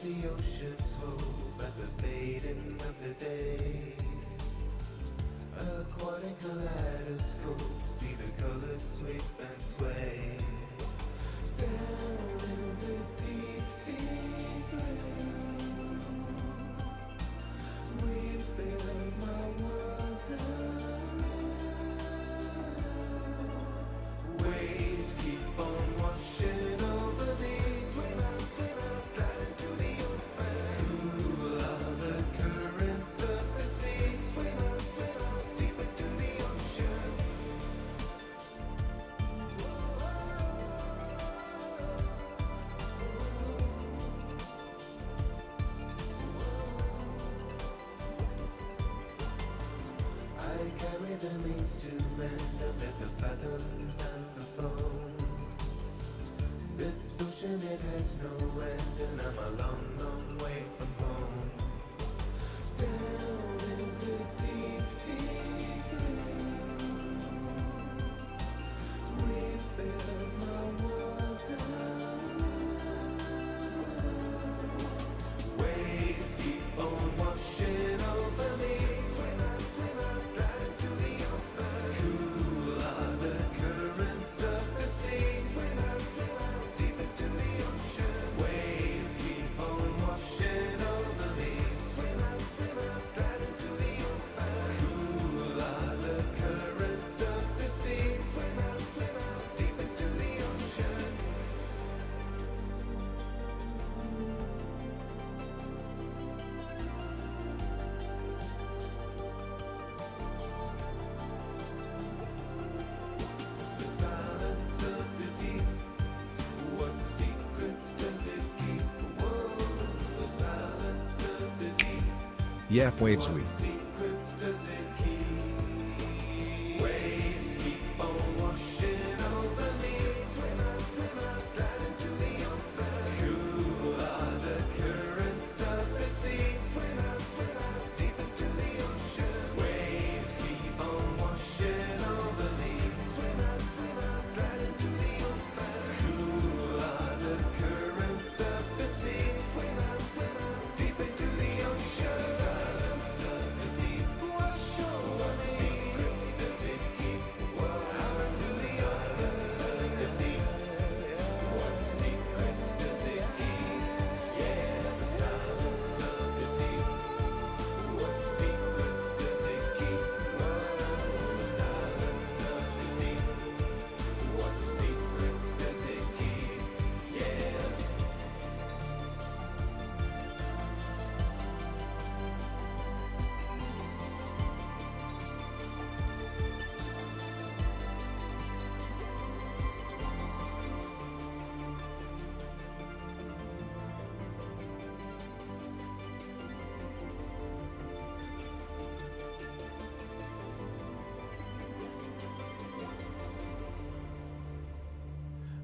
the ocean's hope at the fading of the day. Aquatic kaleidoscope, see the colors sweep and sway. Down in the deep, deep blue, we build my world anew. Waves keep on washing over me. Swim out, glide into the open. Cool are the currents of the sea. Swim out, deep into the ocean. I carry the means to mend amid the fathoms and the foam. This ocean, it has no end, and I'm a long, long way from home. Down in the deep, deep blue, we build my world anew. Waves keep on washing over me. Swim out, glide into the open. Cool are the currents of the sea. Swim out, deep into the ocean. Waves keep on washing over me. Swim out, glide into the open. Cool are the currents of the sea. Swim out, deep into the ocean. The silence of the deep, what secrets does it keep? Whoa, the silence of the deep, Yeah, waves what we. secrets does it keep? Waves keep on washing over me. Swim out, glide into the open. Cool are the currents of the sea. Swim out, deep into the ocean. Waves keep on washing over me. Swim out, glide into the open. Cool are the currents of the sea. Swim out, deep into the ocean. Silence of the deep. What secrets does it keep? How do the silence of the deep? What secrets does it keep? Yeah, the silence of the deep. What secrets does it keep? The silence of the deep. What secrets does it keep? Yeah.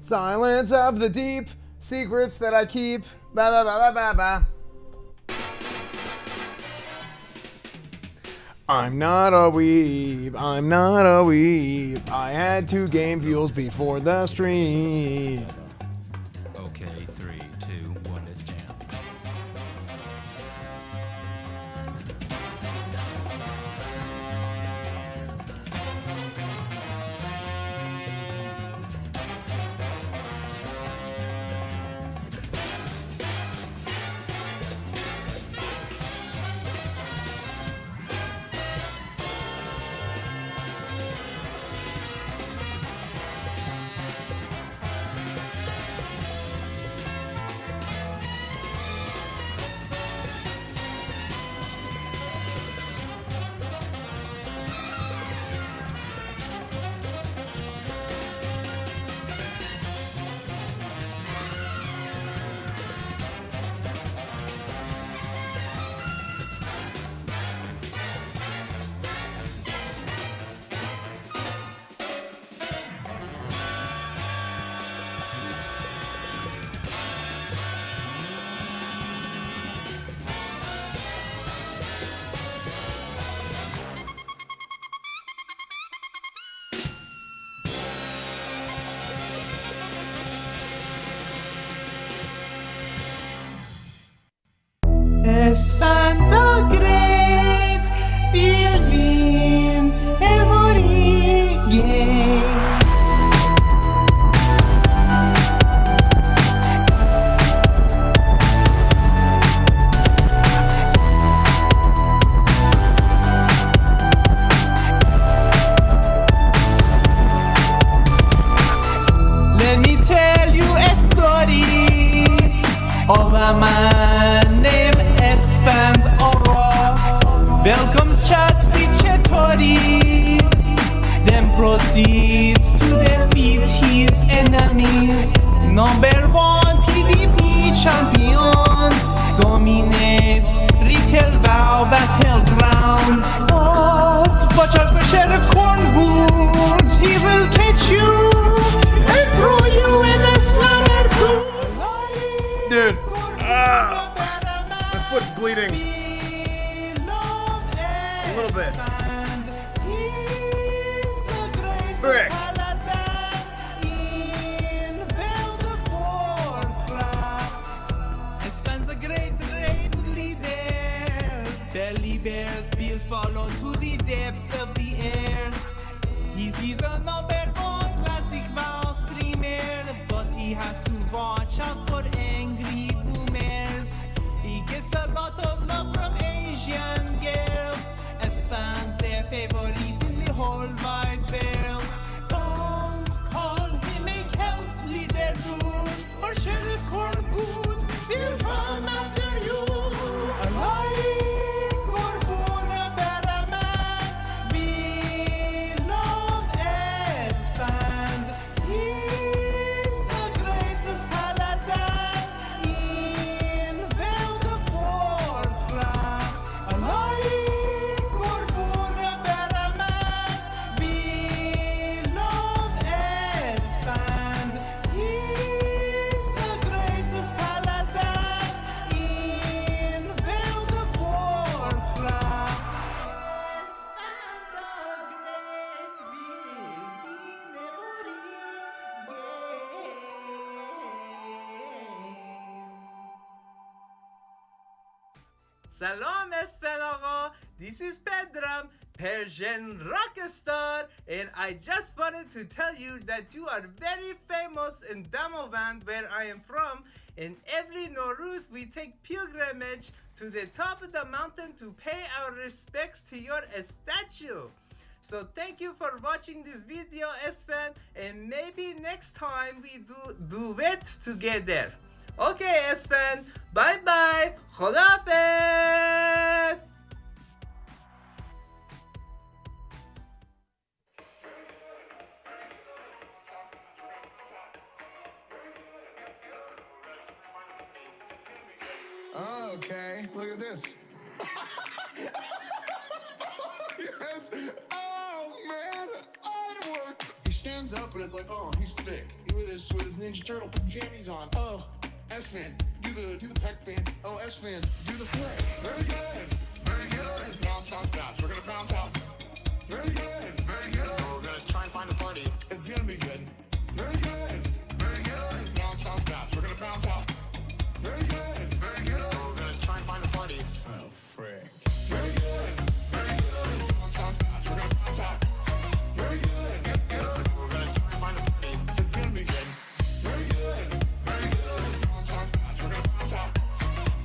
Silence of the deep, secrets that I keep. Ba ba ba ba ba ba. I'm not a weeb, I'm not a weeb. I had 2 game fuels before the stream. Okay, 3, 2, 1, let's jam. welcomes chat with Chetori, then proceeds to defeat his enemies. Number 1 PvP champion dominates retail WoW battlegrounds. But watch out for Sheriff Cornwood, he will catch you and throw you in a slammer too. Dude, my foot's bleeding. A little bit. Frick. Esfand's a great leader. Belly bears will follow to the depths of the air. He's the number 1 classic WoW streamer, but he has to watch out for angry boomers. He gets a lot of love from Asian girls. Esfand's their favorite in the whole wide world. Don't call him a cult leader, dude, or Sheriff Cornwood will come after you. Alike or born a better man, we love Esfand. He's the greatest paladin in World of Warcraft. Alike or born a better man, we love Esfand. He's the greatest paladin in World of Warcraft. Salam Esfand Agha, this is Pedram, Persian rockstar, and I just wanted to tell you that you are very famous in Damavand, where I am from, and every Nowruz we take pilgrimage to the top of the mountain to pay our respects to your statue. So thank you for watching this video, Esfand, and maybe next time we do duet together. Okay, Esfand, bye bye, Khodafez. Okay, look at this. Yes. Oh man, it worked. He stands up and it's like, oh, he's thick. With his Ninja Turtle pajamas on. Oh, Esfand, do the peck band. Oh, Esfand, do the flick. Very good, very good. Bounce, bounce, bounce. We're gonna bounce out. Very good, very good. We're gonna try and find a party. It's gonna be good. Very good, very good. Bounce, bounce, bounce. We're gonna bounce out. Very good, very good. We're gonna try and find a party. Oh, frick. Very good, very good. Bounce, bounce, bounce. We're gonna bounce out. Very good, good, good. We're gonna try and find a party. It's gonna be good. Very good, very good. Bounce, bounce, bounce. We're gonna bounce out.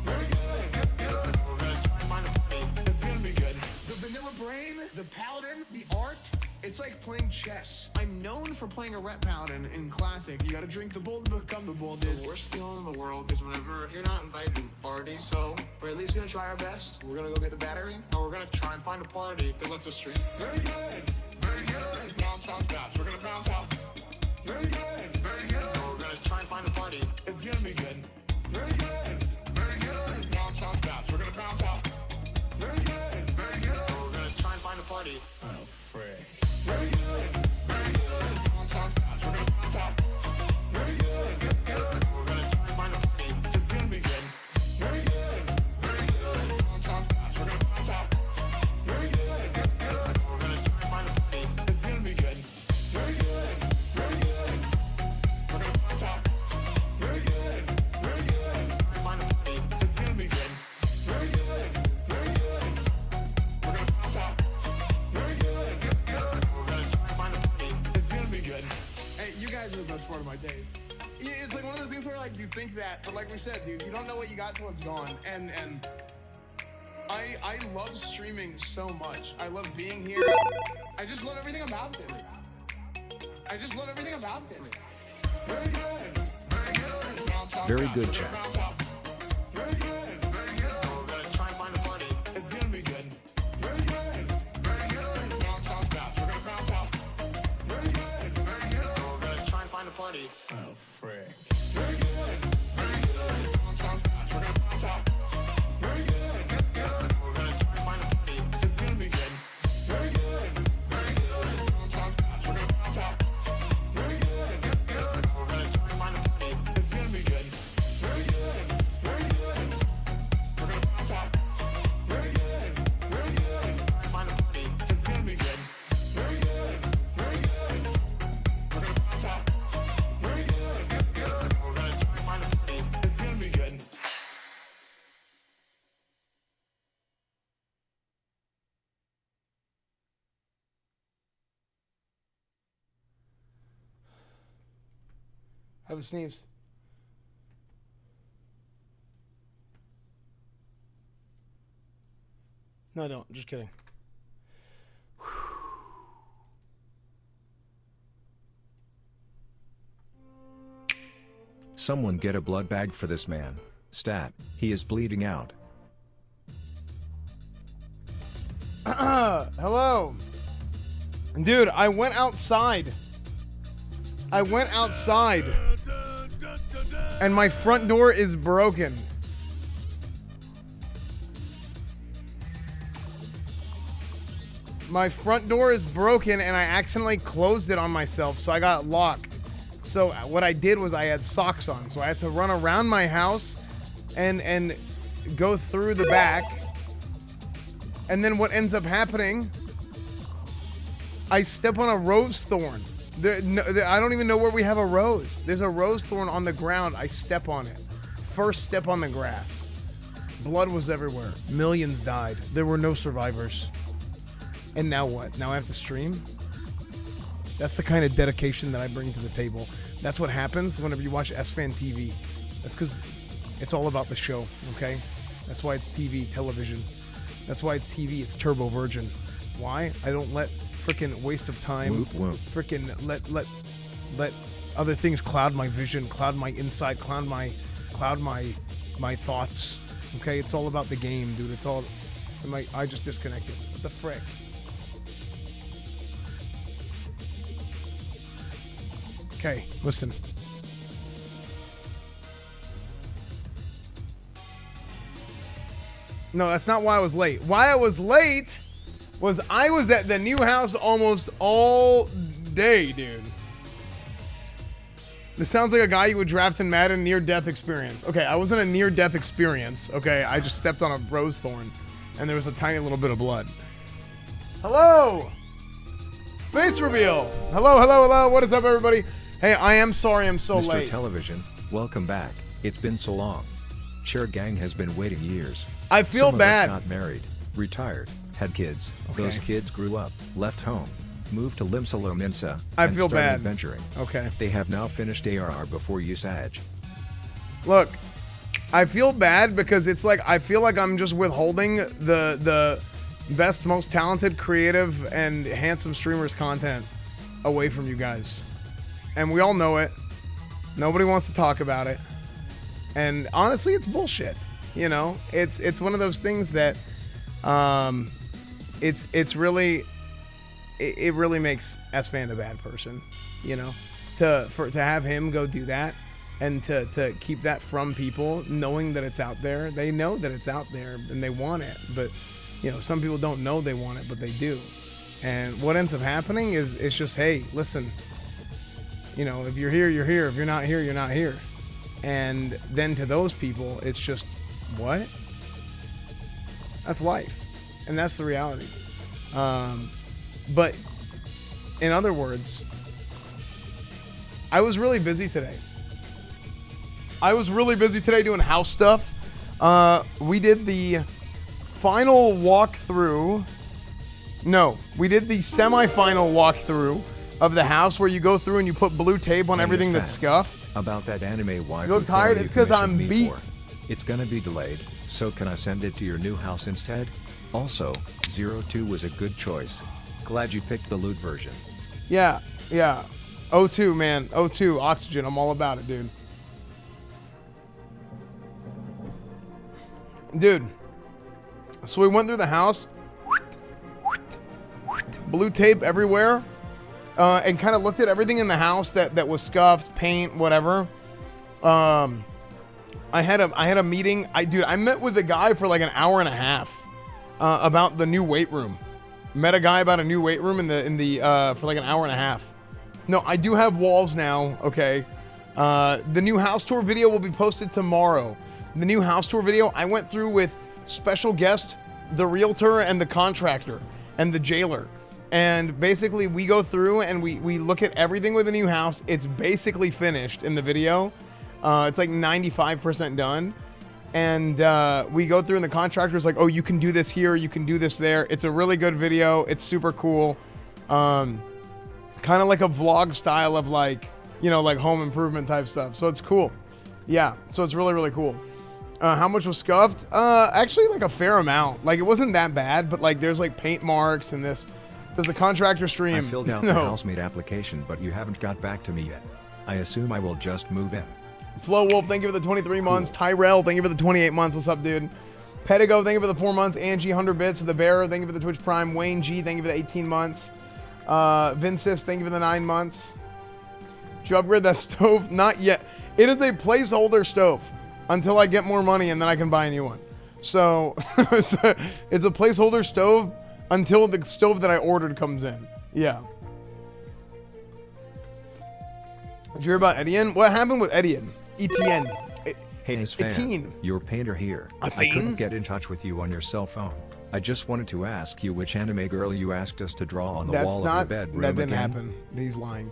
Very good, good, good. We're gonna try and find a party. It's gonna be good. The vanilla brain, the paladin, the art. It's like playing chess. I'm known for playing a rep paladin in Classic. You gotta drink the bull to become the bull, dude. The worst feeling in the world is whenever you're not invited to a party. So we're at least gonna try our best. We're gonna go get the battery, and we're gonna try and find a party that lets us stream. Very good, very good. Bounce, bounce, bounce. We're gonna bounce out. Very good, very good. We're gonna try and find a party. It's gonna be good. Very good, very good. Bounce, bounce, bounce. We're gonna bounce out. Very good, very good. We're gonna try and find a party. Oh, frick. Very good, very good. Bounce, bounce, bounce. We're gonna bounce out. Very good, good, good. We're gonna try and find a party. It's gonna be good. Very good, very good. Bounce, bounce, bounce. We're gonna bounce out. Very good, good, good. We're gonna try and find a party. It's gonna be good. Very good, very good. We're gonna bounce out. Very good, very good. Find a party. It's gonna be good. Very good, very good. We're gonna bounce out. Very good, good, good. We're gonna try and find a party. It's gonna be good. Hey, you guys are the best part of my day. It's like one of those things where like you think that, but like we said, dude, you don't know what you got till it's gone. And I love streaming so much. I love being here. I just love everything about this. I just love everything about this. Very good. Very good. Bounce, bounce, Very bounce. good, We're chat. gonna bounce out. Very good. Very good. We're gonna try and find a party. It's gonna be good. Have a sneeze. No, I don't. Just kidding. Someone get a blood bag for this man. Stat, he is bleeding out. Hello. Dude, I went outside. And my front door is broken. My front door is broken and I accidentally closed it on myself, so I got locked. So what I did was I had socks on, so I had to run around my house and go through the back. And then what ends up happening, I step on a rose thorn. I don't even know where we have a rose. There's a rose thorn on the ground. I step on it. First step on the grass. Blood was everywhere. Millions died. There were no survivors. And now what? Now I have to stream? That's the kind of dedication that I bring to the table. That's what happens whenever you watch EsfandTV. That's because it's all about the show, okay? That's why it's TV, television. That's why it's TV, it's Turbo Virgin. Why? I don't let freaking waste of time. Whoop, whoop. Freaking let other things cloud my vision, cloud my insight, cloud my thoughts. Okay, it's all about the game, dude. It's all. I just disconnected. What the frick? Okay, listen. No, that's not why I was late. Why I was late was I was at the new house almost all day, dude. This sounds like a guy you would draft in Madden near-death experience. Okay, I wasn't a near-death experience. Okay, I just stepped on a rose thorn, and there was a tiny little bit of blood. Hello! Face reveal! Hello, hello, hello. What is up, everybody? Hey, I am sorry I'm so Mr. late. Television, welcome back. It's been so long. Chair Gang has been waiting years. I feel Some bad. Of us got married, retired, had kids. Okay. Those kids grew up, left home, moved to Limsalo Minsa, I and feel started bad. adventuring. Okay. They have now finished ARR before Usage. Look, I feel bad because it's like I feel like I'm just withholding the best, most talented, creative, and handsome streamers content away from you guys. And we all know it. Nobody wants to talk about it. And honestly, it's bullshit. You know, it's one of those things that it really makes Esfand a bad person, you know, to have him go do that and to keep that from people, knowing that it's out there. They know that it's out there and they want it, but you know, some people don't know they want it, but they do. And what ends up happening is it's just, hey, listen, you know, if you're here, you're here. If you're not here, you're not here. And then to those people, it's just, what? That's life. And that's the reality. But in other words, I was really busy today. I was really busy today doing house stuff. We did the final walkthrough. No, we did the semi-final walkthrough of the house where you go through and you put blue tape on everything that's scuffed. About that anime waifu. You look tired? porn It's 'cause commissioned I'm me beat. for. It's gonna be delayed, so can I send it to your new house instead? Also, 02 was a good choice. Glad you picked the loot version. Yeah, yeah. O2, man. O2, oxygen. I'm all about it, dude. Dude. So we went through the house. Blue tape everywhere. And kind of looked at everything in the house that was scuffed, paint, whatever. I had a meeting. I met with a guy for like an hour and a half about the new weight room. Met a guy about a new weight room for like an hour and a half. No, I do have walls now. Okay. The new house tour video will be posted tomorrow. The new house tour video I went through with special guest, the realtor and the contractor and the jailer. And basically we go through and we look at everything with the new house. It's basically finished in the video. It's like 95% done. And we go through and the contractor's like, oh, you can do this here, you can do this there. It's a really good video. It's super cool. Kind of like a vlog style of like you know, like home improvement type stuff. So it's cool. Yeah, so it's really, really cool. How much was scuffed? Actually, like a fair amount. Like, it wasn't that bad, but like there's like paint marks and this. Does the contractor stream? I filled out the housemate application, but you haven't got back to me yet. I assume I will just move in. Flo Wolf, thank you for the 23 months. Tyrell, thank you for the 28 months. What's up, dude? Pedigo, thank you for the 4 months. Angie, 100 bits. The Bearer, thank you for the Twitch Prime. Wayne G, thank you for the 18 months. Vincis, thank you for the 9 months. Did you upgrade that stove? Not yet. It is a placeholder stove until I get more money and then I can buy a new one. So it's a placeholder stove until the stove that I ordered comes in. Yeah. Did you hear about Etienne? What happened with Etienne? Etienne. Hey, Esfand, your painter here. I couldn't get in touch with you on your cell phone. I just wanted to ask you which anime girl you asked us to draw on the wall of your bedroom. That didn't happen. He's lying.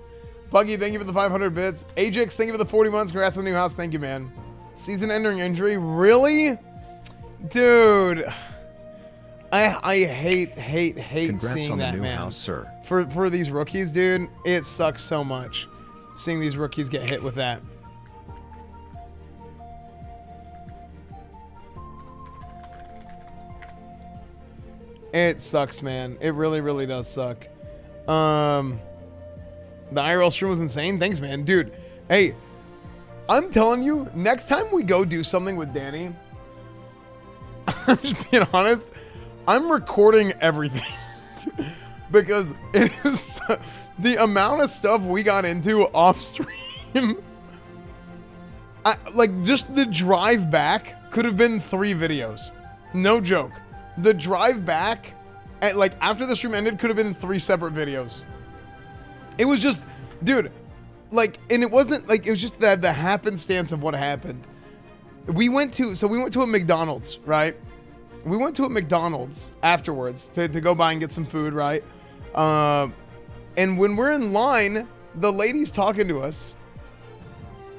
Buggy, thank you for the 500 bits. Ajax, thank you for the 40 months. Congrats on the new house. Thank you, man. Season-ending injury? Really? Dude. I hate Congrats seeing on that, the new man. house, sir. For these rookies, dude, it sucks so much seeing these rookies get hit with that. It sucks, man. It really, really does suck. The IRL stream was insane. Thanks, man. Dude, hey, I'm telling you, next time we go do something with Danny, I'm just being honest, I'm recording everything. Because it is the amount of stuff we got into off stream. Like, just the drive back could have been 3 videos. No joke. The drive back, at, like, after the stream ended, could have been 3 separate videos. It was just, dude, like, and it wasn't, like, it was just the happenstance of what happened. We went to a McDonald's, right? We went to a McDonald's afterwards to go by and get some food, right? And when we're in line, the lady's talking to us,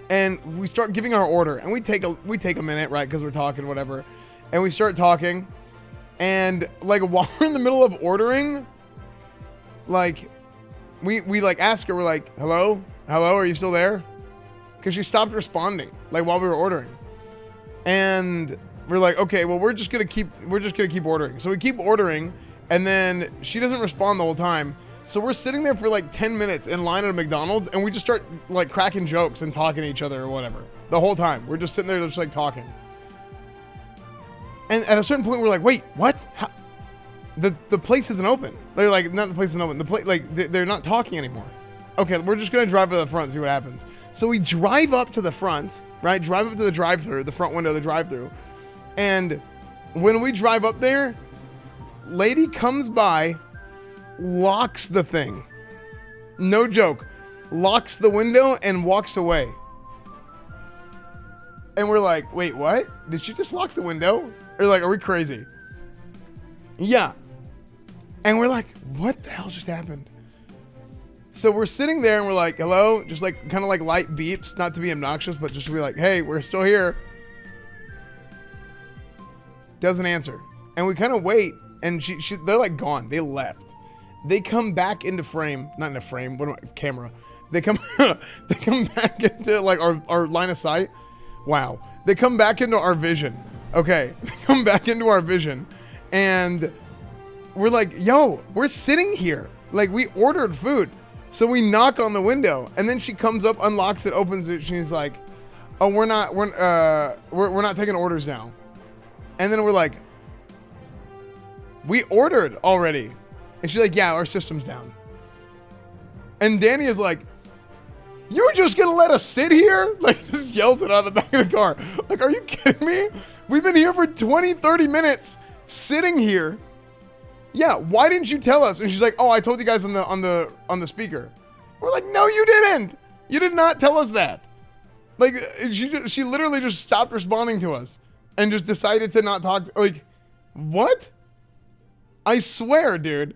and we start giving our order, and we take a minute, right? Because we're talking, whatever, and we start talking, and like while we're in the middle of ordering, like we like ask her, we're like, hello, are you still there? Because she stopped responding, like while we were ordering, and we're like, okay, well we're just gonna keep ordering. So we keep ordering, and then she doesn't respond the whole time. So we're sitting there for like 10 minutes in line at a McDonald's, and we just start like cracking jokes and talking to each other or whatever. The whole time. We're just sitting there just like talking. And at a certain point, we're like, wait, what? How? The place isn't open. They're like, not the place isn't open. The place, like, they're not talking anymore. Okay, we're just going to drive to the front and see what happens. So we drive up to the front, right? Drive up to the drive-thru, the front window of the drive-thru. And when we drive up there, lady comes by, locks the thing. No joke. Locks the window and walks away. And we're like, wait, what? Did she just lock the window? Or like, are we crazy? Yeah. And we're like, what the hell just happened? So we're sitting there and we're like, hello? Just like, kind of like light beeps, not to be obnoxious, but just to be like, hey, we're still here. Doesn't answer. And we kind of wait, and they're like gone. They left. They come back into frame, not into frame, what am I, camera. They come back into like our line of sight. Wow. They come back into our vision. Okay. They come back into our vision. And we're like, yo, we're sitting here. Like, we ordered food. So we knock on the window, and then she comes up, unlocks it, opens it. She's like, oh, we're not taking orders now. And then we're like, we ordered already. And she's like, yeah, our system's down. And Danny is like, you're just going to let us sit here? Like, just yells it out of the back of the car. Like, are you kidding me? We've been here for 20, 30 minutes sitting here. Yeah, why didn't you tell us? And she's like, oh, I told you guys on the speaker. We're like, no, you didn't. You did not tell us that. Like, she literally just stopped responding to us and just decided to not talk. Like, what? I swear, dude.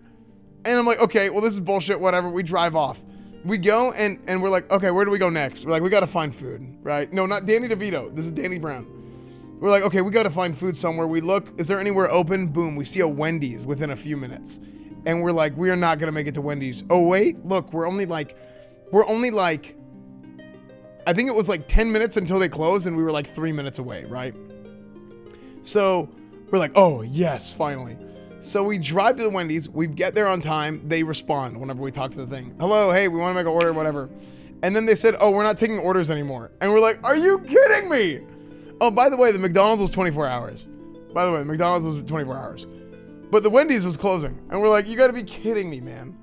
And I'm like, okay, well, this is bullshit, whatever. We drive off. We go, and we're like, okay, where do we go next? We're like, we got to find food, right? No, not Danny DeVito. This is Danny Brown. We're like, okay, we got to find food somewhere. We look, is there anywhere open? Boom, we see a Wendy's within a few minutes. And we're like, we are not going to make it to Wendy's. Oh, wait, look, we're only like I think it was like 10 minutes until they closed, and we were like 3 minutes away, right? So we're like, oh, yes, finally. So we drive to the Wendy's. We get there on time. They respond whenever we talk to the thing. Hello, hey, we want to make an order, whatever. And then they said, oh, we're not taking orders anymore. And we're like, are you kidding me? Oh, by the way, the McDonald's was 24 hours. By the way, McDonald's was 24 hours. But the Wendy's was closing. And we're like, you got to be kidding me, man.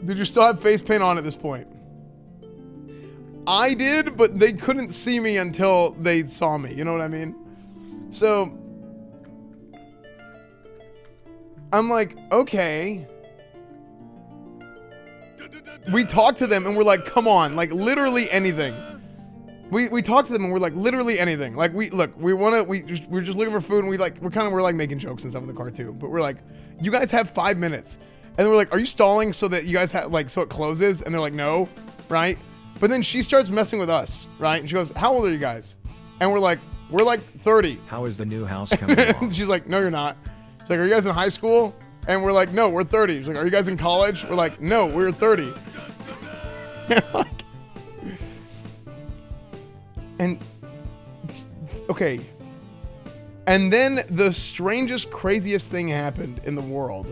Did you still have face paint on at this point? I did, but they couldn't see me until they saw me. You know what I mean? So I'm like, okay. We talked to them and we're like, come on, like literally anything. We talked to them and we're like, literally anything. Like we're just looking for food, and we're like making jokes and stuff in the car too. But we're like, you guys have 5 minutes. And then we're like, are you stalling so that you guys have like, so it closes? And they're like, no, right? But then she starts messing with us, right? And she goes, how old are you guys? And we're like 30. How is the new house coming along? She's like, no, you're not. She's like, are you guys in high school? And we're like, no, we're 30. She's like, are you guys in college? We're like, no, we're 30. And okay. And then the strangest, craziest thing happened in the world.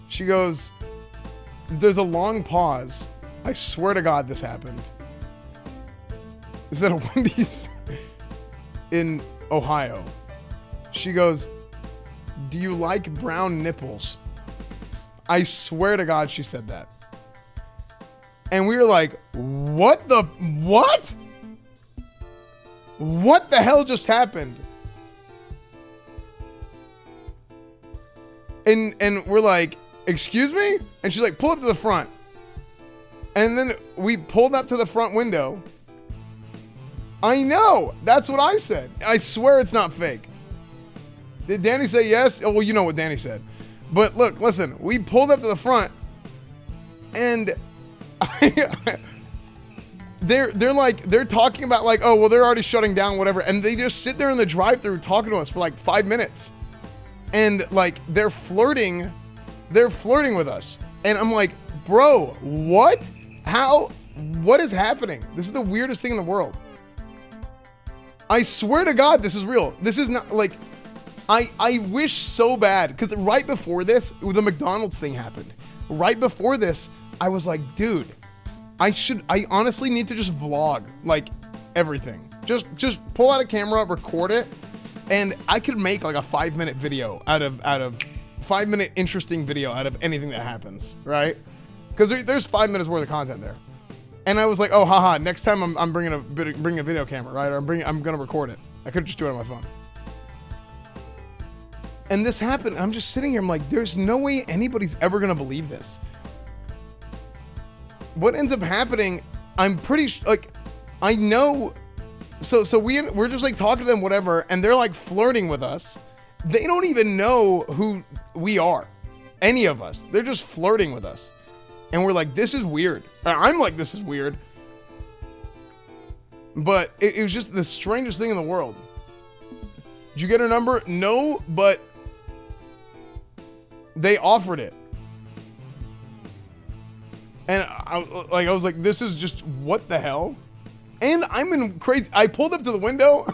She goes, there's a long pause. I swear to God this happened. This is at a Wendy's in Ohio. She goes, do you like brown nipples? I swear to God she said that. And we were like, what? What the hell just happened? And we're like, excuse me? And she's like, pull up to the front. And then we pulled up to the front window. I know. That's what I said. I swear it's not fake. Did Danny say yes? Oh, well, you know what Danny said. But look, listen, we pulled up to the front and they're talking about like, oh, well, they're already shutting down, whatever. And they just sit there in the drive-thru talking to us for like 5 minutes. And like, they're flirting with us. And I'm like, bro, what? How? What is happening? This is the weirdest thing in the world. I swear to God, this is real. This is not like, I wish so bad, because right before this, the McDonald's thing happened. Right before this, I was like, dude, I honestly need to just vlog like everything. Just pull out a camera, record it, and I could make like a 5-minute video out of 5-minute interesting video out of anything that happens, right? Because there's 5 minutes worth of content there. And I was like, oh, haha, next time I'm bringing a video camera, right? Or I'm gonna record it. I could just do it on my phone. And this happened. I'm just sitting here. I'm like, there's no way anybody's ever gonna believe this. What ends up happening? I'm pretty like, I know. So we're just like talking to them, whatever, and they're like flirting with us. They don't even know who we are, any of us. They're just flirting with us, and we're like, this is weird. I'm like, this is weird. But it was just the strangest thing in the world. Did you get her number? No, but they offered it. And I was like, this is just, what the hell? And I'm in crazy, I pulled up to the window.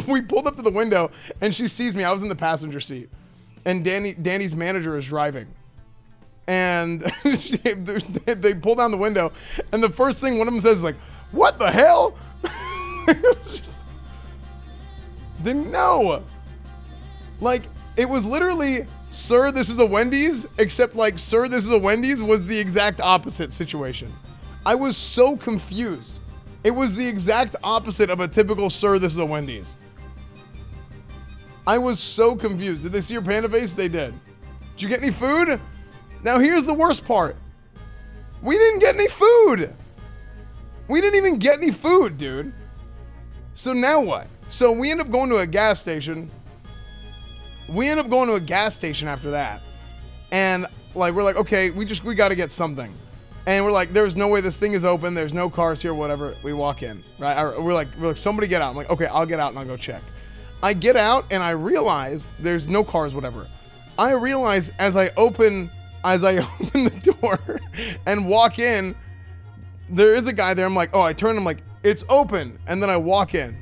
We pulled up to the window and she sees me. I was in the passenger seat and Danny's manager is driving. And they pull down the window and the first thing one of them says is like, what the hell? Didn't know. Like, it was literally, sir, this is a Wendy's, except like, sir, this is a Wendy's was the exact opposite situation. I was so confused. It was the exact opposite of a typical, sir, this is a Wendy's. I was so confused. Did they see your panda face? They did. Did you get any food? Now here's the worst part. We didn't get any food. We didn't even get any food, dude. So now what? So we end up going to a gas station. We end up going to a gas station after that. And like, we're like, okay, we got to get something. And we're like, there's no way this thing is open. There's no cars here, whatever. We walk in, right? We're like, somebody get out. I'm like, okay, I'll get out and I'll go check. I get out and I realize there's no cars, whatever. I realize as I open the door and walk in, there is a guy there. I'm like, oh, I turn. I'm like, it's open. And then I walk in.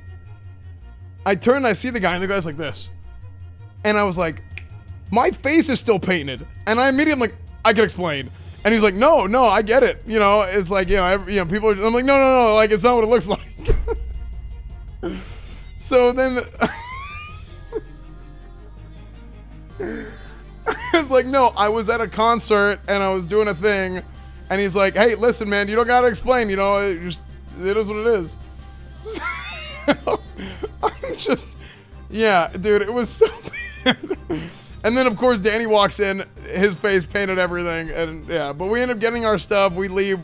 I turn and I see the guy, and the guy's like this. And I was like, my face is still painted. And I immediately, I'm like, I can explain. And he's like, no, I get it. You know, it's like, people are, I'm like, no, like, it's not what it looks like. So then I was like, no, I was at a concert and I was doing a thing. And he's like, hey, listen, man, you don't got to explain, you know, it is what it is. So, I'm just, yeah, dude, it was so bad. And then, of course, Danny walks in, his face painted everything, and yeah. But we end up getting our stuff. We leave.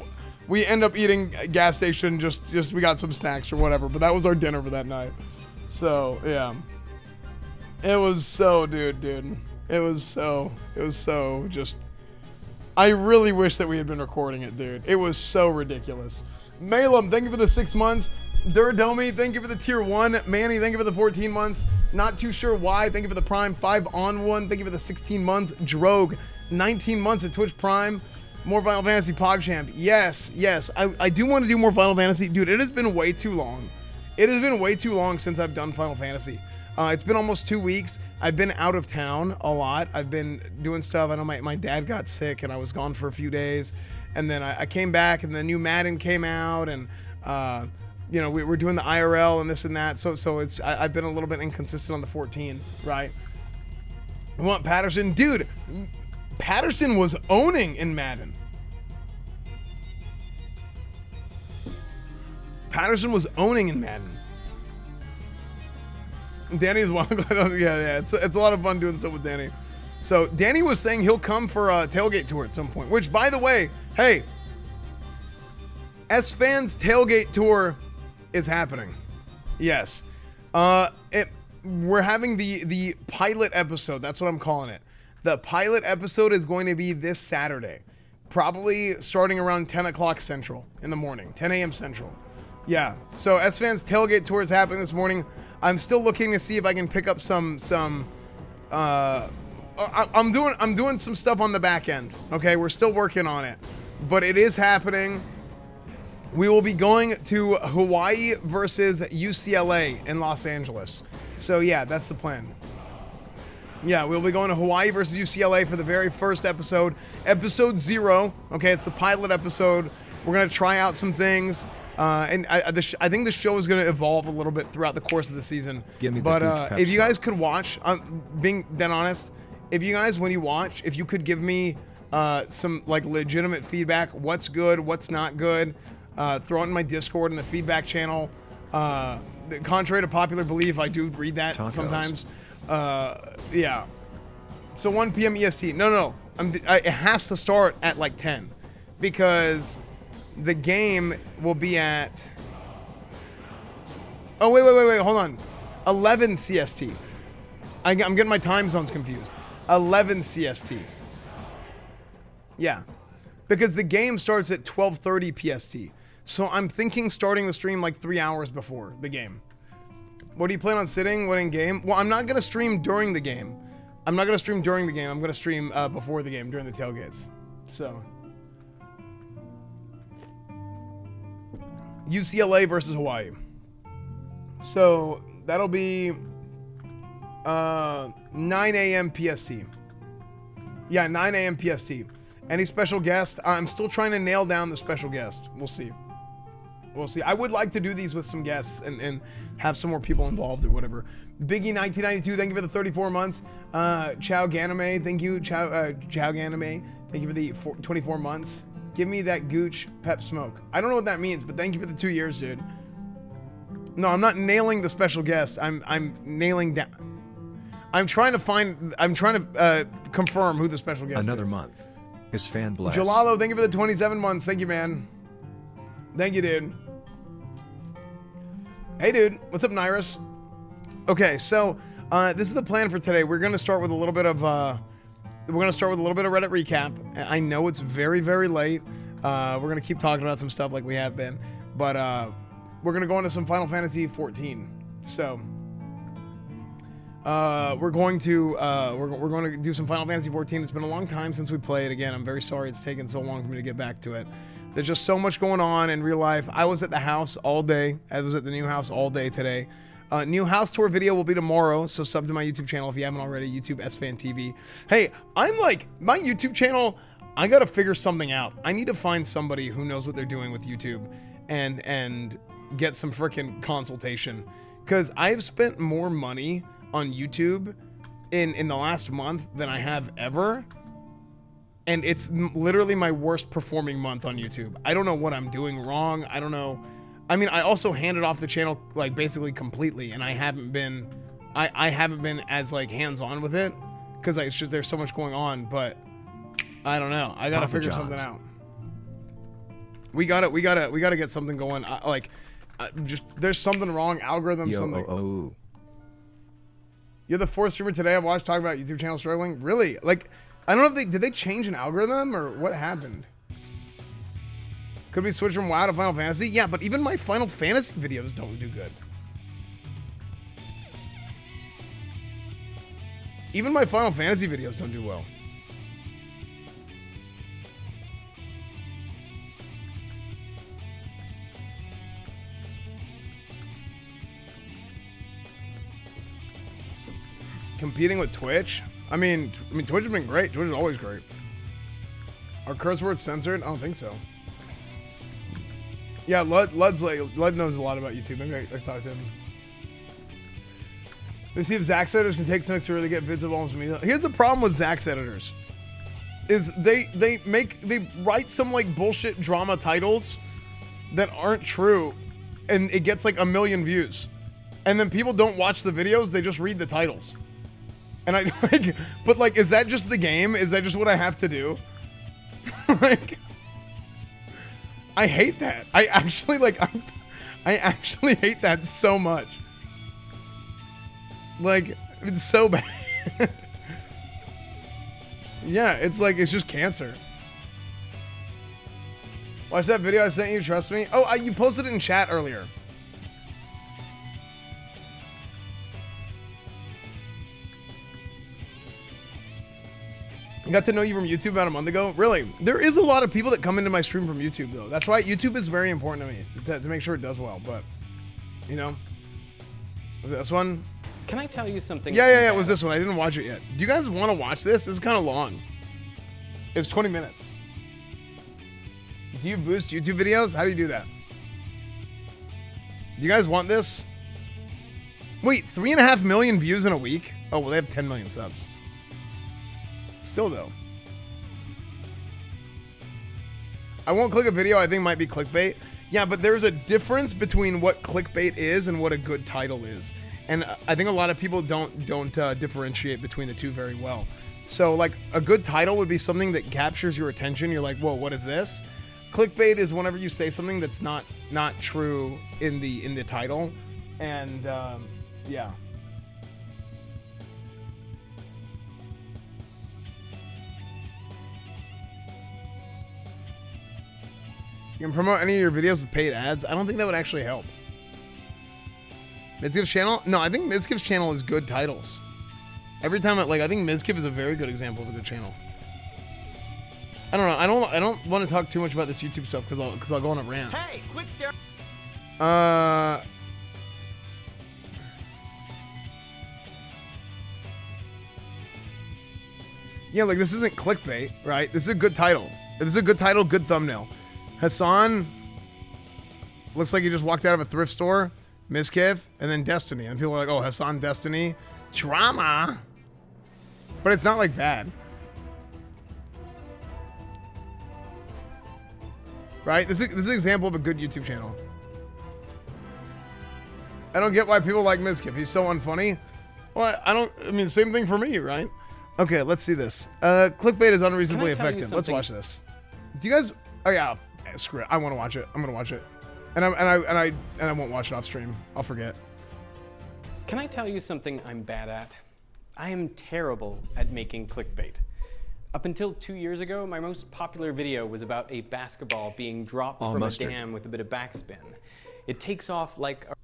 We end up eating at gas station. Just we got some snacks or whatever. But that was our dinner for that night. So yeah, it was so, dude. It was so just. I really wish that we had been recording it, dude. It was so ridiculous. Malum, thank you for the 6 months. Durdomi, thank you for the tier 1. Manny, thank you for the 14 months. Not too sure why. Thank you for the Prime 5 on 1. Thank you for the 16 months. Drogue, 19 months at Twitch Prime. More Final Fantasy PogChamp. Yes. I do want to do more Final Fantasy. Dude, it has been way too long. It has been way too long since I've done Final Fantasy. It's been almost 2 weeks. I've been out of town a lot. I've been doing stuff. I know my dad got sick and I was gone for a few days. And then I came back and the new Madden came out and, you know, we were doing the IRL and this and that. So it's I've been a little bit inconsistent on the 14, right? I want Patterson. Dude, Patterson was owning in Madden. Patterson was owning in Madden. Danny's wild. Yeah, it's a lot of fun doing stuff with Danny. So Danny was saying he'll come for a tailgate tour at some point, which, by the way, hey, Esfand's tailgate tour is happening. Yes. We're having the pilot episode. That's what I'm calling it. The pilot episode is going to be this Saturday, probably starting around 10 o'clock Central in the morning, 10 a.m. Central. Yeah. So Esfand's tailgate tour is happening this morning. I'm still looking to see if I can pick up some I'm doing some stuff on the back end. Okay, we're still working on it, but it is happening. We will be going to Hawaii versus UCLA in Los Angeles. So yeah, that's the plan. Yeah, we'll be going to Hawaii versus UCLA for the very first episode, episode 0. Okay, it's the pilot episode. We're gonna try out some things. And I think the show is going to evolve a little bit throughout the course of the season. But if you guys could watch, being dead honest, if you guys, when you watch, if you could give me some like legitimate feedback, what's good, what's not good, throw it in my Discord in the feedback channel. Contrary to popular belief, I do read that sometimes. Yeah. So 1 p.m. EST. No. It has to start at like 10 because the game will be at... Oh, wait, hold on. 11 CST. I'm getting my time zones confused. 11 CST. Yeah. Because the game starts at 12:30 PST. So I'm thinking starting the stream like 3 hours before the game. What do you plan on sitting? What in game? Well, I'm not going to stream during the game. I'm going to stream before the game, during the tailgates. So... UCLA versus Hawaii. So that'll be 9 a.m. PST. Yeah, 9 a.m. PST. Any special guest? I'm still trying to nail down the special guest. We'll see. I would like to do these with some guests and have some more people involved or whatever. Biggie1992, thank you for the 34 months. Chow Ganame, thank you. Chow Ganame, thank you for the 24 months. Give me that gooch pep smoke. I don't know what that means, but thank you for the 2 years, dude. No, I'm not nailing the special guest. I'm nailing down. I'm trying to confirm who the special guest is. Another month. Esfand bless. Jalalo, thank you for the 27 months. Thank you, man. Thank you, dude. Hey, dude. What's up, Nyrus? Okay, so this is the plan for today. We're gonna start with a little bit of Reddit recap. I know it's very, very late. We're going to keep talking about some stuff like we have been. But we're going to go into some Final Fantasy 14. So we're going to do some Final Fantasy 14. It's been a long time since we played. Again, I'm very sorry it's taken so long for me to get back to it. There's just so much going on in real life. I was at the house all day. I was at the new house all day today. New house tour video will be tomorrow, so sub to my YouTube channel if you haven't already, YouTube EsfandTV. Hey, I'm like, my YouTube channel, I gotta figure something out. I need to find somebody who knows what they're doing with YouTube and get some freaking consultation. Because I've spent more money on YouTube in the last month than I have ever. And it's literally my worst performing month on YouTube. I don't know what I'm doing wrong. I don't know. I mean, I also handed off the channel like basically completely, and I haven't been as like hands-on with it because it's just there's so much going on. But I don't know. I gotta figure something out. We gotta get something going. Just there's something wrong. Algorithm. Something. You're the fourth streamer today I've watched talk about YouTube channel struggling. Really? Like, I don't know if did they change an algorithm or what happened. Could we switch from WoW to Final Fantasy? Yeah, but even my Final Fantasy videos don't do good. Even my Final Fantasy videos don't do well. Competing with Twitch? I mean, Twitch has been great. Twitch is always great. Are curse words censored? I don't think so. Yeah, Lud knows a lot about YouTube. Maybe I talked to him. Let's see if Zax editors can take some to really get vids of almost immediately. Here's the problem with Zax editors. Is they write some like bullshit drama titles that aren't true, and it gets like 1 million views. And then people don't watch the videos, they just read the titles. And I like, but like, is that just the game? Is that just what I have to do? Like, I hate that. I actually hate that so much. Like, it's so bad. Yeah, it's like, it's just cancer. Watch that video I sent you, trust me. Oh, you posted it in chat earlier. I got to know you from YouTube about a month ago. Really? There is a lot of people that come into my stream from YouTube, though. That's why YouTube is very important to me, to make sure it does well. But, you know. Was it this one? Can I tell you something? Yeah, it was this one. I didn't watch it yet. Do you guys want to watch this? It's kind of long. It's 20 minutes. Do you boost YouTube videos? How do you do that? Do you guys want this? Wait, 3.5 million views in a week? Oh, well, they have 10 million subs. Still though, I won't click a video I think might be clickbait. Yeah, but there's a difference between what clickbait is and what a good title is, and I think a lot of people don't differentiate between the two very well. So like a good title would be something that captures your attention. You're like, whoa, what is this? Clickbait is whenever you say something that's not true in the title, and yeah. You can promote any of your videos with paid ads. I don't think that would actually help. Mizkiv's channel? No, I think Mizkiv's channel is good titles. Every time I think Mizkiv is a very good example of a good channel. I don't know. I don't want to talk too much about this YouTube stuff because I'll go on a rant. Hey, quit staring. Yeah, like this isn't clickbait, right? This is a good title. This is a good title, good thumbnail. Hassan looks like he just walked out of a thrift store. Mizkiv, and then Destiny. And people are like, oh, Hassan Destiny. Drama. But it's not like bad. Right? This is an example of a good YouTube channel. I don't get why people like Mizkiv. He's so unfunny. Well, I mean, same thing for me, right? Okay, let's see this. Clickbait is unreasonably effective. Let's watch this. Do you guys... Oh, yeah. Screw it. I want to watch it. I'm going to watch it. And I won't watch it off stream. I'll forget. Can I tell you something I'm bad at? I am terrible at making clickbait. Up until 2 years ago, my most popular video was about a basketball being dropped from a dam with a bit of backspin. It takes off like a...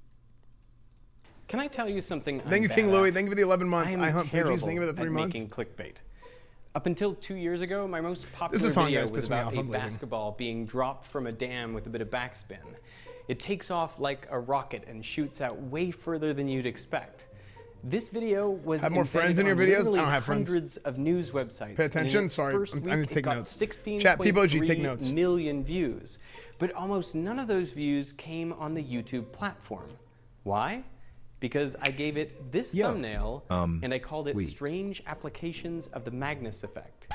Can I tell you something? Thank you, King Louie. Thank you for the 11 months. I hunt Pidgeys. Thank you for the 3 months. Making clickbait. Up until 2 years ago, my most popular video was about a basketball being dropped from a dam with a bit of backspin. It takes off like a rocket and shoots out way further than you'd expect. This video was have more friends in your videos? I don't have friends. Hundreds of news websites. Pay attention. Sorry, I need to take notes. Chat, PBOG, take notes. Million views, but almost none of those views came on the YouTube platform. Why? Because I gave it this thumbnail and I called it Strange Applications of the Magnus Effect.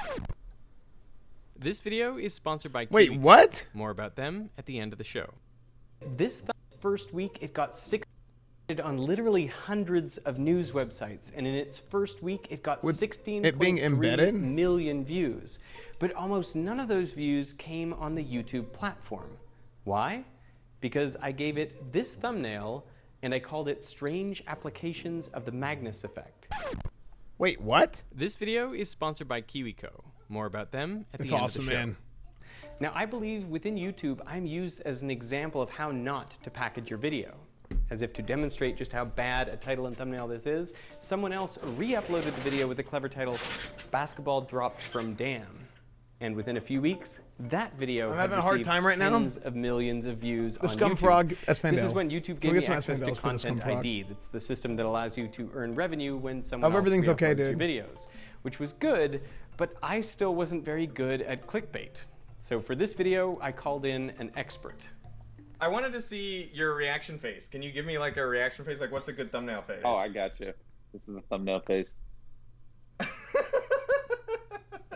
This video is sponsored by Wait, what? More about them at the end of the show. This first week, it got on literally hundreds of news websites, and in its first week, it got 16.3 million views. But almost none of those views came on the YouTube platform. Why? Because I gave it this thumbnail and I called it Strange Applications of the Magnus Effect. Wait, what? This video is sponsored by KiwiCo. More about them at the end of the show. Man. Now, I believe within YouTube, I'm used as an example of how not to package your video. As if to demonstrate just how bad a title and thumbnail this is, someone else re-uploaded the video with the clever title, Basketball Dropped from Dam. And within a few weeks, that video I'm having a hard time right now. Tens of millions of views on Scumfrog, YouTube. esfand. This is when YouTube gave me access to Content ID. That's the system that allows you to earn revenue when someone else re-uploads your videos, which was good, but I still wasn't very good at clickbait. So for this video, I called in an expert. I wanted to see your reaction face. Can you give me like a reaction face? Like, what's a good thumbnail face? Oh, I got you. This is the thumbnail face.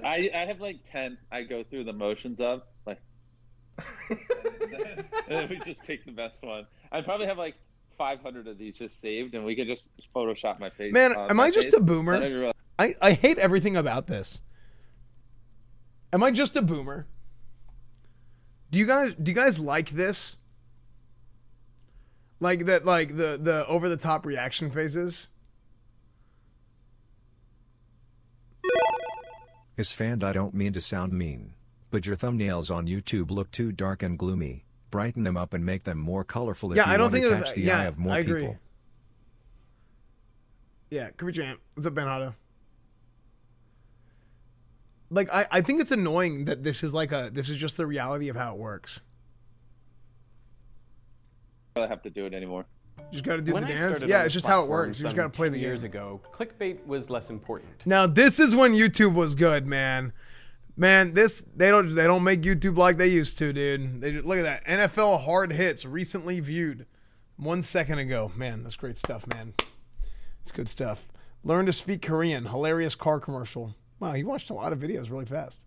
I have like 10 I go through the motions of, like, and then we just pick the best one. I probably have like 500 of these just saved, and we could just Photoshop my face. Man, am I just a boomer? I hate everything about this. Am I just a boomer? Do you guys like this? Like that, like the over the top reaction faces? Esfand, I don't mean to sound mean, but your thumbnails on YouTube look too dark and gloomy. Brighten them up and make them more colorful if you want to catch the eye of more people. Yeah, Cooper Champ. What's up, Ben Otto? Like, I think it's annoying that this is like this is just the reality of how it works. I don't have to do it anymore. You just got to do the dance. Yeah, it's just how it works. You just got to play the game. Years ago, clickbait was less important. Now this is when YouTube was good, man. Man, they don't make YouTube like they used to, dude. They just, look at that NFL hard hits recently viewed 1 second ago. Man, that's great stuff, man. It's good stuff. Learn to speak Korean. Hilarious car commercial. Wow, he watched a lot of videos really fast.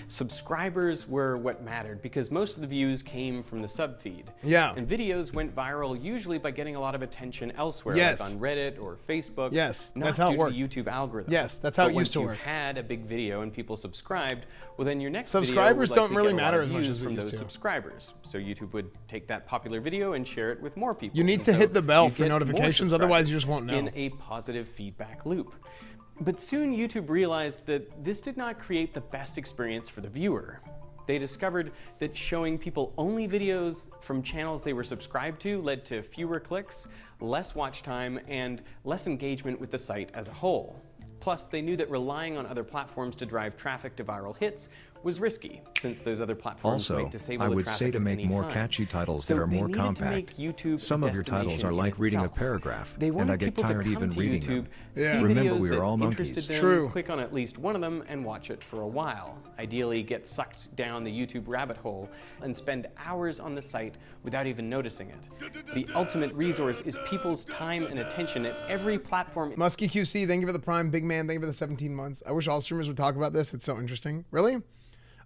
Subscribers were what mattered because most of the views came from the sub feed. Yeah. And videos went viral usually by getting a lot of attention elsewhere, yes, like on Reddit or Facebook. Yes, not that's how due it worked. To the YouTube algorithm. Yes, that's how it used to work. Once you had a big video and people subscribed, well then your next subscribers video would don't really matter as much as from they used those to. Subscribers. So YouTube would take that popular video and share it with more people. You need to hit the bell for notifications, otherwise you just won't know. In a positive feedback loop. But soon YouTube realized that this did not create the best experience for the viewer. They discovered that showing people only videos from channels they were subscribed to led to fewer clicks, less watch time, and less engagement with the site as a whole. Plus, they knew that relying on other platforms to drive traffic to viral hits was risky, since those other platforms might disable I the would traffic say to make more time. catchy titles So that are more they needed compact. to make YouTube Some of your titles are like reading a paragraph, and I get tired even reading them. Yeah. Remember, we are all monkeys. True. Click on at least one of them and watch it for a while. Ideally, get sucked down the YouTube rabbit hole and spend hours on the site without even noticing it. The ultimate resource is people's time and attention at every platform. Muskie QC, thank you for the Prime. Big Man, thank you for the 17 months. I wish all streamers would talk about this. It's so interesting. Really?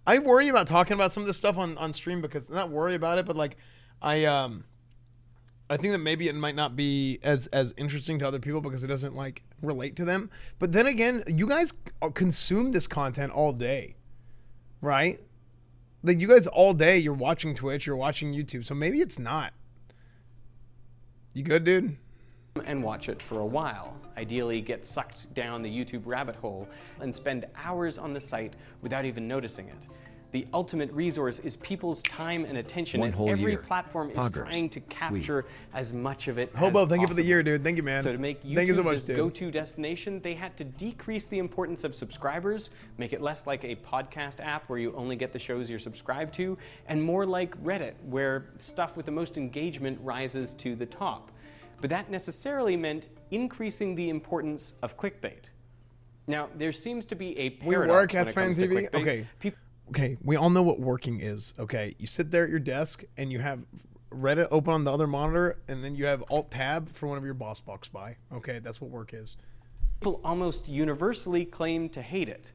I worry about talking about some of this stuff on stream because, not worry about it, but like I think that maybe it might not be as interesting to other people because it doesn't like relate to them. But then again, you guys consume this content all day, right? Like you guys all day, you're watching Twitch, you're watching YouTube, so maybe it's not. You good, dude? And watch it for a while. Ideally, get sucked down the YouTube rabbit hole and spend hours on the site without even noticing it. The ultimate resource is people's time and attention, One and whole every year. platform is Poggers. trying to capture as much of it Hobo, as thank you for the possible. year, dude. Thank you, man. So to make Thank you so YouTube much, this dude. go-to destination, they had to decrease the importance of subscribers, make it less like a podcast app where you only get the shows you're subscribed to, and more like Reddit, where stuff with the most engagement rises to the top. But that necessarily meant increasing the importance of clickbait. Now, there seems to be a We paradox work when as it comes to EsfandTV. clickbait. Okay. Peop- Okay, we all know what working is. Okay, you sit there at your desk and you have Reddit open on the other monitor, and then you have Alt Tab for one of your boss walks by. Okay, that's what work is. People almost universally claim to hate it,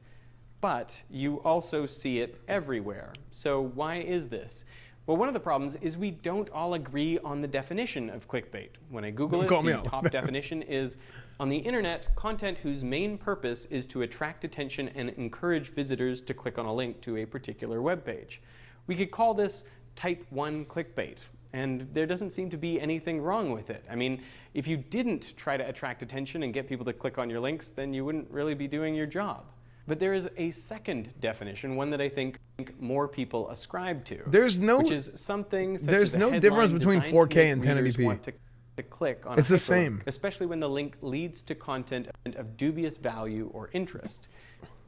but you also see it everywhere. So why is this? Well, one of the problems is we don't all agree on the definition of clickbait. When I Google it, Call me the out. top definition is, on the internet, content whose main purpose is to attract attention and encourage visitors to click on a link to a particular web page. We could call this type 1 clickbait, and there doesn't seem to be anything wrong with it. I mean, if you didn't try to attract attention and get people to click on your links, then you wouldn't really be doing your job. But there is a second definition, one that I think more people ascribe to. There's no- which is something such there's as a no headline difference between designed 4K to make and readers 1080p. want to click on It's a the hyperlink, same. especially when the link leads to content of dubious value or interest.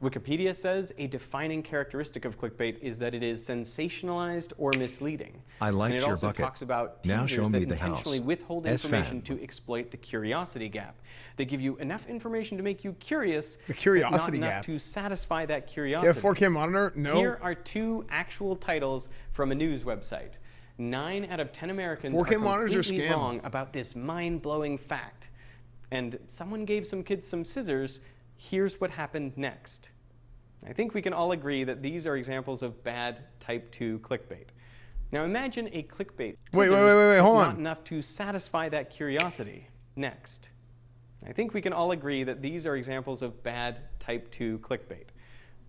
Wikipedia says a defining characteristic of clickbait is that it is sensationalized or misleading. I liked and it your also bucket. talks about Now teasers show me that the intentionally house. withhold Esfand. information to exploit the curiosity gap. They give you enough information to make you curious, The curiosity but not gap. enough to satisfy that You curiosity. have 4K monitor? No. Here are two actual titles from a news website. 9 out of 10 Americans 4K are monitors are completely scams. wrong about this mind-blowing fact. And someone gave some kids some scissors. Here's what happened next. I think we can all agree that these are examples of bad type 2 clickbait. Now imagine a clickbait. Wait, scissors, hold but on. Not enough to satisfy that curiosity. Next. I think we can all agree that these are examples of bad type 2 clickbait.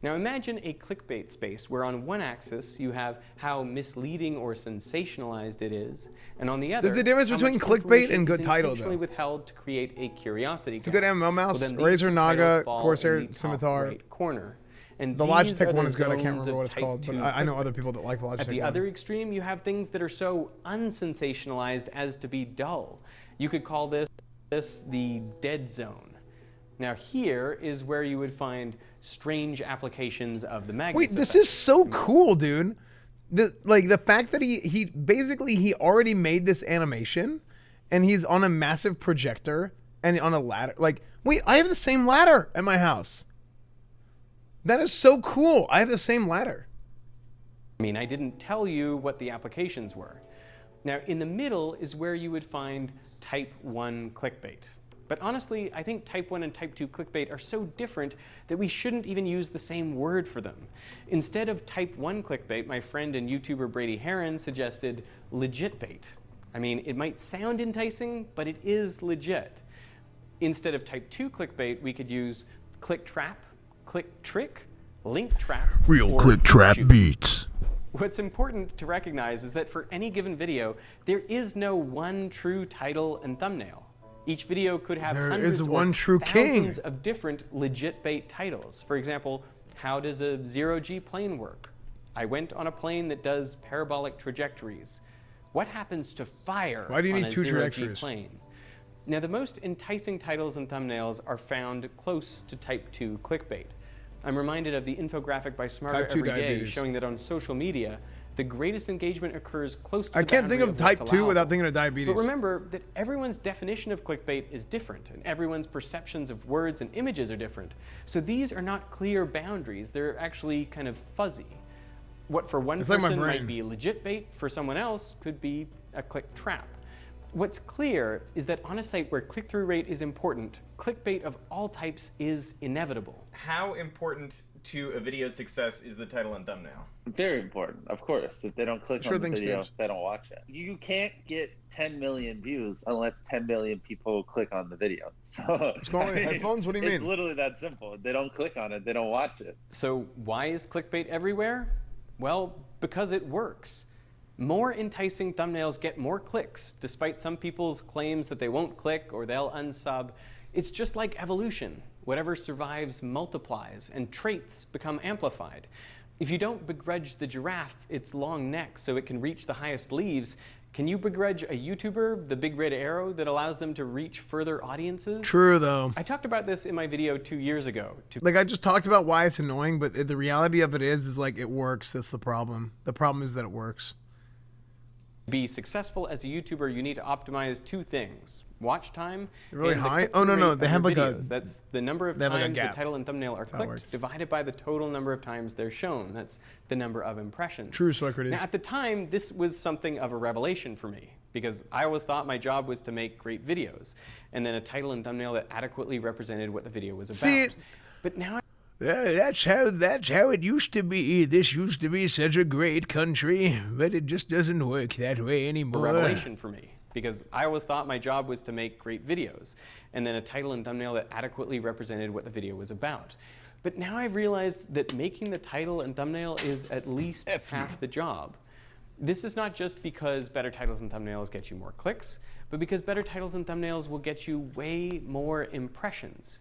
Now imagine a clickbait space where on one axis you have how misleading or sensationalized it is, and on the other, There's a difference how between much clickbait information and good is title, intentionally though. withheld to create a curiosity. It's a good MMO mouse. Well, then Razer these two Naga, titles fall Corsair in the top Scimitar. right corner. And The these Logitech are one the is good. I can't zones remember of what it's type called, but 2 I know clickbait. other people that like Logitech. At the one. other extreme, you have things that are so unsensationalized as to be dull. You could call this the dead zone. Now here is where you would find strange applications of the Magnus Wait, this effect. is so cool, dude. The fact that he basically he already made this animation, and he's on a massive projector and on a ladder. Like, wait, I have the same ladder at my house. That is so cool. I have the same ladder. I mean, I didn't tell you what the applications were. Now, in the middle is where you would find type 1 clickbait. But honestly, I think type 1 and type 2 clickbait are so different that we shouldn't even use the same word for them. Instead of type 1 clickbait, my friend and YouTuber Brady Heron suggested legit bait. I mean, it might sound enticing, but it is legit. Instead of type 2 clickbait, we could use click trap, click trick, link trap, Real or click trap shoot. beats. What's important to recognize is that for any given video, there is no one true title and thumbnail. Each video could have There hundreds is or one true thousands king. of different legit bait titles. For example, how does a zero-G plane work? I went on a plane that does parabolic trajectories. What happens to fire Why do you on need a two zero-G trajectories? plane? Now, the most enticing titles and thumbnails are found close to type 2 clickbait. I'm reminded of the infographic by Smarter Type 2 Every Day diabetes. showing that on social media, the greatest engagement occurs close to I the can't think boundary of what's type 2 allowable. without thinking of diabetes. But remember that everyone's definition of clickbait is different, and everyone's perceptions of words and images are different. So these are not clear boundaries. They're actually kind of fuzzy. What for one It's like my person brain. might be legit bait, for someone else could be a click trap. What's clear is that on a site where click-through rate is important, clickbait of all types is inevitable. How important to a video's success is the title and thumbnail? Very important, of course. If they don't click Sure on the thing, video, Steve. they don't watch it. You can't get 10 million views unless 10 million people click on the video. So What's going on with headphones? What do you it's mean? literally that simple. If they don't click on it, they don't watch it. So why is clickbait everywhere? Well, because it works. More enticing thumbnails get more clicks, despite some people's claims that they won't click or they'll unsub. It's just like evolution. Whatever survives multiplies, and traits become amplified. If you don't begrudge the giraffe its long neck so it can reach the highest leaves, can you begrudge a YouTuber the big red arrow that allows them to reach further audiences? True, though. I talked about this in my video 2 years ago. Like, I just talked about why it's annoying, but the reality of it is like, it works. That's the problem. The problem is that it works. To be successful as a YouTuber, you need to optimize 2 things. Watch time. Really and the high? click-through Oh, no, no. rate They of have your like a... videos. That's the number of they have like a times the gap. title and thumbnail are That's how it clicked works. divided by the total number of times they're shown. That's the number of impressions. True, Socrates. Now, at the time, this was something of a revelation for me because I always thought my job was to make great videos and then a title and thumbnail that adequately represented what the video was about. See, but now that's how it used to be. This used to be such a great country, but it just doesn't work that way anymore. A revelation for me because I always thought my job was to make great videos and then a title and thumbnail that adequately represented what the video was about. But now I've realized that making the title and thumbnail is at least half the job. This is not just because better titles and thumbnails get you more clicks, but because better titles and thumbnails will get you way more impressions.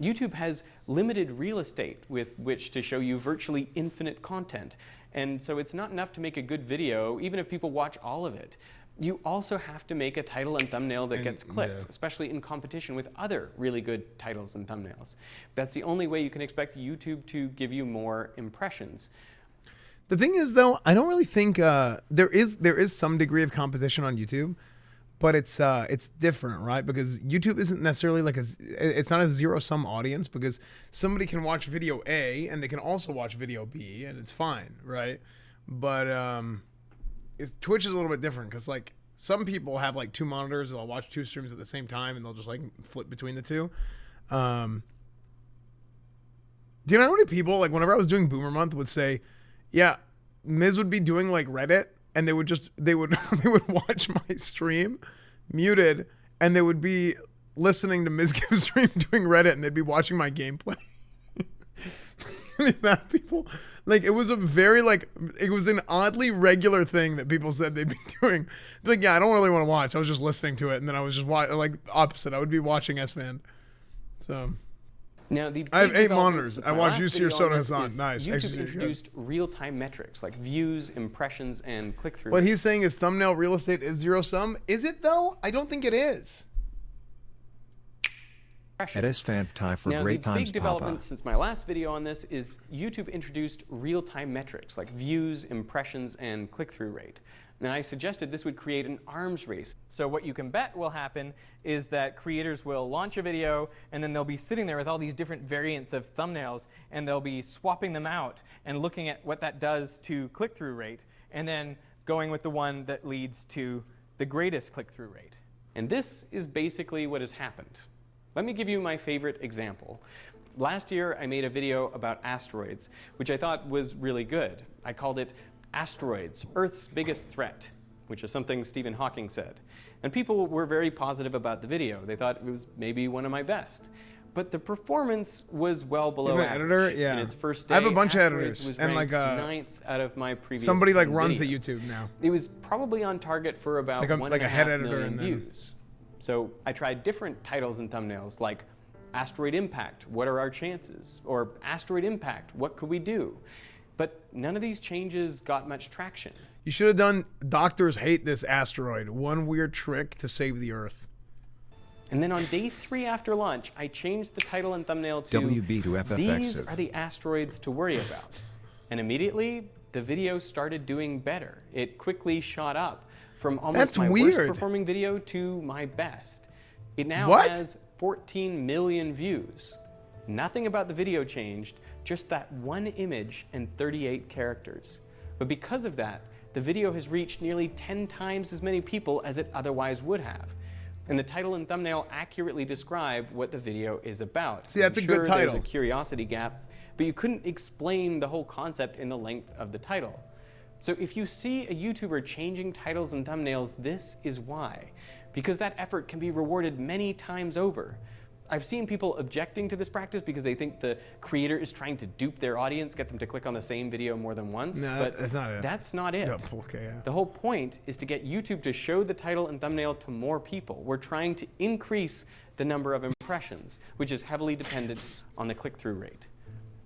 YouTube has limited real estate with which to show you virtually infinite content. And so it's not enough to make a good video, even if people watch all of it. You also have to make a title and thumbnail that gets clicked, especially in competition with other really good titles and thumbnails. That's the only way you can expect YouTube to give you more impressions. The thing is, though, I don't really think there is some degree of competition on YouTube, but it's different, right? Because YouTube isn't necessarily like it's not a zero-sum audience because somebody can watch video A and they can also watch video B and it's fine, right? But Twitch is a little bit different because like some people have like 2 monitors, they'll watch 2 streams at the same time and they'll just like flip between the 2. Do you know how many people, like whenever I was doing Boomer Month, would say, yeah, Miz would be doing like Reddit and they would watch my stream muted and they would be listening to Miz Gibbs stream doing Reddit and they'd be watching my gameplay. That people, like, it was a very, like, it was an oddly regular thing that people said they'd be doing. Like, yeah, I don't really want to watch. I was just listening to it and then I was just like opposite. I would be watching esfand. So now, I have 8 monitors. I watch Yusir Soda Hassan. Nice. YouTube introduced real-time metrics like views, impressions, and click-through. What he's saying is thumbnail real estate is zero-sum. Is it, though? I don't think it is. At EsfandTV for now, great times, the big development since my last video on this is YouTube introduced real-time metrics like views, impressions, and click-through rate. Now, I suggested this would create an arms race. So what you can bet will happen is that creators will launch a video and then they'll be sitting there with all these different variants of thumbnails and they'll be swapping them out and looking at what that does to click-through rate and then going with the one that leads to the greatest click-through rate. And this is basically what has happened. Let me give you my favorite example. Last year, I made a video about asteroids, which I thought was really good. I called it Asteroids, Earth's Biggest Threat, which is something Stephen Hawking said. And people were very positive about the video. They thought it was maybe one of my best. But the performance was well below average. Editor? Yeah. In its first day, I have a bunch of Asteroids editors was and like 9th out of my previous somebody like 10 runs the videos. YouTube now. It was probably on target for about like a head editor million and then views. So I tried different titles and thumbnails like Asteroid Impact, what are our chances? Or Asteroid Impact, what could we do? But none of these changes got much traction. You should have done Doctors Hate This Asteroid, one weird trick to save the Earth. And then on day 3 after launch, I changed the title and thumbnail to WB to FFX. These are the asteroids to worry about. And immediately, the video started doing better. It quickly shot up from almost my worst performing video to my best. It now has 14 million views. Nothing about the video changed, just that one image and 38 characters. But because of that, the video has reached nearly 10 times as many people as it otherwise would have. And the title and thumbnail accurately describe what the video is about. See, that's a good title. There's a curiosity gap, but you couldn't explain the whole concept in the length of the title. So if you see a YouTuber changing titles and thumbnails, this is why. Because that effort can be rewarded many times over. I've seen people objecting to this practice because they think the creator is trying to dupe their audience, get them to click on the same video more than once. No, but that's not it. That's not it. No, okay, yeah. The whole point is to get YouTube to show the title and thumbnail to more people. We're trying to increase the number of impressions, which is heavily dependent on the click-through rate.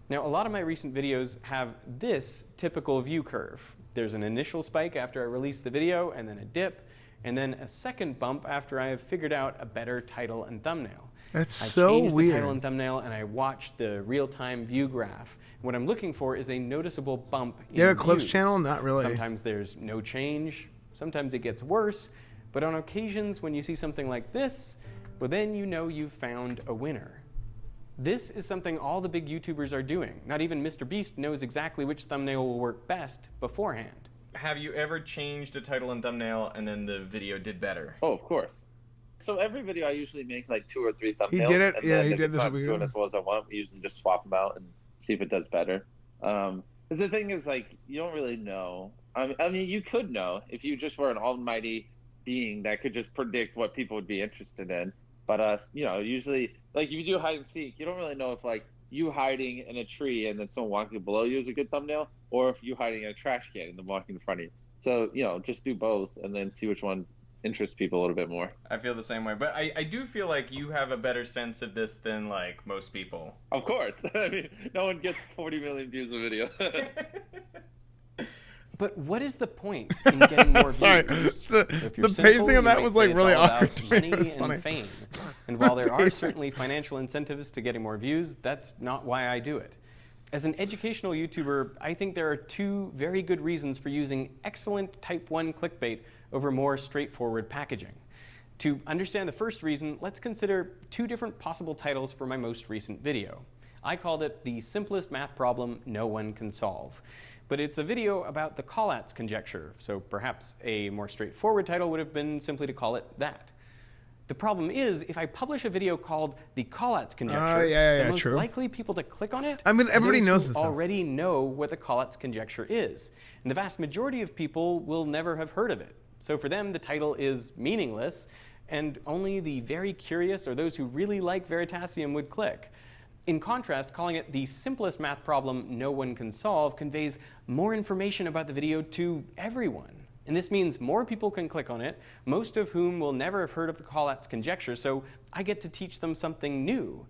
Now, a lot of my recent videos have this typical view curve. There's an initial spike after I release the video, and then a dip, and then a second bump after I have figured out a better title and thumbnail. That's I so change weird. the title and thumbnail, and I watch the real-time view graph. What I'm looking for is a noticeable bump in You have a clips views. channel? Not really. Sometimes there's no change. Sometimes it gets worse. But on occasions, when you see something like this, well, then you know you've found a winner. This is something all the big YouTubers are doing. Not even Mr. Beast knows exactly which thumbnail will work best beforehand. Have you ever changed a title and thumbnail and then the video did better? Oh, of course. So every video I usually make like 2 or 3 thumbnails. He did it. And Yeah, then he if did it's this not week. doing as well as I want, we usually just swap them out and see if it does better. Because the thing is, like, you don't really know. I mean, you could know if you just were an almighty being that could just predict what people would be interested in. But you know, usually, like, if you do hide and seek, you don't really know if, like, you hiding in a tree and then someone walking below you is a good thumbnail, or if you hiding in a trash can and then walking in front of you. So, you know, just do both and then see which one interests people a little bit more. I feel the same way, but I do feel like you have a better sense of this than, like, most people. Of course. I mean, no one gets 40 million views a video. But what is the point in getting more Sorry, views? the If you're pacing simple, on that you was, might like, say really it's all awkward about to me. money It was and funny. fame. And while there are certainly financial incentives to getting more views, that's not why I do it. As an educational YouTuber, I think there are 2 very good reasons for using excellent Type 1 clickbait over more straightforward packaging. To understand the first reason, let's consider 2 different possible titles for my most recent video. I called it The Simplest Math Problem No One Can Solve. But it's a video about the Collatz conjecture, so perhaps a more straightforward title would have been simply to call it that. The problem is, if I publish a video called The Collatz Conjecture, the most likely people to click on it I mean, everybody are those knows who this stuff. already know what the Collatz Conjecture is. And the vast majority of people will never have heard of it. So for them, the title is meaningless, and only the very curious or those who really like Veritasium would click. In contrast, calling it The Simplest Math Problem No One Can Solve conveys more information about the video to everyone. And this means more people can click on it, most of whom will never have heard of the Collatz conjecture, so I get to teach them something new.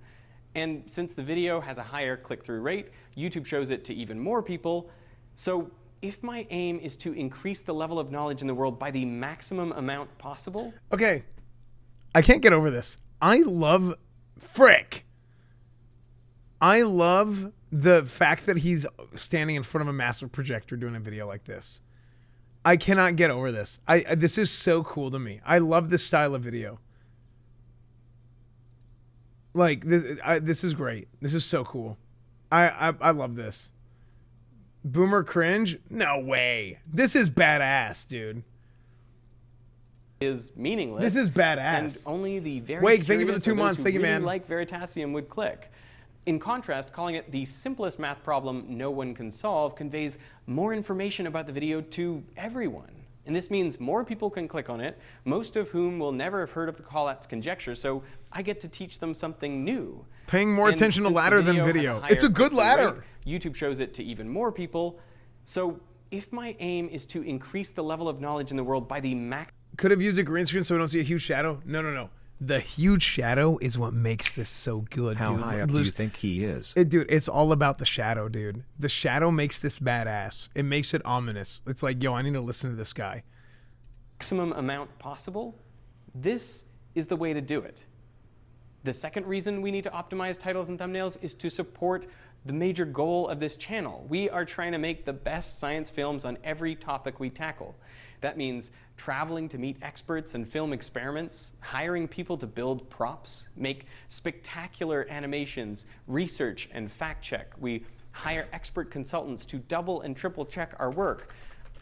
And since the video has a higher click-through rate, YouTube shows it to even more people. So if my aim is to increase the level of knowledge in the world by the maximum amount possible... Okay, I can't get over this. I love the fact that he's standing in front of a massive projector doing a video like this. I cannot get over this. This is so cool to me. I love this style of video. Like, this is great. This is so cool. I love this. Boomer cringe? No way. This is badass, dude. Is meaningless. This is badass. And only the very Wake, thank you for the curious 2 or those months. who Thank you, really man. like Veritasium would click. In contrast, calling it The Simplest Math Problem No One Can Solve conveys more information about the video to everyone. And this means more people can click on it, most of whom will never have heard of the Collatz conjecture, so I get to teach them something new. Paying more attention to ladder than video. It's a good ladder. YouTube shows it to even more people. So if my aim is to increase the level of knowledge in the world by the max... Could have used a green screen so we don't see a huge shadow. No. The huge shadow is what makes this so good, How dude. high up do you think he is? Dude, it's all about the shadow, dude. The shadow makes this badass. It makes it ominous. It's like, yo, I need to listen to this guy. Maximum amount possible, this is the way to do it. The second reason we need to optimize titles and thumbnails is to support the major goal of this channel. We are trying to make the best science films on every topic we tackle. That means traveling to meet experts and film experiments, hiring people to build props, make spectacular animations, research and fact check. We hire expert consultants to double and triple check our work.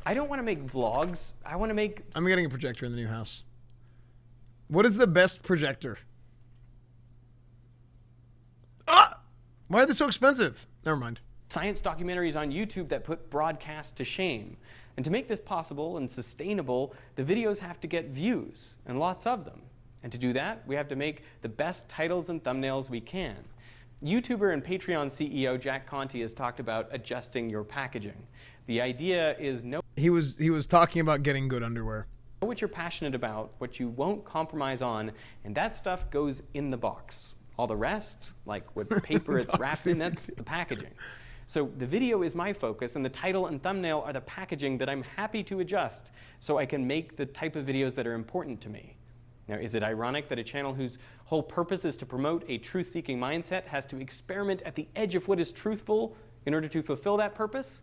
I don't want to make vlogs. I want to make... I'm getting a projector in the new house. What is the best projector? Ah! Why are they so expensive? Never mind. Science documentaries on YouTube that put broadcast to shame. And to make this possible and sustainable, the videos have to get views, and lots of them. And to do that, we have to make the best titles and thumbnails we can. YouTuber and Patreon CEO Jack Conte has talked about adjusting your packaging. The idea is he was talking about getting good underwear. Know what you're passionate about, what you won't compromise on, and that stuff goes in the box. All the rest, like what paper it's wrapped in, that's the packaging. So the video is my focus, and the title and thumbnail are the packaging that I'm happy to adjust so I can make the type of videos that are important to me. Now, is it ironic that a channel whose whole purpose is to promote a truth-seeking mindset has to experiment at the edge of what is truthful in order to fulfill that purpose?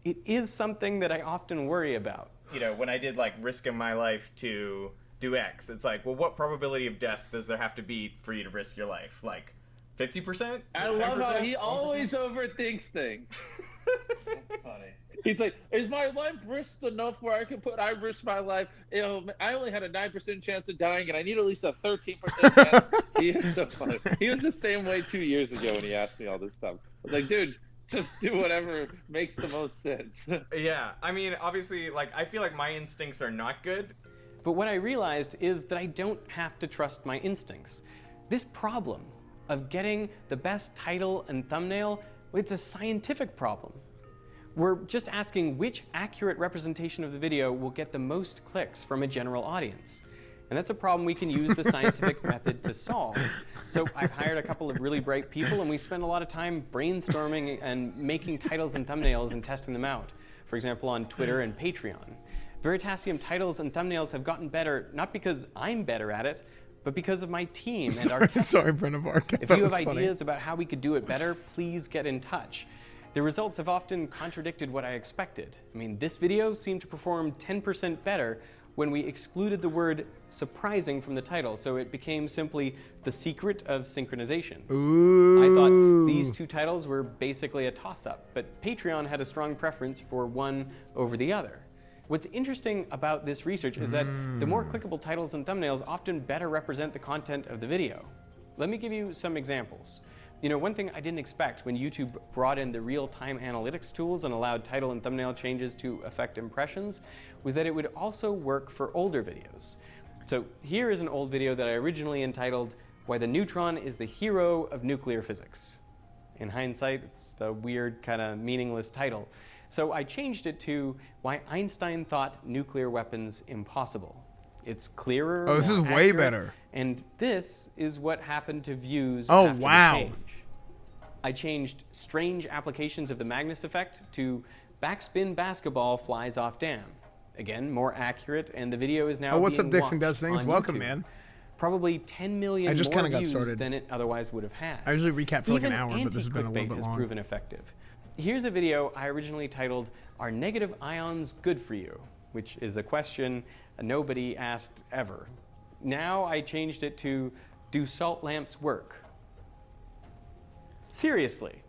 It is something that I often worry about. You know, when I did like risking my life to do X, it's like, well, what probability of death does there have to be for you to risk your life? Like 50%? I love how he always overthinks things. That's funny. He's like, is my life risked enough where I risk my life? You know, I only had a 9% chance of dying, and I need at least a 13% chance. He is so funny. He was the same way 2 years ago when he asked me all this stuff. I was like, dude, just do whatever makes the most sense. Yeah, I mean, obviously, like, I feel like my instincts are not good. But what I realized is that I don't have to trust my instincts. This problem of getting the best title and thumbnail, it's a scientific problem. We're just asking which accurate representation of the video will get the most clicks from a general audience. And that's a problem we can use the scientific method to solve. So I've hired a couple of really bright people, and we spend a lot of time brainstorming and making titles and thumbnails and testing them out. For example, on Twitter and Patreon. Veritasium titles and thumbnails have gotten better, not because I'm better at it, but because of my team and our tech. Sorry, Brendan Bark. If you have ideas about how we could do it better, please get in touch. The results have often contradicted what I expected. I mean, this video seemed to perform 10% better when we excluded the word surprising from the title, so it became simply The Secret of Synchronization. Ooh. I thought these two titles were basically a toss-up, but Patreon had a strong preference for one over the other. What's interesting about this research is that the more clickable titles and thumbnails often better represent the content of the video. Let me give you some examples. You know, one thing I didn't expect when YouTube brought in the real-time analytics tools and allowed title and thumbnail changes to affect impressions was that it would also work for older videos. So here is an old video that I originally entitled, Why the Neutron is the Hero of Nuclear Physics. In hindsight, it's a weird, kind of meaningless title. So I changed it to Why Einstein Thought Nuclear Weapons Impossible. It's clearer. Oh, this is more way accurate, better. And this is what happened to views after the change. I changed strange applications of the Magnus effect to backspin basketball flies off dam. Again, more accurate, and the video is now what's being up, Dixon watched Does Things? on Welcome, YouTube. man. Probably 10 million I just more kinda got views started. than it otherwise would have had. I usually recap for like an Even hour, but this has been a little anti-clickbait bit has long. proven effective. Here's a video I originally titled, Are Negative Ions Good for You? Which is a question nobody asked ever. Now I changed it to, Do salt lamps work? Seriously.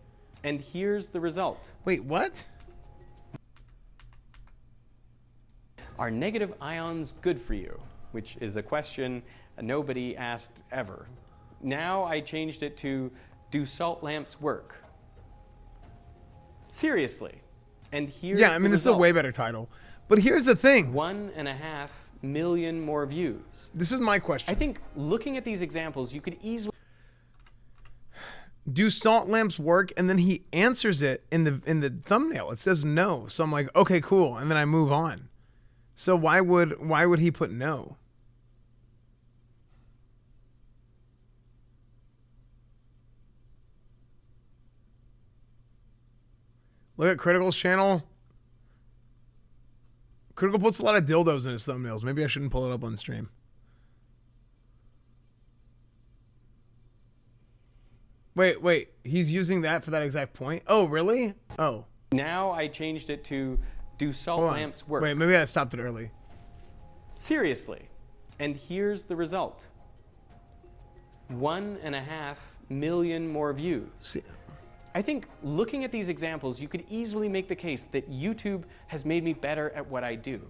And here's the result. Wait, what? Are negative ions good for you? Which is a question nobody asked ever. Now I changed it to, Do salt lamps work? Seriously. And here's Yeah, I mean, the this is a result. way better title. But here's the thing. 1.5 million more views. This is my question. I think looking at these examples, you could easily Do salt lamps work? And then he answers it in the thumbnail. It says no. So I'm like, okay, cool. And then I move on. So why would he put no? Look at Critical's channel. Critical puts a lot of dildos in his thumbnails. Maybe I shouldn't pull it up on stream. Wait. He's using that for that exact point? Oh, really? Oh. Now I changed it to, Do salt Hold on. lamps work? Wait, maybe I stopped it early. Seriously. And here's the result. 1.5 million more views. See, I think looking at these examples, you could easily make the case that YouTube has made me better at what I do.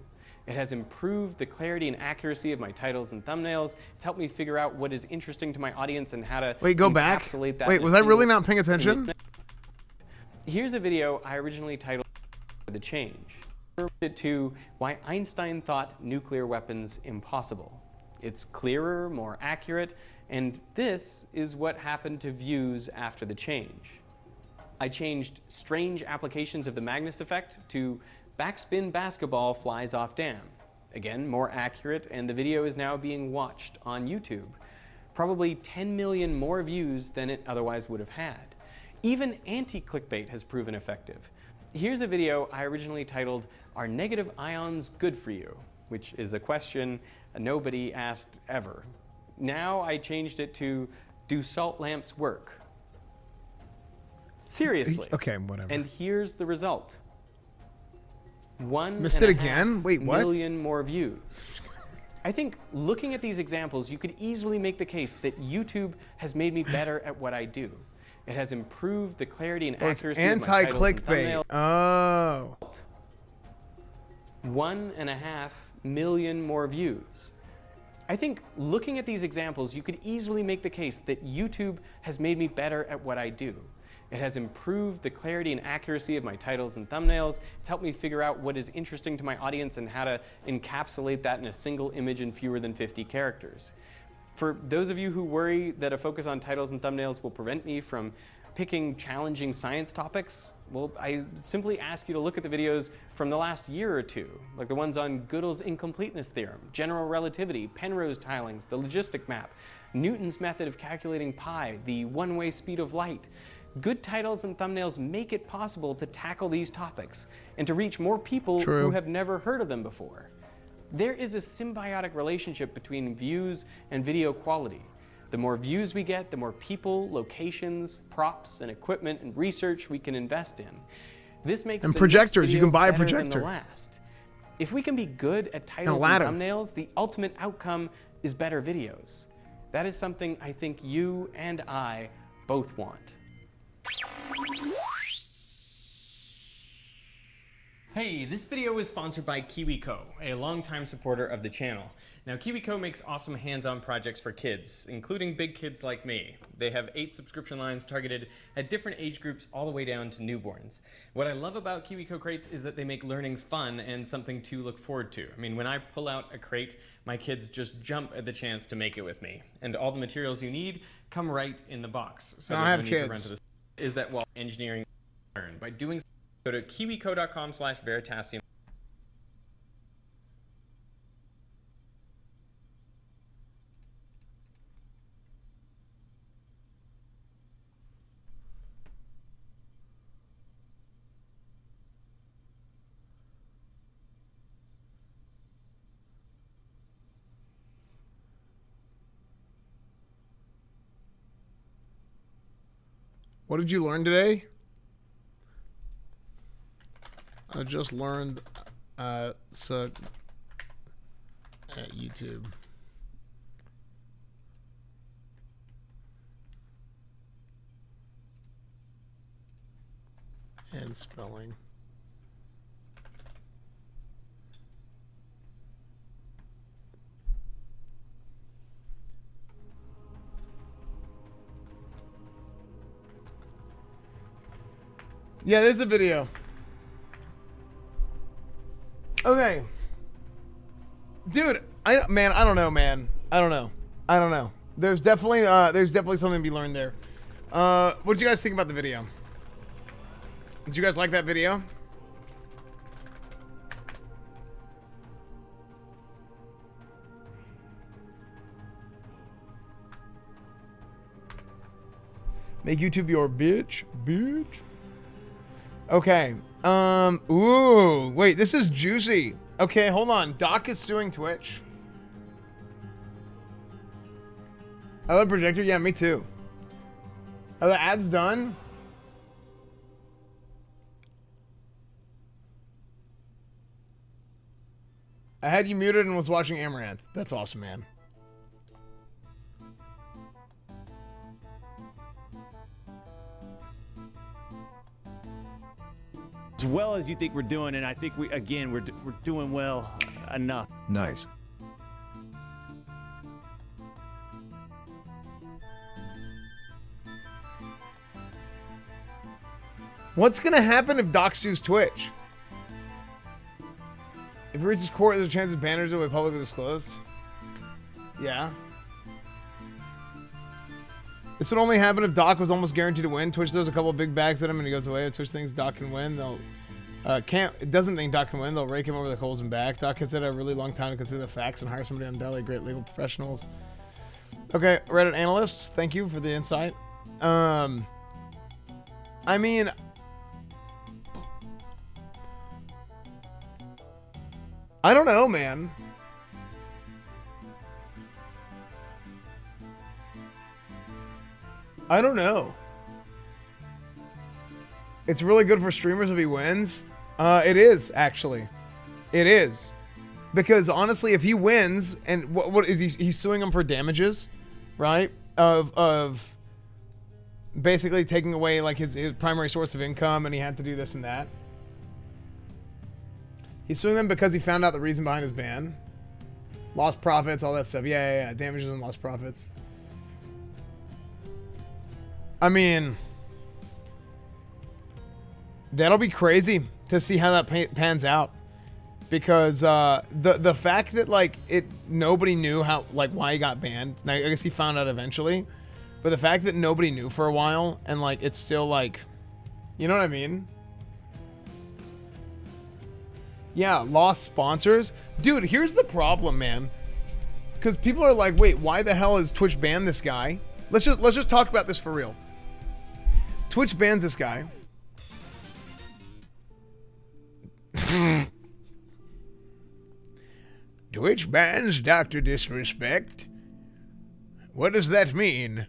It has improved the clarity and accuracy of my titles and thumbnails. It's helped me figure out what is interesting to my audience and how to wait, go back. encapsulate that. Wait, in a was I really single not paying attention? Here's a video I originally titled The Change. It to Why Einstein Thought Nuclear Weapons Impossible. It's clearer, more accurate, and this is what happened to views after the change. I changed strange applications of the Magnus effect to backspin basketball flies off dam. Again, more accurate, and the video is now being watched on YouTube. probably 10 million more views than it otherwise would have had. Even anti-clickbait has proven effective. Here's a video I originally titled, "Are Negative Ions Good for You?" which is a question nobody asked ever. Now I changed it to, "Do salt lamps work?" Seriously. Okay, whatever. And here's the result. Missed it again? Wait, what? 1.5 million more views. I think looking at these examples, you could easily make the case that YouTube has made me better at what I do. It has improved the clarity and accuracy of my titles and anti-clickbait. thumbnails. Oh. 1.5 million more views. I think looking at these examples, you could easily make the case that YouTube has made me better at what I do. It has improved the clarity and accuracy of my titles and thumbnails. It's helped me figure out what is interesting to my audience and how to encapsulate that in a single image in fewer than 50 characters. For those of you who worry that a focus on titles and thumbnails will prevent me from picking challenging science topics, well, I simply ask you to look at the videos from the last year or two, like the ones on Gödel's incompleteness theorem, general relativity, Penrose tilings, the logistic map, Newton's method of calculating pi, the one-way speed of light. Good titles and thumbnails make it possible to tackle these topics and to reach more people who have never heard of them before. There is a symbiotic relationship between views and video quality. The more views we get, the more people, locations, props, and equipment and research we can invest in. This makes and projectors. You can buy a projector. Than the last. If we can be good at titles and thumbnails, the ultimate outcome is better videos. That is something I think you and I both want. Hey, this video is sponsored by KiwiCo, a longtime supporter of the channel. Now, KiwiCo makes awesome hands-on projects for kids, including big kids like me. They have 8 subscription lines targeted at different age groups all the way down to newborns. What I love about KiwiCo crates is that they make learning fun and something to look forward to. I mean, when I pull out a crate, my kids just jump at the chance to make it with me. And all the materials you need come right in the box. So there's no need to run to the is that while engineering learn. By doing so, go to kiwico.com/veritasium. What did you learn today? I just learned suck at YouTube. And spelling. Yeah, there's the video. Okay. Dude, I don't know, man. I don't know. There's definitely something to be learned there. What did you guys think about the video? Did you guys like that video? Make YouTube your bitch. Okay. Ooh, wait, this is juicy. Okay, hold on. Doc is suing Twitch. I love projector. Yeah, me too. Are the ads done? I had you muted and was watching Amaranth. That's awesome, man. As well as you think we're doing, and I think we're doing well enough. Nice. What's gonna happen if Doc sues Twitch? If it reaches court, there's a chance of banners will be publicly disclosed. Yeah. This would only happen if Doc was almost guaranteed to win. Twitch throws a couple of big bags at him and he goes away. If Twitch thinks Doc can win, they'll doesn't think Doc can win, they'll rake him over the coals and back. Doc has had a really long time to consider the facts and hire somebody undoubtedly great legal professionals. Okay, Reddit analysts, thank you for the insight. I mean, I don't know, man. I don't know. It's really good for streamers if he wins. It is, actually. It is. Because honestly, if he wins, and what is he's suing him for damages, right? Of basically taking away like his primary source of income, and he had to do this and that. He's suing them because he found out the reason behind his ban. Lost profits, all that stuff. Yeah. Damages and lost profits. I mean, that'll be crazy to see how that pans out, because the fact that like nobody knew how why he got banned. Now I guess he found out eventually, but the fact that nobody knew for a while and like it's still like, you know what I mean? Yeah, lost sponsors, dude. Here's the problem, man, because people are like, wait, why the hell is Twitch banned this guy? Let's just talk about this for real. Twitch bans this guy. Twitch bans Dr. Disrespect. What does that mean?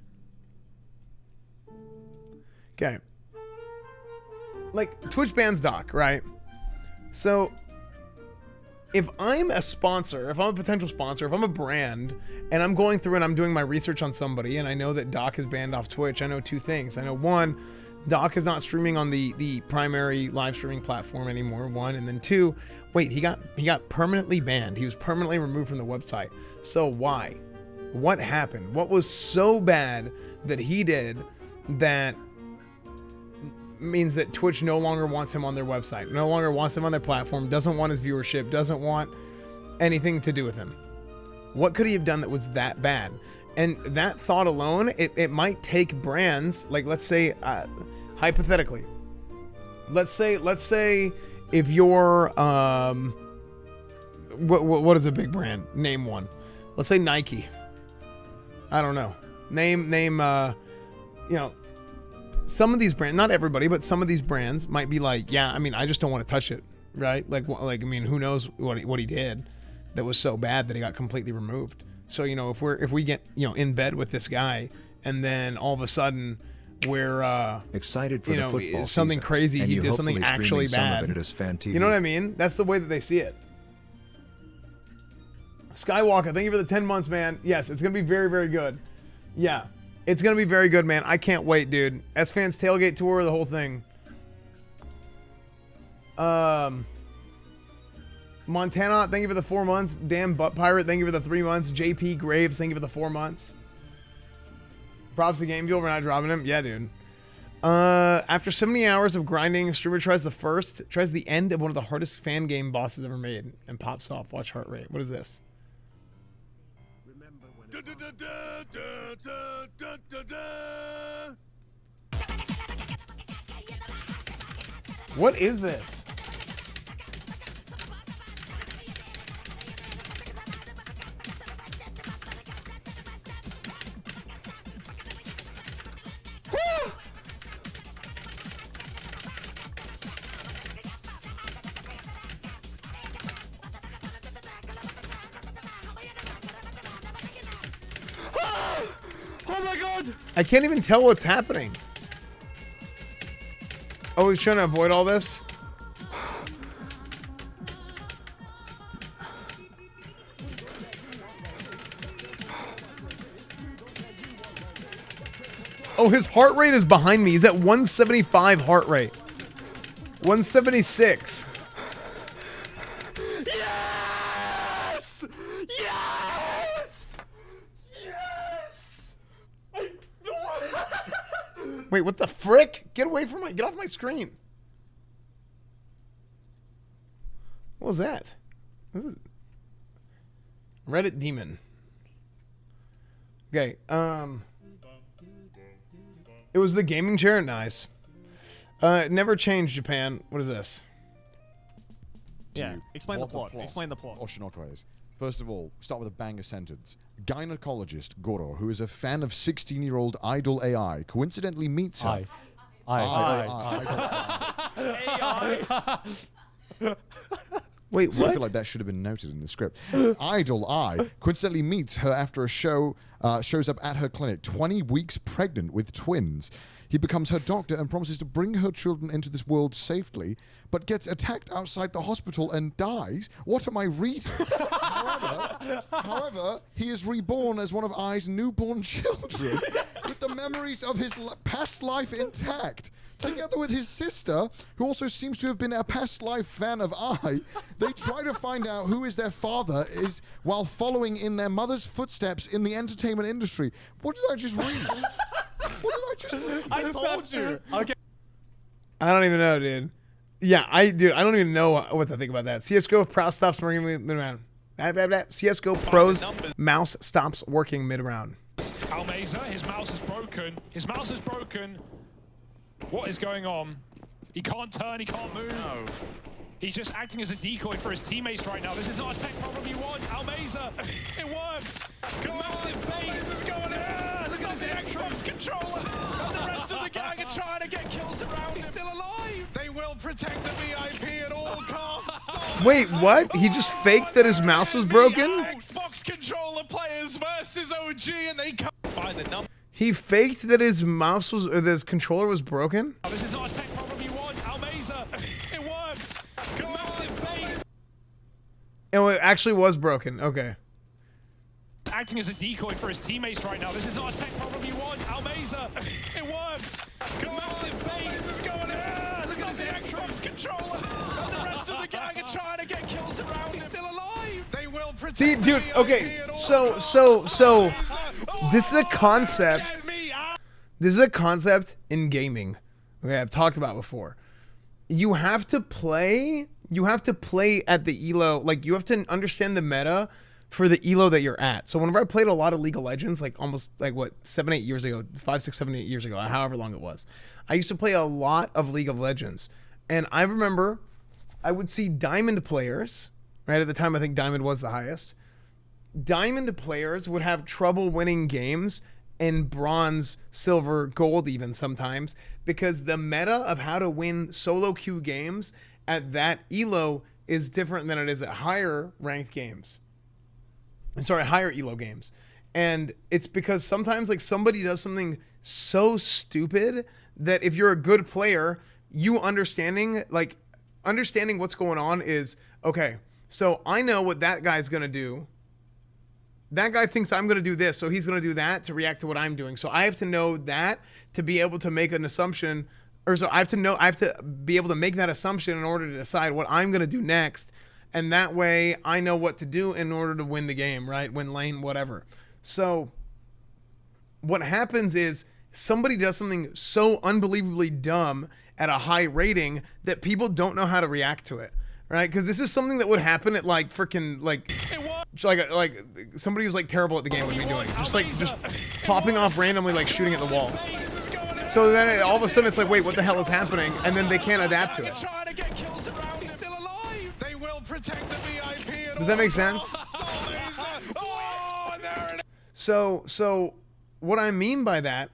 Okay. Like, Twitch bans Doc, right? So, if I'm a sponsor, if I'm a potential sponsor, if I'm a brand, and I'm going through and I'm doing my research on somebody, and I know that Doc is banned off Twitch, I know two things. I know, one, Doc is not streaming on the primary live streaming platform anymore, one, and then two, wait, he got permanently banned. He was permanently removed from the website. So why? What happened? What was so bad that he did that means that Twitch no longer wants him on their website, no longer wants him on their platform, doesn't want his viewership, doesn't want anything to do with him? What could he have done that was that bad? And that thought alone, it might take brands, like let's say, hypothetically, let's say if you're, what is a big brand? Name one. Let's say Nike. I don't know. Name, you know, some of these brands, not everybody, but some of these brands might be like, yeah, I mean, I just don't want to touch it, right? Like, I mean, who knows what he did that was so bad that he got completely removed. So, you know, if we get, you know, in bed with this guy, and then all of a sudden we're excited for the football something season, crazy, he did something actually bad. At EsfandTV. You know what I mean? That's the way that they see it. Skywalker, thank you for the 10 months, man. Yes, it's gonna be very, very good. Yeah, it's gonna be very good, man. I can't wait, dude. Esfand's tailgate tour, the whole thing. Montana, thank you for the 4 months. Damn Butt Pirate, thank you for the 3 months. JP Graves, thank you for the 4 months. Props to GameFuel, we're not dropping him. Yeah, dude. After so many hours of grinding, a streamer tries the end of one of the hardest fan game bosses ever made and pops off. Watch heart rate. What is this? What is this? Oh my god! I can't even tell what's happening. Oh, he's trying to avoid all this? Oh, his heart rate is behind me. He's at 175 heart rate. 176. Yes! Yes! Yes! Wait, what the frick? Get away from get off my screen. What was that? Reddit demon. Okay, it was the gaming chair. Nice. Never changed Japan. What is this? Yeah, explain the plot. Explain the plot. First of all, start with a banger sentence. Gynecologist Goro, who is a fan of 16-year-old idol AI, coincidentally meets her. Wait, what? I feel like that should have been noted in the script. Idol I coincidentally meets her after a show, shows up at her clinic, 20 weeks pregnant with twins. He becomes her doctor and promises to bring her children into this world safely, but gets attacked outside the hospital and dies. What am I reading? However, he is reborn as one of I's newborn children with the memories of his past life intact. Together with his sister, who also seems to have been a past life fan of I, they try to find out who is their father is while following in their mother's footsteps in the entertainment industry. What did I just read? What did I just read? I told you. Okay. I don't even know, dude. Yeah, I don't even know what to think about that. CSGO Pro stops working mid-round. CSGO Pro's mouse stops working mid-round. Almeza, his mouse is broken. His mouse is broken. What is going on? He can't turn, he can't move. No. He's just acting as a decoy for his teammates right now. This is not a tech problem you want. Almeza, it works. Massive bait. Almeza's going in. Yeah, look at the Xbox controller. And the rest of the gang are trying to get kills around him. He's still alive. They will protect the VIP at all costs. Wait, what? He just faked that his mouse was broken? Xbox controller players versus OG, and they can't find the number. He faked that his mouse was, or his controller was broken? This is not a tech problem you want. Almeza, it works. Massive bait. Oh, it actually was broken. Okay. Acting as a decoy for his teammates right now. This is not a tech problem you want. Almeza, it works. Massive bait. Almeza's going in. Yeah, look at the Xbox controller. And the rest of the gang are trying to get kills around him. He's still alive. They will protect. See, dude, okay. So this is a concept. This is a concept in gaming. Okay, I've talked about before. You have to play at the elo, like you have to understand the meta for the elo that you're at. So whenever I played a lot of League of Legends, like almost like what, 7, 8 years ago, 5, 6, 7, 8 years ago, however long it was, I used to play a lot of League of Legends. And I remember I would see Diamond players, right? At the time, I think Diamond was the highest. Diamond players would have trouble winning games in bronze, silver, gold even sometimes, because the meta of how to win solo queue games at that elo is different than it is at higher ranked games. Sorry, higher elo games. And it's because sometimes like somebody does something so stupid that if you're a good player, you understanding what's going on is, okay, so I know what that guy's going to do. That guy thinks I'm going to do this, so he's going to do that to react to what I'm doing. So I have to know that to be able to make an assumption, or so I have to be able to make that assumption in order to decide what I'm going to do next. And that way I know what to do in order to win the game, right? Win lane, whatever. So what happens is somebody does something so unbelievably dumb at a high rating that people don't know how to react to it, right? Because this is something that would happen at like freaking like somebody who's like terrible at the game would be doing, just popping off randomly, like shooting at the wall. So then all of a sudden it's like, wait, what the hell is happening? And then they can't adapt to it. Does that make sense? So what I mean by that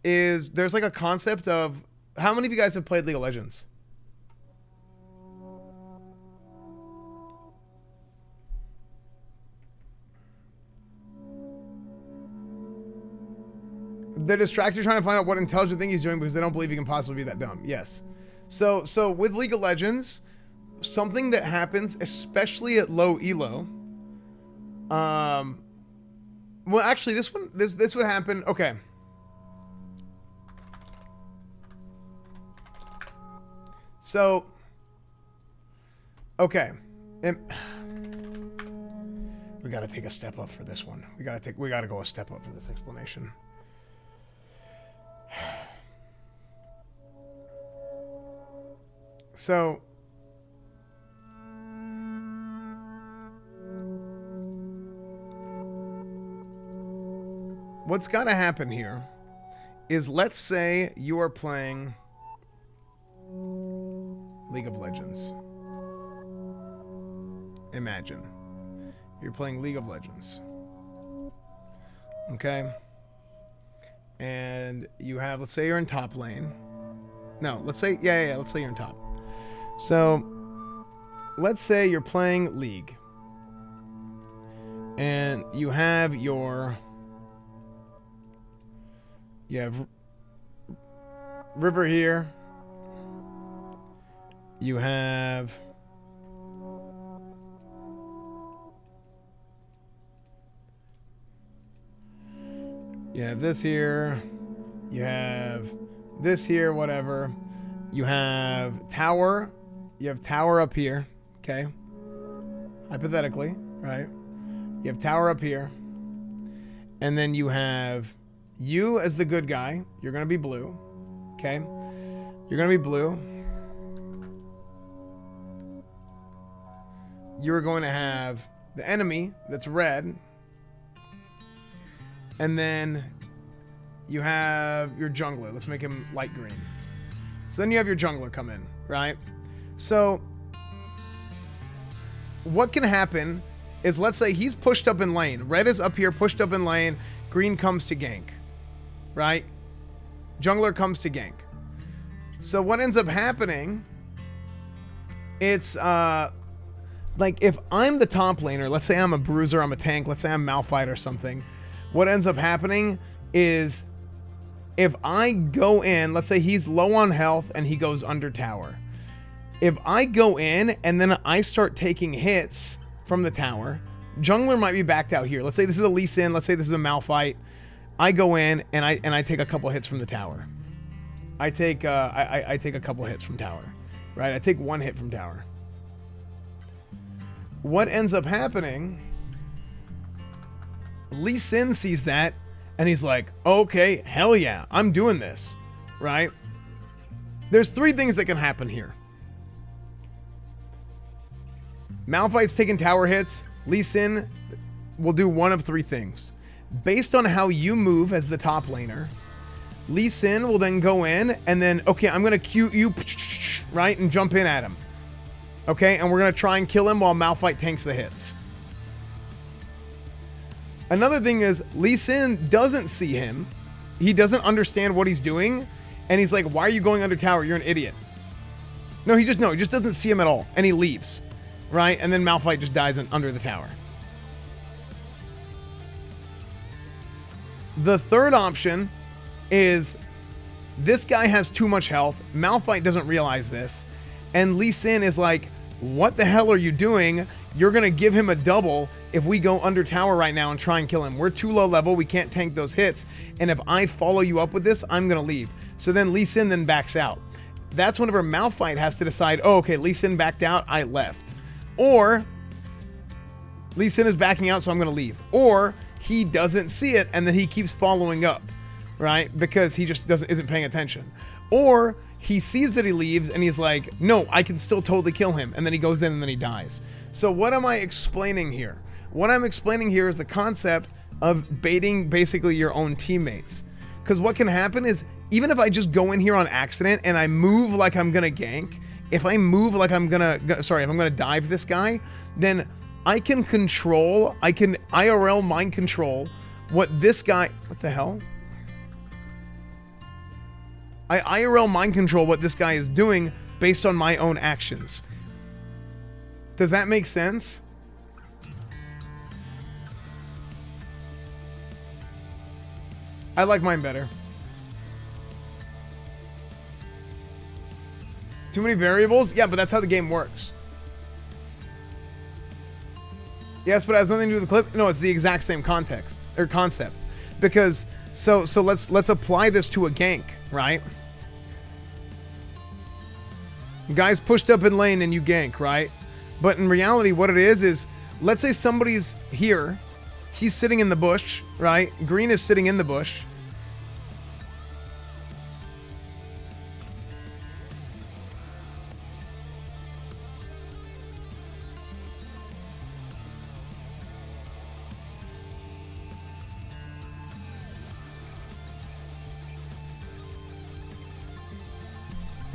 is there's like a concept of, how many of you guys have played League of Legends? They're distracted trying to find out what intelligent thing he's doing because they don't believe he can possibly be that dumb. Yes. So with League of Legends, something that happens, especially at low elo, well, actually, this would happen. Okay. So, okay. We got to take a step up for this one. We got to go a step up for this explanation. So, what's got to happen here is, let's say you are playing League of Legends. Imagine. You're playing League of Legends. Okay. And you have, let's say you're in top lane. No, let's say, yeah, let's say you're in top. So, let's say you're playing League. And you have your... You have River here. You have... You have this here. You have this here, whatever. You have tower. You have tower up here. Okay. Hypothetically, right? You have tower up here. And then you have you as the good guy. You're going to be blue. Okay. You're going to be blue. You're going to have the enemy that's red. And then you have your jungler. Let's make him light green. So then you have your jungler come in, right? So what can happen is, let's say he's pushed up in lane. Red is up here, pushed up in lane. Green comes to gank, right? Jungler comes to gank. So what ends up happening, it's like if I'm the top laner, let's say I'm a bruiser, I'm a tank, let's say I'm Malphite or something. What ends up happening is if I go in, let's say he's low on health and he goes under tower. If I go in and then I start taking hits from the tower, jungler might be backed out here. Let's say this is a Lee Sin, let's say this is a Malphite. I go in and I take a couple hits from the tower. I take a couple hits from tower, right? I take one hit from tower. What ends up happening, Lee Sin sees that and he's like, okay, hell yeah, I'm doing this, right? There's three things that can happen here. Malphite's taking tower hits. Lee Sin will do one of three things. Based on how you move as the top laner, Lee Sin will then go in and then, okay, I'm going to Q you, right, and jump in at him. Okay, and we're going to try and kill him while Malphite tanks the hits. Another thing is Lee Sin doesn't see him. He doesn't understand what he's doing. And he's like, why are you going under tower? You're an idiot. No, he just doesn't see him at all. And he leaves, right? And then Malphite just dies under the tower. The third option is this guy has too much health. Malphite doesn't realize this. And Lee Sin is like, what the hell are you doing? You're going to give him a double if we go under tower right now and try and kill him. We're too low level. We can't tank those hits. And if I follow you up with this, I'm going to leave. So then Lee Sin then backs out. That's whenever Malphite has to decide, oh, okay, Lee Sin backed out, I left. Or Lee Sin is backing out, so I'm going to leave. Or he doesn't see it and then he keeps following up, right? Because he just isn't paying attention. Or he sees that he leaves and he's like, no, I can still totally kill him. And then he goes in and then he dies. So what am I explaining here? What I'm explaining here is the concept of baiting basically your own teammates. Because what can happen is, even if I just go in here on accident and I move like I'm gonna gank, if I move like I'm gonna dive this guy, then I can IRL mind control what this guy, what the hell? I IRL mind control what this guy is doing based on my own actions. Does that make sense? I like mine better. Too many variables? Yeah, but that's how the game works. Yes, but it has nothing to do with the clip. No, it's the exact same context or concept. Because so let's apply this to a gank, right? Guys pushed up in lane and you gank, right? But in reality, what it is let's say somebody's here. He's sitting in the bush, right? Green is sitting in the bush.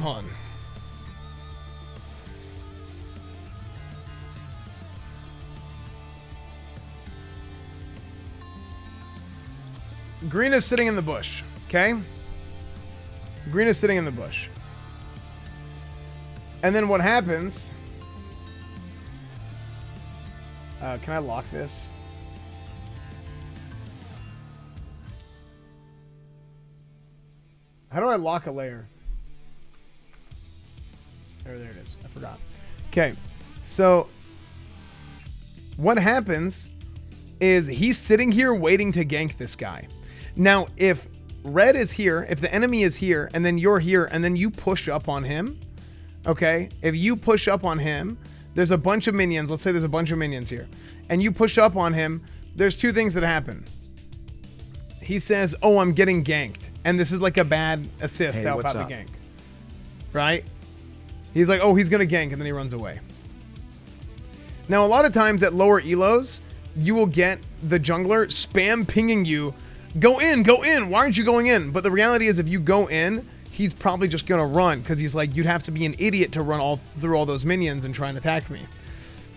Hold on. green is sitting in the bush. Okay? Green is sitting in the bush. And then what happens... can I lock this? How do I lock a layer? There it is. I forgot. Okay. So what happens is he's sitting here waiting to gank this guy. Now, if red is here, if the enemy is here, and then you're here, and then you push up on him, okay? If you push up on him, there's a bunch of minions. Let's say there's a bunch of minions here. And you push up on him, there's two things that happen. He says, oh, I'm getting ganked. And this is like a bad assist to help out the gank. Right? He's like, oh, he's going to gank, and then he runs away. Now, a lot of times at lower elos, you will get the jungler spam pinging you, go in, why aren't you going in? But the reality is if you go in, he's probably just going to run because he's like, you'd have to be an idiot to run all through all those minions and try and attack me.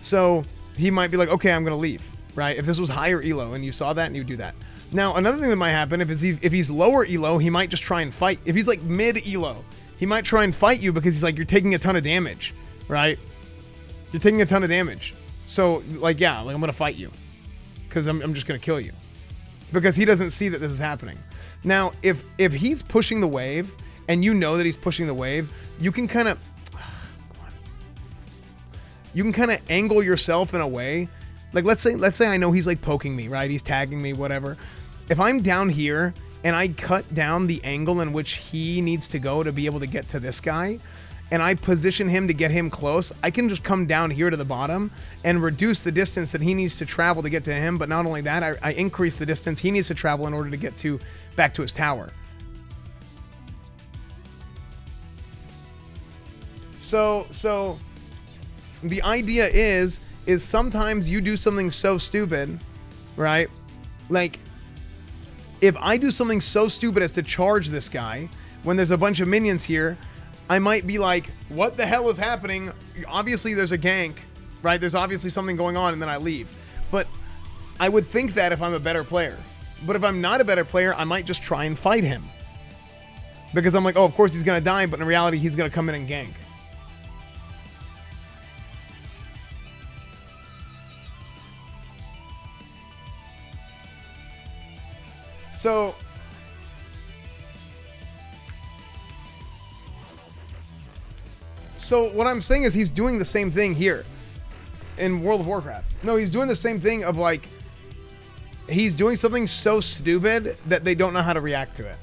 So he might be like, okay, I'm going to leave, right? If this was higher elo and you saw that and you do that. Now, another thing that might happen if he's lower elo, he might just try and fight. If he's like mid elo, he might try and fight you because he's like, you're taking a ton of damage, right? You're taking a ton of damage. So like, yeah, like I'm going to fight you because I'm just going to kill you because he doesn't see that this is happening. Now, if he's pushing the wave and you know that he's pushing the wave, you can kind of angle yourself in a way. Like let's say I know he's like poking me, right? He's tagging me, whatever. If I'm down here and I cut down the angle in which he needs to go to be able to get to this guy, and I position him to get him close, I can just come down here to the bottom and reduce the distance that he needs to travel to get to him. But not only that, I increase the distance he needs to travel in order to get back to his tower. So the idea is sometimes you do something so stupid, right? Like, if I do something so stupid as to charge this guy when there's a bunch of minions here, I might be like, what the hell is happening? Obviously there's a gank, right? There's obviously something going on, and then I leave. But I would think that if I'm a better player. But if I'm not a better player, I might just try and fight him. Because I'm like, oh, of course he's going to die, but in reality, he's going to come in and gank. So what I'm saying is he's doing the same thing here in World of Warcraft. No, he's doing the same thing of like, he's doing something so stupid that they don't know how to react to it.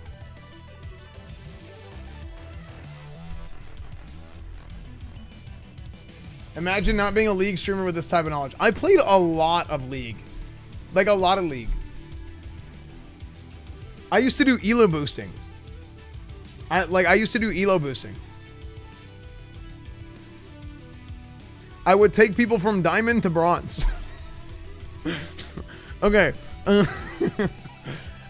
Imagine not being a League streamer with this type of knowledge. I played a lot of League. Like a lot of League. I used to do elo boosting. I used to do elo boosting. I would take people from diamond to bronze. Okay.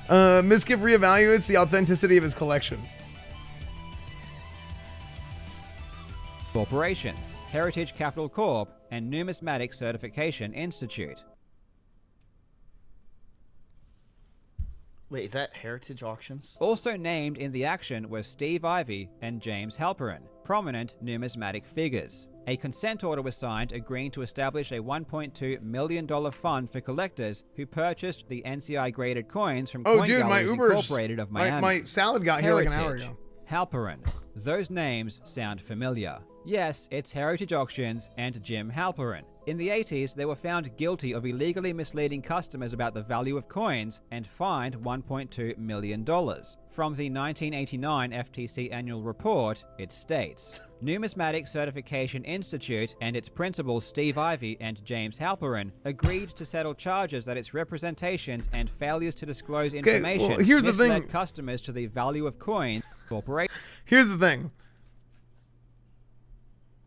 Miskiff reevaluates the authenticity of his collection. Corporations, Heritage Capital Corp, and Numismatic Certification Institute. Wait, is that Heritage Auctions? Also named in the action were Steve Ivy and James Halperin, prominent numismatic figures. A consent order was signed agreeing to establish a $1.2 million fund for collectors who purchased the NCI-graded coins from Coin Galleries Incorporated of Miami. My salad got here like an hour ago. Halperin. Those names sound familiar. Yes, it's Heritage Auctions and Jim Halperin. In the 80s, they were found guilty of illegally misleading customers about the value of coins and fined $1.2 million. From the 1989 FTC annual report, it states, Numismatic Certification Institute and its principals Steve Ivy and James Halperin agreed to settle charges that its representations and failures to disclose information misled customers to the value of coins. Here's the thing.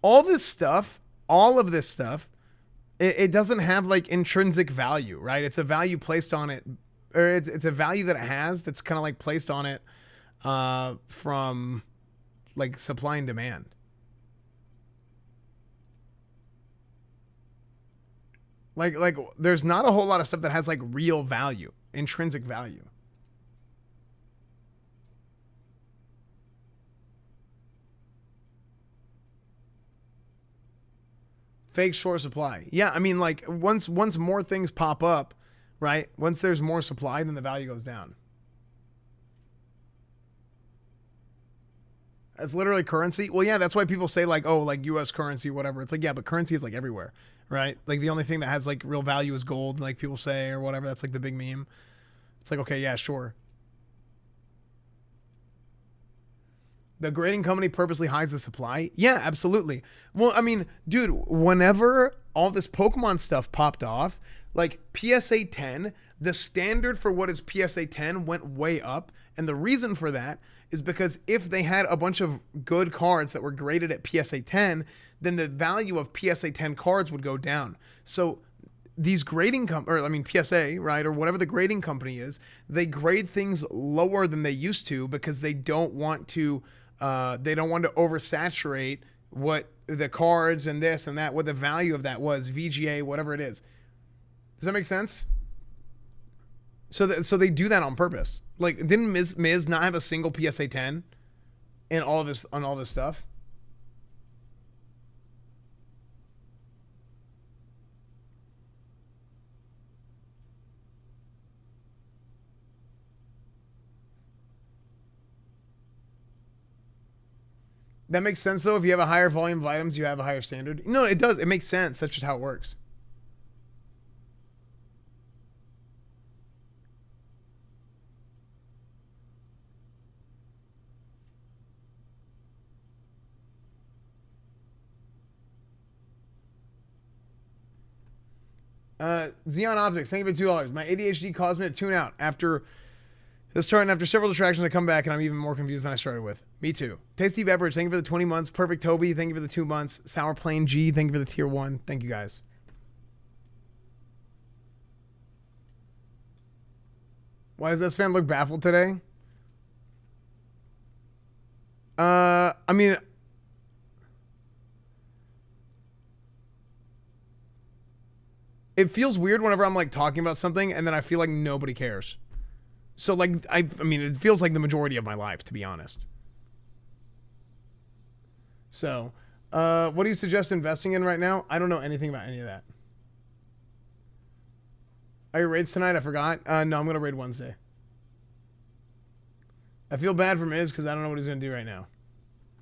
All of this stuff, it doesn't have like intrinsic value, right? It's a value placed on it, or it's a value that it has that's kind of like placed on it from like supply and demand. Like there's not a whole lot of stuff that has like real value, intrinsic value. Fake short supply. Yeah, I mean, like once more things pop up, right? Once there's more supply, then the value goes down. That's literally currency. Well, yeah, that's why people say like, oh, like U.S. currency, whatever. It's like, yeah, but currency is like everywhere, right? Like the only thing that has like real value is gold, like people say or whatever. That's like the big meme. It's like, okay, yeah, sure. The grading company purposely hides the supply? Yeah, absolutely. Well, I mean, dude, whenever all this Pokemon stuff popped off, like PSA 10, the standard for what is PSA 10 went way up. And the reason for that is because if they had a bunch of good cards that were graded at PSA 10, then the value of PSA 10 cards would go down. So these grading PSA, right, or whatever the grading company is, they grade things lower than they used to because they don't want to oversaturate what the cards and this and that, what the value of that was, VGA, whatever it is. Does that make sense? So they do that on purpose. Like, didn't Miz not have a single PSA 10 in all of his stuff? That makes sense, though. If you have a higher volume of items, you have a higher standard. No, it does. It makes sense. That's just how it works. Xeon Optics, thank you for $2. My ADHD caused me to tune out after several distractions. I come back and I'm even more confused than I started with. Me too. Tasty Beverage, thank you for the 20 months. Perfect Toby, thank you for the 2 months. Sour Plain G, thank you for the tier 1. Thank you guys. Why does this fan look baffled today? I mean, it feels weird whenever I'm like talking about something and then I feel like nobody cares. So like, I mean, it feels like the majority of my life, to be honest. So, what do you suggest investing in right now? I don't know anything about any of that. Are your raids tonight? I forgot. No, I'm going to raid Wednesday. I feel bad for Miz because I don't know what he's going to do right now.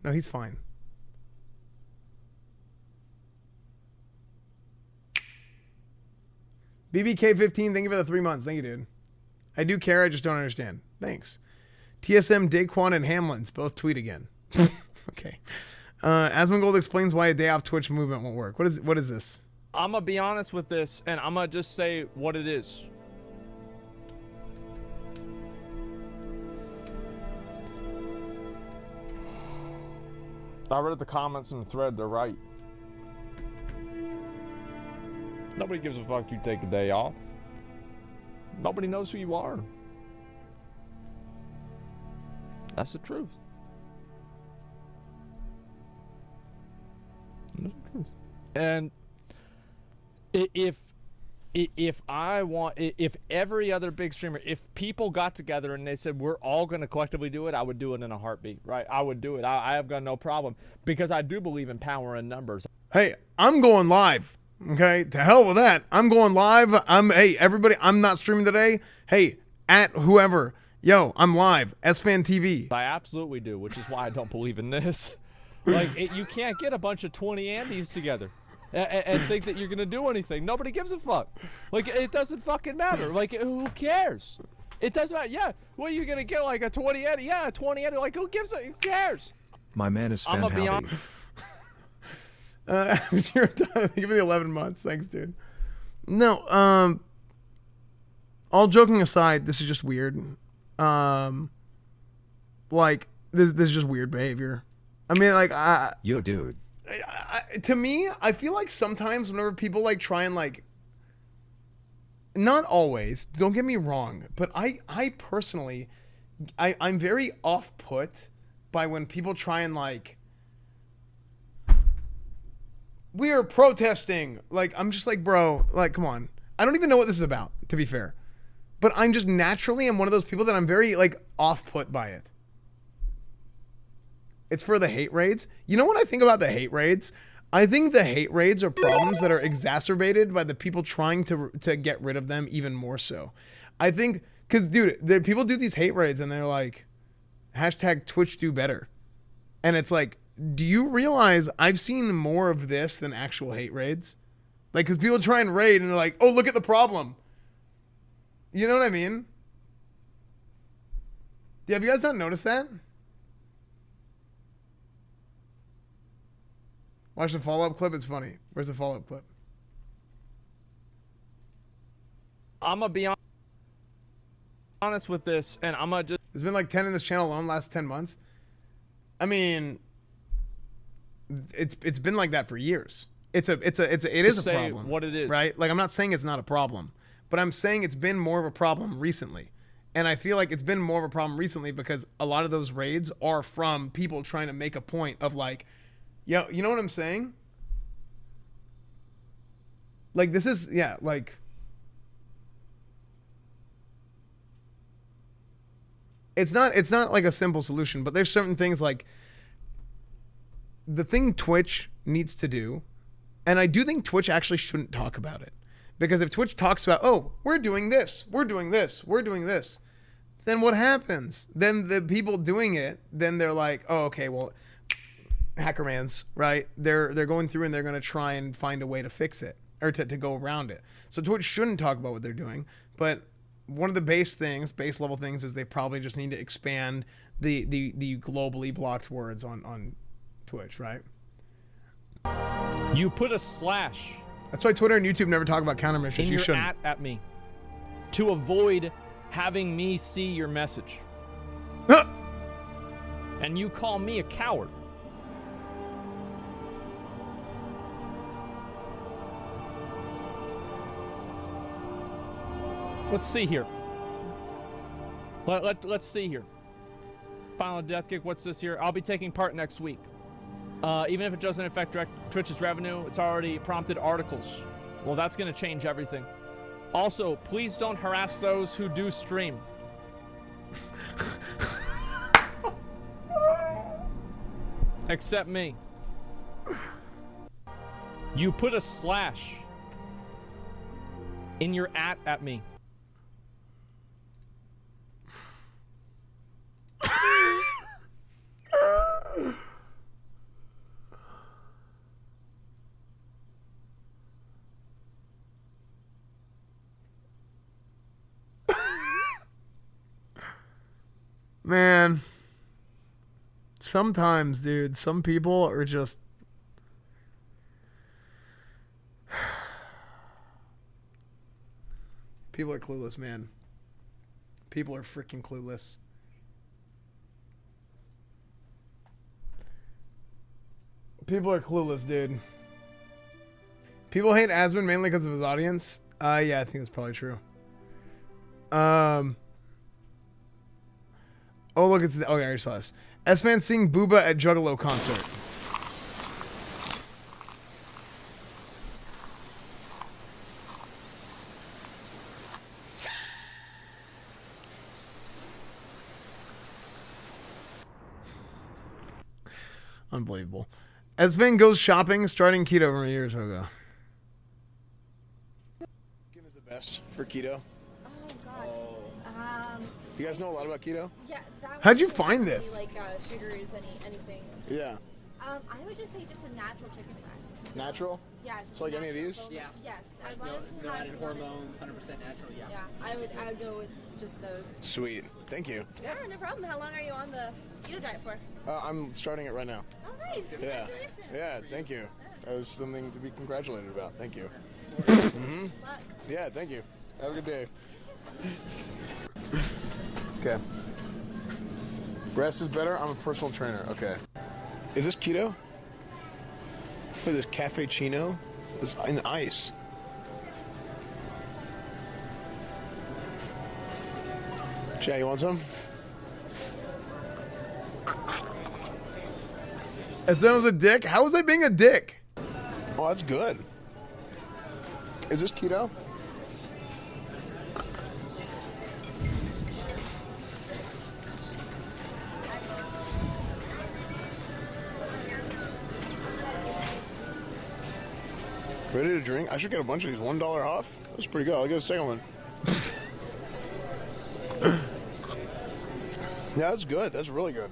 No, he's fine. BBK15, thank you for the 3 months. Thank you, dude. I do care, I just don't understand. Thanks. TSM, Daquan, and Hamlin's both tweet again. Okay. Asmongold explains why a day off Twitch movement won't work. What is this? I'm going to be honest with this, and I'm going to just say what it is. I read the comments in the thread, they're right. Nobody gives a fuck you take a day off. Nobody knows who you are. That's the truth. That's the truth. And if every other big streamer, if people got together and they said we're all going to collectively do it, I would do it in a heartbeat, right? I would do it. I have got no problem because I do believe in power and numbers. Hey, I'm going live. Okay, to hell with that. I'm going live. Hey, everybody, I'm not streaming today. Hey, at whoever, yo, I'm live. EsfandTV. I absolutely do, which is why I don't believe in this. Like, you can't get a bunch of 20 Andes together and think that you're going to do anything. Nobody gives a fuck. Like, it doesn't fucking matter. Like, who cares? It doesn't matter. Yeah, what are you going to get, like a 20 Andes? Yeah, a 20 Andes. Like, who cares? My man is fan howdy. Give me the 11 months. Thanks, dude. No, all joking aside, this is just weird. Like, this is just weird behavior. I mean, like, yo, dude. To me, I feel like sometimes whenever people like try and like, not always, don't get me wrong, but I personally, I'm very off-put by when people try and like, we are protesting. Like, I'm just like, bro, like, come on. I don't even know what this is about, to be fair. But I'm just naturally am one of those people that I'm very, like, off-put by it. It's for the hate raids. You know what I think about the hate raids? I think the hate raids are problems that are exacerbated by the people trying to get rid of them even more so. I think, because, dude, the people do these hate raids and they're like, hashtag Twitch do better. And it's like, do you realize I've seen more of this than actual hate raids? Like, because people try and raid and they're like, oh, look at the problem. You know what I mean? Have you guys not noticed that? Watch the follow-up clip. It's funny. Where's the follow-up clip? I'm going to be honest with this, and I'm going to just... There's been like 10 in this channel alone last 10 months. I mean, it's been like that for years. It is a problem. What it is. Right? Like, I'm not saying it's not a problem, but I'm saying it's been more of a problem recently. And I feel like it's been more of a problem recently because a lot of those raids are from people trying to make a point of like, yo, you know what I'm saying? Like, this is, yeah, like, it's not like a simple solution, but there's certain things like the thing Twitch needs to do, and I do think Twitch actually shouldn't talk about it. Because if Twitch talks about, oh, we're doing this, we're doing this, we're doing this, then what happens? Then the people doing it, then they're like, oh, okay, well, Hackermans, right? They're going through and they're going to try and find a way to fix it or to go around it. So Twitch shouldn't talk about what they're doing, but one of the base level things is they probably just need to expand the globally blocked words on Twitch, right? You put a slash. That's why Twitter and YouTube never talk about counter missions. You shouldn't. At me to avoid having me see your message. And you call me a coward. Let's see here. Let's see here. Final death kick. What's this here? I'll be taking part next week. Even if it doesn't affect Twitch's revenue, it's already prompted articles. Well, that's going to change everything. Also, please don't harass those who do stream. Except me. You put a slash in your at me. Man, sometimes, dude, some people are just... People are clueless, man. People are freaking clueless. People are clueless, dude. People hate Asmund mainly because of his audience. Yeah, I think that's probably true. Oh, look, it's... Oh, yeah, I already saw this. Esfand seeing Booba at Juggalo concert. Unbelievable. Esfand goes shopping, starting keto over years ago. Skin is the best for keto. You guys know a lot about keto? Yeah. How'd you find this? Like sugars, anything. Yeah. I would just say just a natural chicken breast. Natural? Yeah. Just so like any of these? So, yeah. Yes. As long as no added hormones, 100% natural. Yeah. Yeah. I would go with just those. Sweet. Thank you. Yeah, no problem. How long are you on the keto diet for? I'm starting it right now. Oh, nice. Yeah. Congratulations. Yeah. Thank you. That was something to be congratulated about. Thank you. Yeah. Thank you. Have a good day. Okay. Breast is better. I'm a personal trainer. Okay. Is this keto? What is this, Cafe Chino? This in ice. Jay, you want some? If that was a dick, how was I being a dick? Oh, that's good. Is this keto? Ready to drink? I should get a bunch of these. $1 off. That's pretty good. I'll get a second one. Yeah, that's good. That's really good.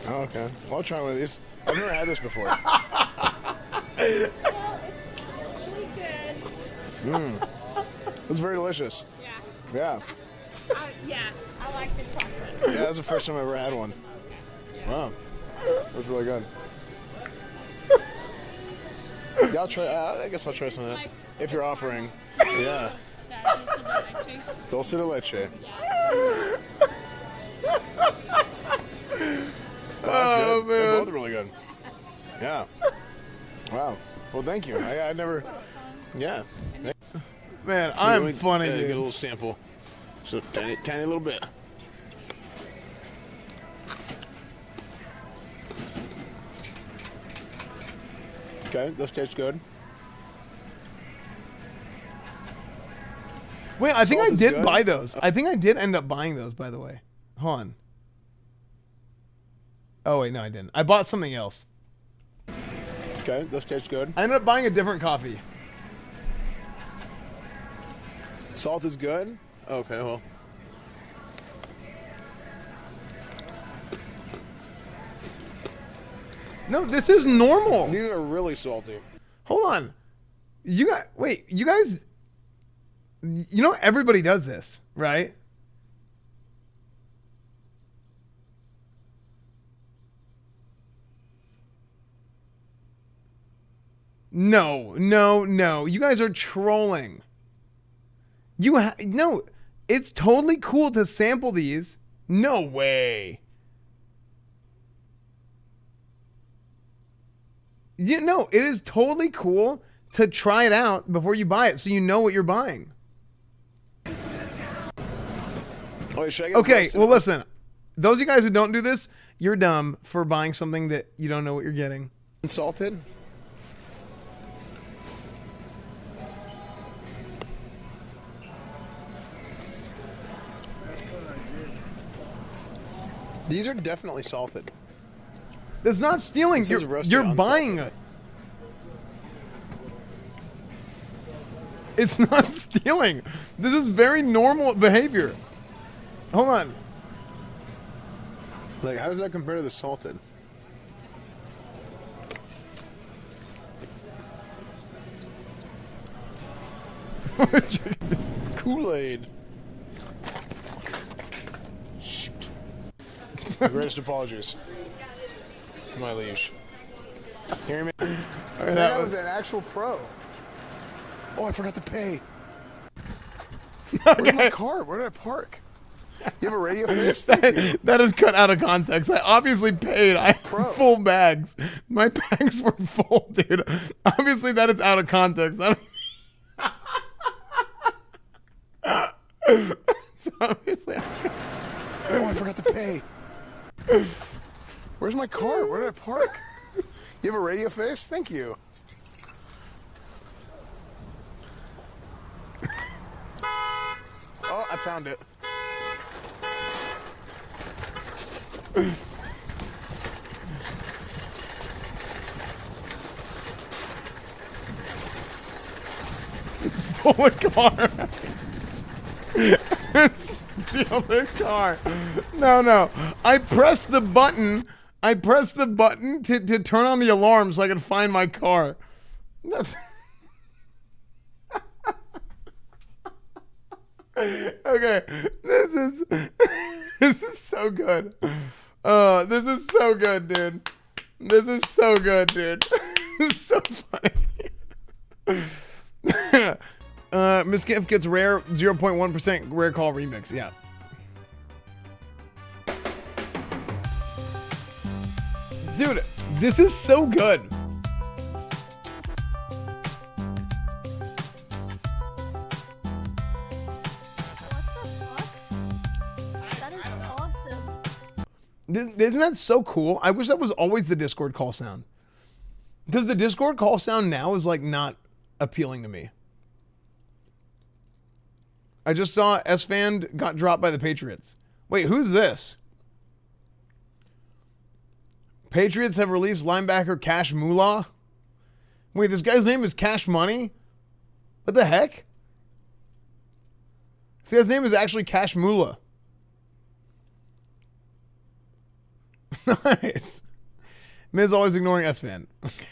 Oh, okay. Well, I'll try one of these. I've never had this before. Mmm. It's very delicious. Yeah. Yeah, I like the chocolate. Yeah, that's the first time I ever had one. Wow. That's really good. Yeah, I'll try. I guess I'll try some of that. If you're offering. Yeah. Dulce de leche. Oh, man. They're both really good. Yeah. Wow. Well, thank you. I never. Yeah. Man, I'm funny, dude. Get a little sample. So tiny little bit. Okay, this tastes good. Wait, I think I did buy those. I think I did end up buying those, by the way. Hold on. Oh, wait, no, I didn't. I bought something else. Okay, this tastes good. I ended up buying a different coffee. Salt is good? Okay, well. No, this is normal. These are really salty. Hold on. You guys, wait, you guys, you know everybody does this, right? No. You guys are trolling. No, it's totally cool to sample these. No way. You know, it is totally cool to try it out before you buy it so you know what you're buying. Okay, well, listen. Those of you guys who don't do this, you're dumb for buying something that you don't know what you're getting. Salted? These are definitely salted. That's not stealing. You're buying it. It's not stealing. This is very normal behavior. Hold on. Like, how does that compare to the salted? Kool-Aid. My greatest apologies. My liege. Hear me? Right, that was an actual pro. Oh, I forgot to pay. Where's my car? Where did I park? You have a radio for this? That is cut out of context. I obviously paid. I had full bags. My bags were full, dude. Obviously, that is out of context. So obviously, oh, I forgot to pay. Where's my car? Where did I park? You have a radio face? Thank you. Oh, I found it. Stole a car. Steal the car. No. I pressed the button. To turn on the alarm so I could find my car. Okay, this is so good. This is so good, dude. This is so good, dude. This is so funny. Miss Gift gets rare 0.1% rare call remix. Yeah. Dude, this is so good. Isn't that so cool? I wish that was always the Discord call sound. Because the Discord call sound now is like not appealing to me. I just saw esfand got dropped by the Patriots. Wait, who's this? Patriots have released linebacker Cash Moolah. Wait, this guy's name is Cash Money? What the heck? This guy's name is actually Cash Moolah. Nice. Miz always ignoring esfand. Okay.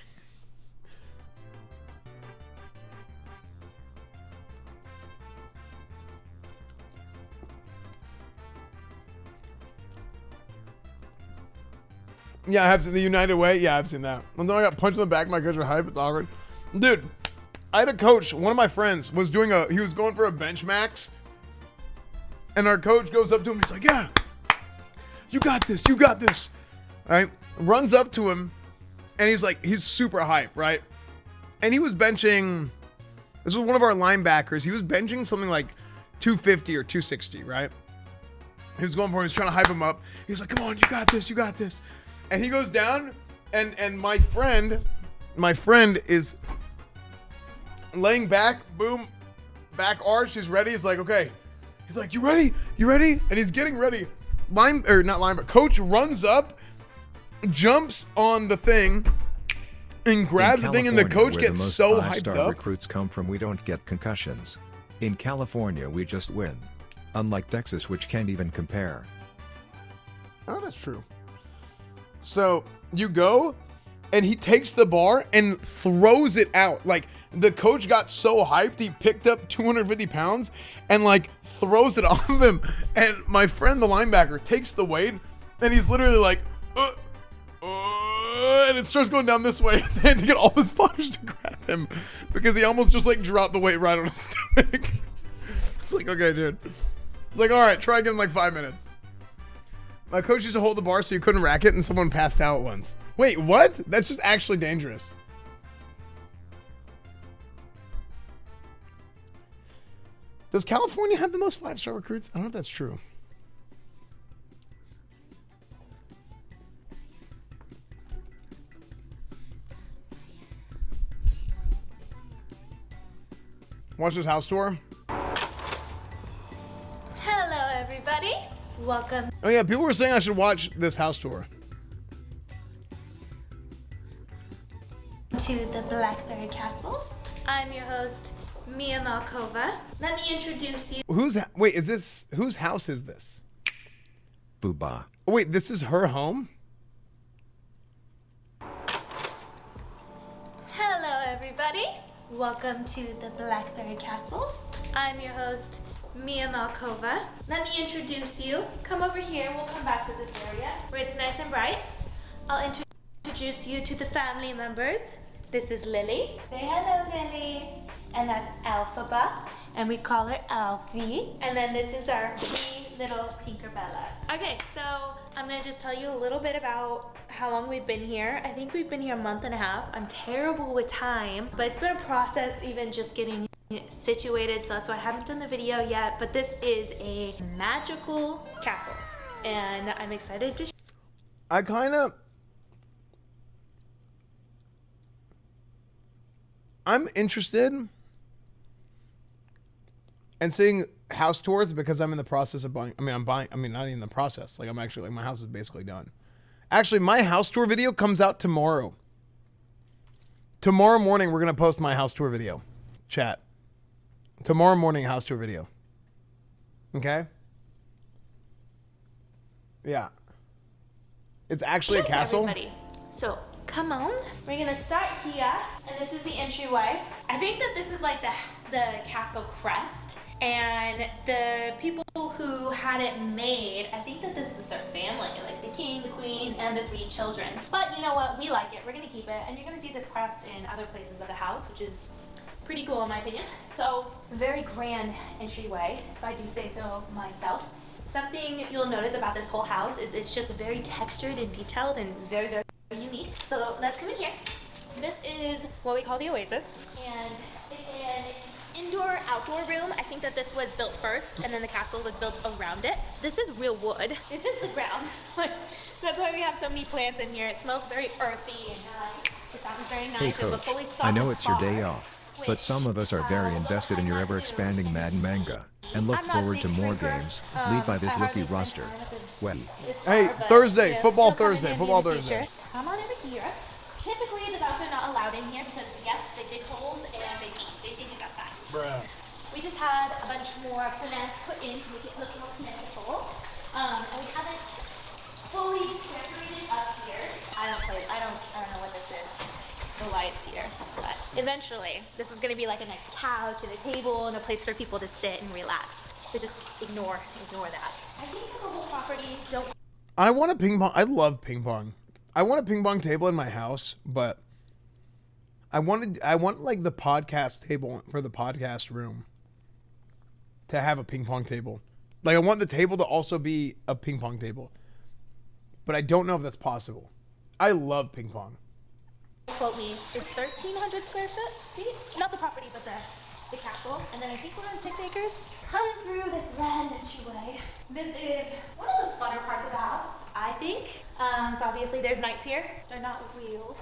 Yeah, I have seen the United Way. Yeah, I've seen that. One time I got punched in the back, my coach was hype. It's awkward. Dude, I had a coach. One of my friends was doing he was going for a bench max. And our coach goes up to him. He's like, yeah, you got this. You got this. All right. Runs up to him. And he's like, he's super hype, right? And he was benching. This was one of our linebackers. He was benching something like 250 or 260, right? He was going for him. He's trying to hype him up. He's like, come on, you got this. You got this. And he goes down, and my friend is laying back, boom, back arch. He's ready. He's like, okay. He's like, you ready? You ready? And he's getting ready. Coach runs up, jumps on the thing, and grabs the thing, and the coach gets so hyped up. Recruits come from, we don't get concussions. In California, we just win. Unlike Texas, which can't even compare. Oh, that's true. So you go, and he takes the bar and throws it out. Like, the coach got so hyped, he picked up 250 pounds and like throws it off of him. And my friend, the linebacker, takes the weight, and he's literally like, and it starts going down this way. They had to get all his partners to grab him because he almost just like dropped the weight right on his stomach. It's like, okay, dude. It's like, all right, try again in like 5 minutes. My coach used to hold the bar so you couldn't rack it, and someone passed out once. Wait, what? That's just actually dangerous. Does California have the most 5-star recruits? I don't know if that's true. Watch this house tour. Hello, everybody. Welcome. Oh yeah, people were saying I should watch this house tour. To the Blackberry Castle. I'm your host, Mia Malkova. Let me introduce you. Whose house is this? Booba. Wait, this is her home? Hello, everybody. Welcome to the Blackberry Castle. I'm your host, Mia Malkova. Let me introduce you. Come over here. We'll come back to this area where it's nice and bright. I'll introduce you to the family members. This is Lily. Say hello, Lily. And that's Alphaba, and we call her Alfie. And then this is our wee little Tinkerbella. Okay, so I'm gonna just tell you a little bit about how long we've been here. I think we've been here a month and a half. I'm terrible with time, but it's been a process even just getting situated, so that's why I haven't done the video yet. But this is a magical castle, and I'm excited to I'm interested in seeing house tours because I'm in the process of buying. Not even in the process. Like, I'm actually, like, my house is basically done. Actually, my house tour video comes out tomorrow. Tomorrow morning, we're going to post my house tour video. Chat. Tomorrow morning, house tour video. Okay? Yeah. It's actually a castle. Everybody. So, come on. We're going to start here, and this is the entryway. I think that this is like the castle crest, and the people who had it made, I think that this was their family, like the king, the queen, and the 3 children. But you know what? We like it. We're going to keep it, and you're going to see this crest in other places of the house, which is pretty cool in my opinion. So, very grand entryway, if I do say so myself. Something you'll notice about this whole house is it's just very textured and detailed and very, very unique. So let's come in here. This is what we call the Oasis, and it's an indoor-outdoor room. I think that this was built first, and then the castle was built around it. This is real wood. This is the ground. That's why we have so many plants in here. It smells very earthy and nice. It sounds very nice. Hey And coach, before we start I know the it's your bar, day off. but some of us are very invested in your ever-expanding Madden manga, and look forward to more games, lead by this rookie roster. Well, Hey, Thursday, football Thursday, football Thursday. Come on over here. Typically, the dogs are not allowed in here because, yes, they dig holes and they eat. They think it's outside. Bruh. We just had a bunch more plants put in to make it look more connectable. And we haven't fully decorated up here. I don't know what this is. The lights here. But eventually, this is gonna be like a nice couch and a table and a place for people to sit and relax. So just ignore that. I think the whole property don't. I want a ping pong. I love ping pong. I want a ping pong table in my house, but I want like the podcast table for the podcast room to have a ping pong table. Like I want the table to also be a ping pong table, but I don't know if that's possible. I love ping pong. Quote me is 1,300 square feet. Not the property, but the castle. And then I think we're on 6 acres. Coming through this grand entryway. This is one of the funner parts of the house, I think. So obviously there's nights here. They're not real.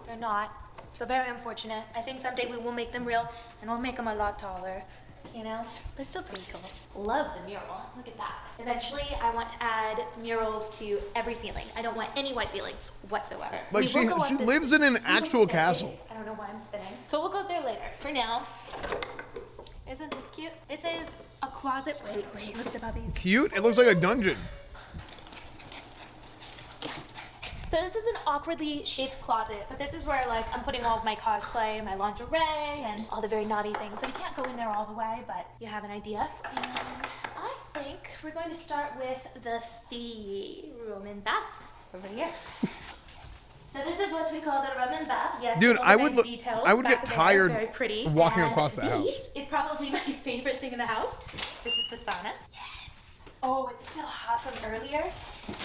They're not. So very unfortunate. I think someday we will make them real and we'll make them a lot taller. You know, but still pretty cool. Love the mural. Look at that. Eventually, I want to add murals to every ceiling. I don't want any white ceilings whatsoever. Like she lives in an actual castle. I don't know why I'm spinning, but we'll go there later. For now, isn't this cute? This is a closet. Wait, look at the puppies. Cute? It looks like a dungeon. So this is an awkwardly shaped closet, but this is where like I'm putting all of my cosplay and my lingerie and all the very naughty things. So you can't go in there all the way, but you have an idea. And I think we're going to start with the room and bath over here. So this is what we call the room and bath. Yes, dude, I would back get there, tired very pretty. walking And across the house. this is probably my favorite thing in the house. This is the sauna. Yes. Oh, it's still hot from earlier.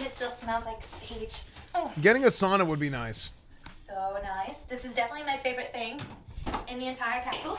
It still smells like sage. Oh. Getting a sauna would be nice. So nice. This is definitely my favorite thing in the entire castle.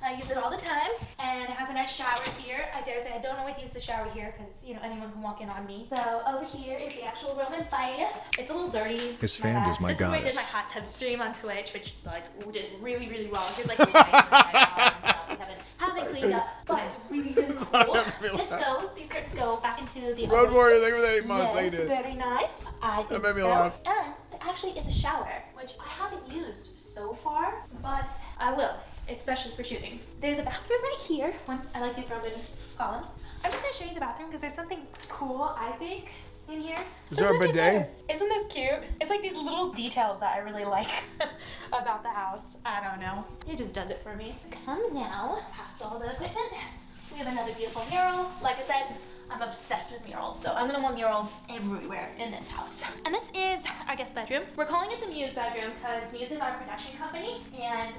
I use it all the time, and it has a nice shower here. I dare say I don't always use the shower here because, you know, anyone can walk in on me. So over here is the actual room and bath. It's a little dirty. Esfand is my This is where I goddess. did my hot tub stream on Twitch, which like did really, really well. Here's like the lights and stuff. We haven't cleaned up, but it's really, really cool. These curtains go back into the Road Warrior, thank you for the 8 months. Yes, They did. very nice. I think That made me so. laugh. And there actually is a shower, which I haven't used so far, but I will, especially for shooting. There's a bathroom right here. I like these Roman columns. I'm just gonna show you the bathroom because there's something cool, I think, in here. Is there a Look at bidet? this. Isn't this cute? It's like these little details that I really like about the house. I don't know. It just does it for me. Come now, past all the equipment. We have another beautiful mural. Like I said, I'm obsessed with murals, so I'm gonna want murals everywhere in this house. And this is our guest bedroom. We're calling it the Muse bedroom because Muse is our production company, and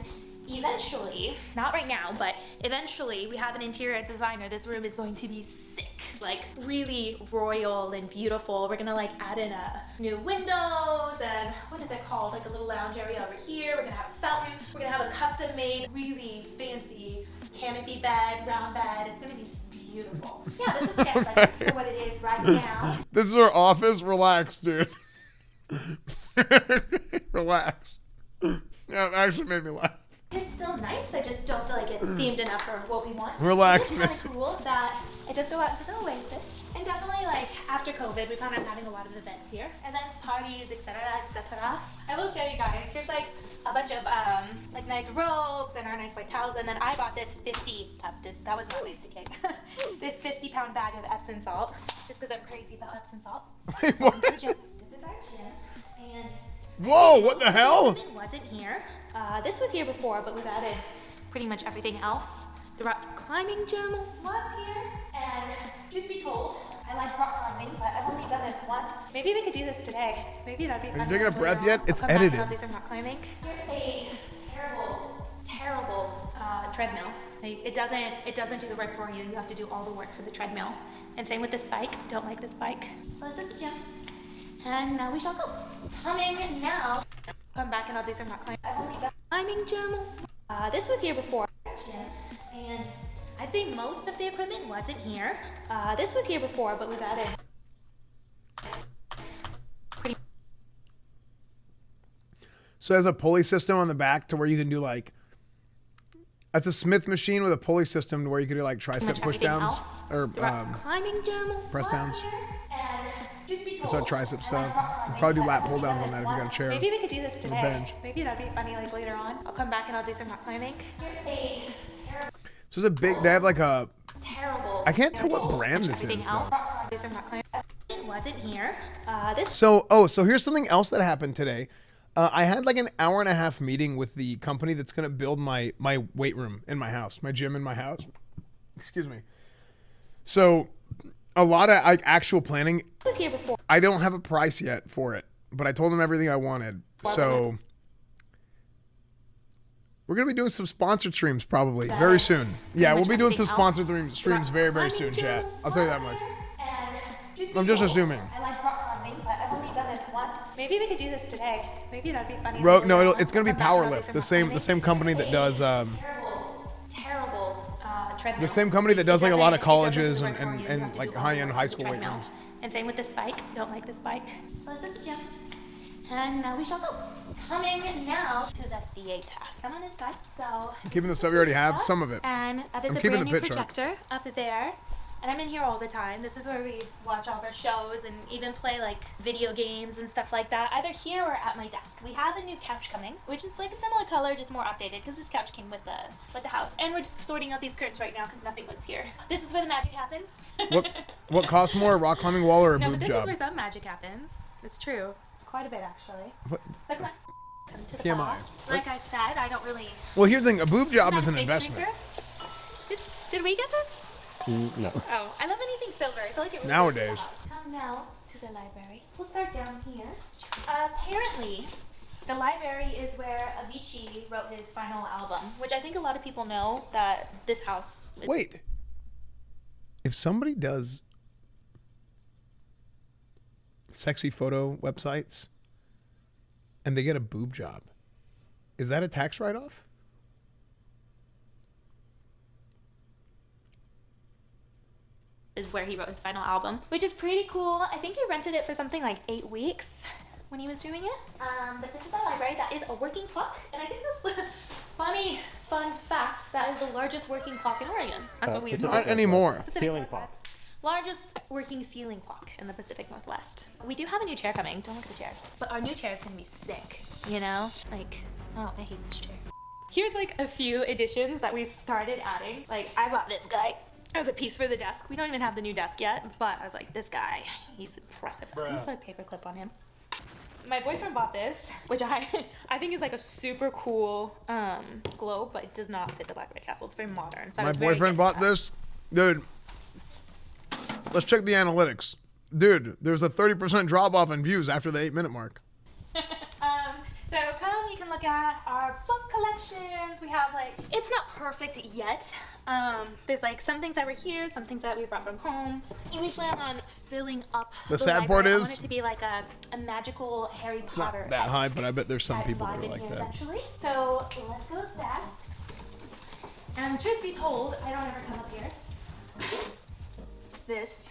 eventually, not right now, but eventually we have an interior designer. This room is going to be sick, like really royal and beautiful. We're gonna like add in new windows and what is it called? Like a little lounge area over here. We're gonna have a fountain. We're gonna have a custom made, really fancy canopy bed, round bed. It's gonna be beautiful. Yeah, this is the guest bedroom for what it is right now. This is our office. Relax, dude. Relax. Yeah, it actually made me laugh. It's still nice, I just don't feel like it's themed enough for what we want. Relax, It's miss. kind of cool that it does go out to the Oasis. And definitely, like, after COVID, we plan on having a lot of events here. Events, parties, etc., etc. I will show you guys. Here's, like, a bunch of, like, nice robes and our nice white towels. And then I bought this that was not wasted cake. This 50-pound bag of Epsom salt, just because I'm crazy about Epsom salt. Wait, what? This is our gym. And Whoa, what the hell? It wasn't here. This was here before, but we've added pretty much everything else. The rock climbing gym was here, and truth be told, I like rock climbing, but I've only done this once. Maybe we could do this today. Maybe that'd be fun. Are you taking a breath yet? It's I'll come back edited. and I'll do some rock climbing. Here's a terrible treadmill. Like, it doesn't do the work for you. You have to do all the work for the treadmill. And same with this bike. Don't like this bike. So this is the gym. And now we shall go. Coming now. Come back and I'll do some rock climbing. I've only done climbing gym. This was here before. And I'd say most of the equipment wasn't here. This was here before, but we've added So it has a pulley system on the back to where you can do like That's a Smith machine with a pulley system where you could do like Pretty much tricep push everything downs else. or The rock climbing gym. press was downs. here, and truth be That's told, our tricep I stuff. like rock You climbing, probably do but lat I've pull only downs done on that this if you got a once. chair. Maybe we could do this or a today. bench. Maybe that'd be funny like later on. I'll come back and I'll do some rock climbing. Here's a So it's a big. They have like a. terrible. I can't tell what terrible brand bunch of this everything is, else. though. Do some rock climbing. It wasn't here. This So here's something else that happened today. I had like an hour-and-a-half meeting with the company that's gonna build my weight room in my house, my gym in my house. Excuse me. So a lot of like actual planning. was here before. I don't have a price yet for it, but I told them everything I wanted. So we're gonna be doing some sponsored streams probably very soon. Yeah, we'll be doing some sponsored streams very, very soon, chat. I'll tell you that much. I'm just assuming. I like rock climbing, but I've only done this once. Maybe we could do this today. Maybe that'd be funny. No, it's gonna be Powerlift, the same company that does Terrible treadmill. the same company that does like a lot of It doesn't colleges do right for you. You have and to like do all the high-end work high with the school weight treadmill. rooms. And same with this bike. Don't like this bike. So this is the gym. And now we shall go. Coming now to the theater. Come on inside. So I'm keeping the stuff you already have, some of it. and that is I'm a keeping brand the new pit sharp. projector up there. And I'm in here all the time. This is where we watch all of our shows and even play like video games and stuff like that, either here or at my desk. We have a new couch coming, which is like a similar color, just more updated, because this couch came with the house. And we're sorting out these curtains right now because nothing was here. This is where the magic happens. What costs more, a rock climbing wall or a No, boob but this job? is where some magic happens. It's true. Quite a bit, actually. What? So come on. Come to the TMI. bar. Like I said, I don't really... Well, here's the thing, a boob job I'm is not an a big investment. drinker. Did we get this? No. Oh, I love anything silver. I feel like it really Nowadays. Come now to the library. We'll start down here. Apparently, the library is where Avicii wrote his final album, which I think a lot of people know that this house... Wait. If somebody does sexy photo websites and they get a boob job, is that a tax write-off? Is where he wrote his final album, which is pretty cool. I think he rented it for something like 8 weeks when he was doing it. But this is a library that is a working clock, and I think that's the fun fact, that is the largest working clock in Oregon. That's what we were Not anymore. Pacific Ceiling Northwest. Largest working ceiling clock in the Pacific Northwest. We do have a new chair coming. Don't look at the chairs. But our new chair is gonna be sick, you know? Like, oh, I hate this chair. Here's like a few additions that we've started adding. Like, I bought this guy as a piece for the desk. We don't even have the new desk yet, but I was like, this guy, he's impressive. I'm gonna put a paper clip on him. My boyfriend bought this, which I think is like a super cool globe, but it does not fit the Black White Castle. It's very modern. So I My was very boyfriend against bought that. this. Dude, let's check the analytics. Dude, there's a 30% drop off in views after the 8-minute mark. So come, you can look at our book collections. We have like, it's not perfect yet. There's like some things that were here, some things that we brought from home. And we plan on filling up The sad part library. I is- want it to be like a magical Harry It's Potter. not that high, but I bet there's some people that vibe are in like here that. Eventually. So let's go upstairs. And truth be told, I don't ever come up here. This.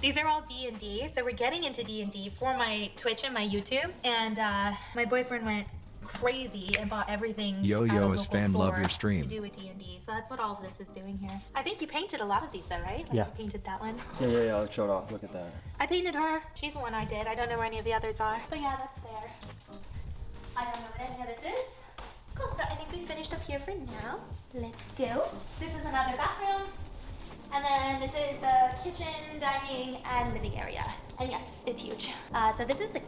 These are all D&D, so we're getting into D&D for my Twitch and my YouTube, and my boyfriend went crazy and bought everything Yo, at a yo, local esfand, love store your stream. to do with D&D. So that's what all of this is doing here. I think you painted a lot of these though, right? Like Yeah. you painted that one. Yeah, I'll show it off. Look at that. I painted her. She's the one I did. I don't know where any of the others are. But yeah, that's there. I don't know what any of this is. Cool, so I think we finished up here for now. Let's go. This is another bathroom. And then this is the kitchen, dining, and living area. And yes, it's huge. So this is the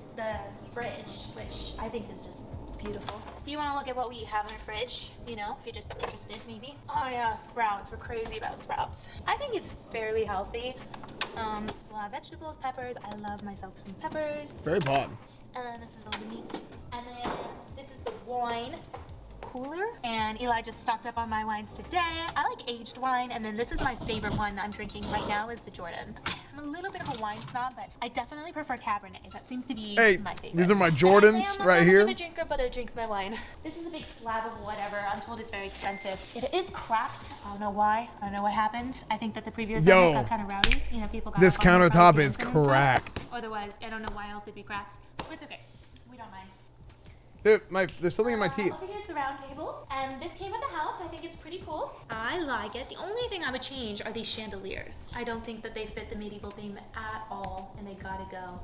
fridge, which I think is just beautiful. If you want to look at what we have in our fridge, you know, if you're just interested, maybe. Oh yeah, sprouts. We're crazy about sprouts. I think it's fairly healthy. A lot of vegetables, peppers. I love myself some peppers. Very pod. And then this is all the meat. And then this is the wine cooler. And Eli just stocked up on my wines today. I like aged wine. And then this is my favorite wine that I'm drinking right now is the Jordan. I'm a little bit of a wine snob, but I definitely prefer Cabernet. That seems to be Hey, my favorite. these are my And Jordans I am right not here. much of a drinker, but I drink my wine. This is a big slab of whatever. I'm told it's very expensive. It is cracked. I don't know why. I don't know what happened. I think that the previous Yo. owners got kind of rowdy. You know, people got This up on the countertop road is dancing and stuff. cracked. Otherwise, I don't know why else it'd be cracked. But it's okay. We don't mind. Dude, there's something in my teeth. Also, here's the round table, and this came with the house. I think it's pretty cool. I like it. The only thing I would change are these chandeliers. I don't think that they fit the medieval theme at all, and they gotta go.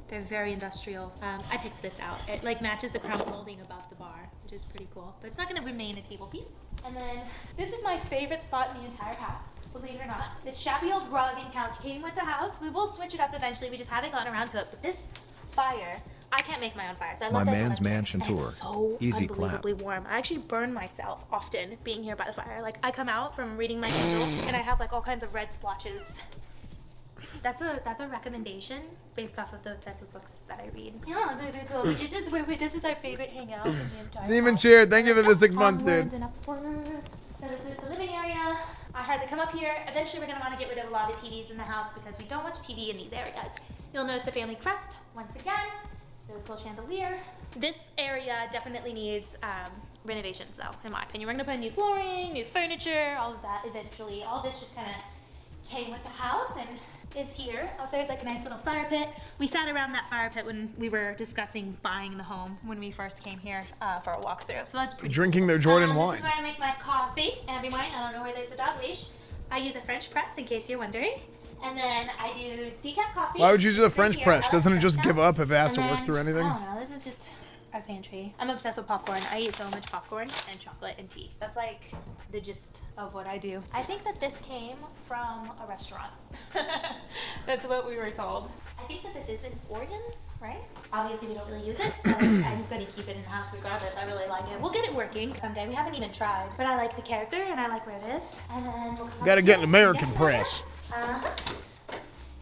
They're very industrial. I picked this out. It like matches the crown molding above the bar, which is pretty cool. But it's not gonna remain a table piece. And then this is my favorite spot in the entire house. Believe it or not, this shabby old rug and couch came with the house. We will switch it up eventually. We just haven't gotten around to it. But this fire, I can't make my own fire, so I love My that man's mansion and tour. it's so Easy clap. unbelievably warm. I actually burn myself often being here by the fire. Like I come out from reading my Kindle and I have like all kinds of red splotches. That's a recommendation based off of the type of books that I read. Yeah, very cool. This is our favorite hangout in the entire Demon house. Cheer, thank you for the 6 months, Onwards dude. and upwards. So this is the living area. I had to come up here. Eventually we're going to want to get rid of a lot of TVs in the house because we don't watch TV in these areas. You'll notice the family crest once again. Really cool chandelier. This area definitely needs renovations though, in my opinion. We're going to put new flooring, new furniture, all of that eventually. All this just kind of came with the house and is here. Out there's like a nice little fire pit. We sat around that fire pit when we were discussing buying the home when we first came here for a walkthrough. So that's pretty Drinking cool. their Jordan This wine. is where I make my coffee every morning. I don't know where there's a dog leash. I use a French press in case you're wondering. And then I do decaf coffee. Why would you use a right French here. press? I Doesn't it like just that. give up if it has to And work then, through anything? I don't know. This is just our pantry. I'm obsessed with popcorn. I eat so much popcorn and chocolate and tea. That's like the gist of what I do. I think that this came from a restaurant. That's what we were told. I think that this is in Oregon, right? Obviously we don't really use it, but I'm gonna keep it in the house regardless. I really like it. We'll get it working someday. We haven't even tried, but I like the character and I like where it is. And then we'll come Gotta up get here. an American Guest press.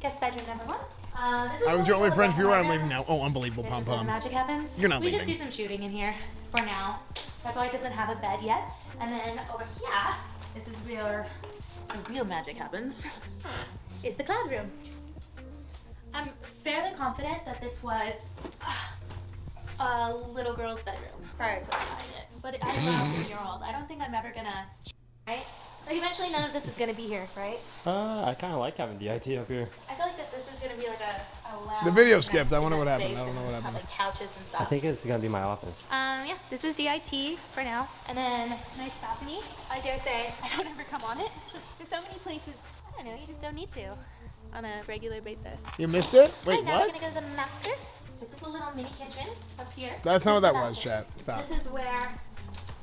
Guest bedroom number 1. I was your only French viewer. I'm leaving now. Oh, unbelievable, This pom is where the pom. magic happens. You're not We just leaving. do some shooting in here for now. That's why it doesn't have a bed yet. And then over here, this is where the real magic happens. Is the cloud room. I'm fairly confident that this was a little girl's bedroom prior to buying it. But I love the murals. I don't think I'm ever gonna, right? Like eventually none of this is gonna be here, right? I kind of like having the IT up here. I feel like that this is gonna be like a lounge. The video nice skipped. I wonder what dinner happened. space I don't know what and have, happened. like couches and stuff. I think it's gonna be my office. Yeah, this is DIT for now. And then nice balcony. I dare say I don't ever come on it. There's so many places, I don't know, you just don't need to on a regular basis. You missed it? Wait, Now we're what? gonna go to the master. This is a little mini kitchen up here. That's not what This is that the was, master. chat. Stop. This is where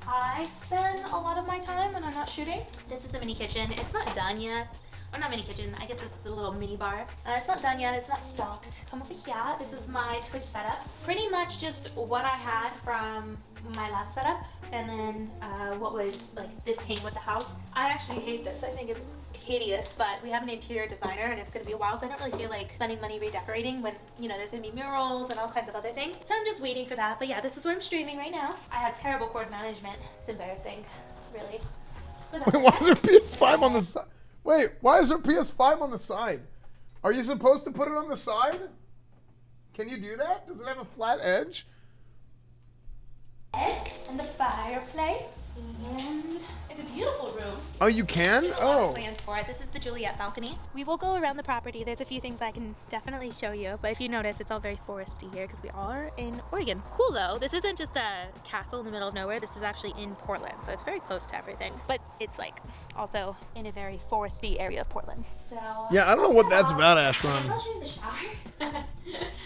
I spend a lot of my time when I'm not shooting. This is the mini kitchen. It's not done yet. Or not mini kitchen, I guess this is the little mini bar. It's not done yet, it's not stocked. Come over here, this is my Twitch setup. Pretty much just what I had from my last setup, and then what was, like, this came with the house. I actually hate this, I think it's hideous, but we have an interior designer and it's gonna be a while, so I don't really feel like spending money redecorating when, you know, there's gonna be murals and all kinds of other things. So I'm just waiting for that, but yeah, this is where I'm streaming right now. I have terrible cord management. It's embarrassing, really. Wait, why is there PS5 on the side? Wait, why is there PS5 on the side? Are you supposed to put it on the side? Can you do that? Does it have a flat edge? And the fireplace, and it's a beautiful room. Oh, you can? We have a lot of Oh. plans for it. This is the Juliet balcony. We will go around the property. There's a few things I can definitely show you, but if you notice, it's all very foresty here because we are in Oregon. Cool though. This isn't just a castle in the middle of nowhere. This is actually in Portland, so it's very close to everything. But it's like also in a very foresty area of Portland. So Yeah, I don't know what that's about, I'll Ashron. show you the shower.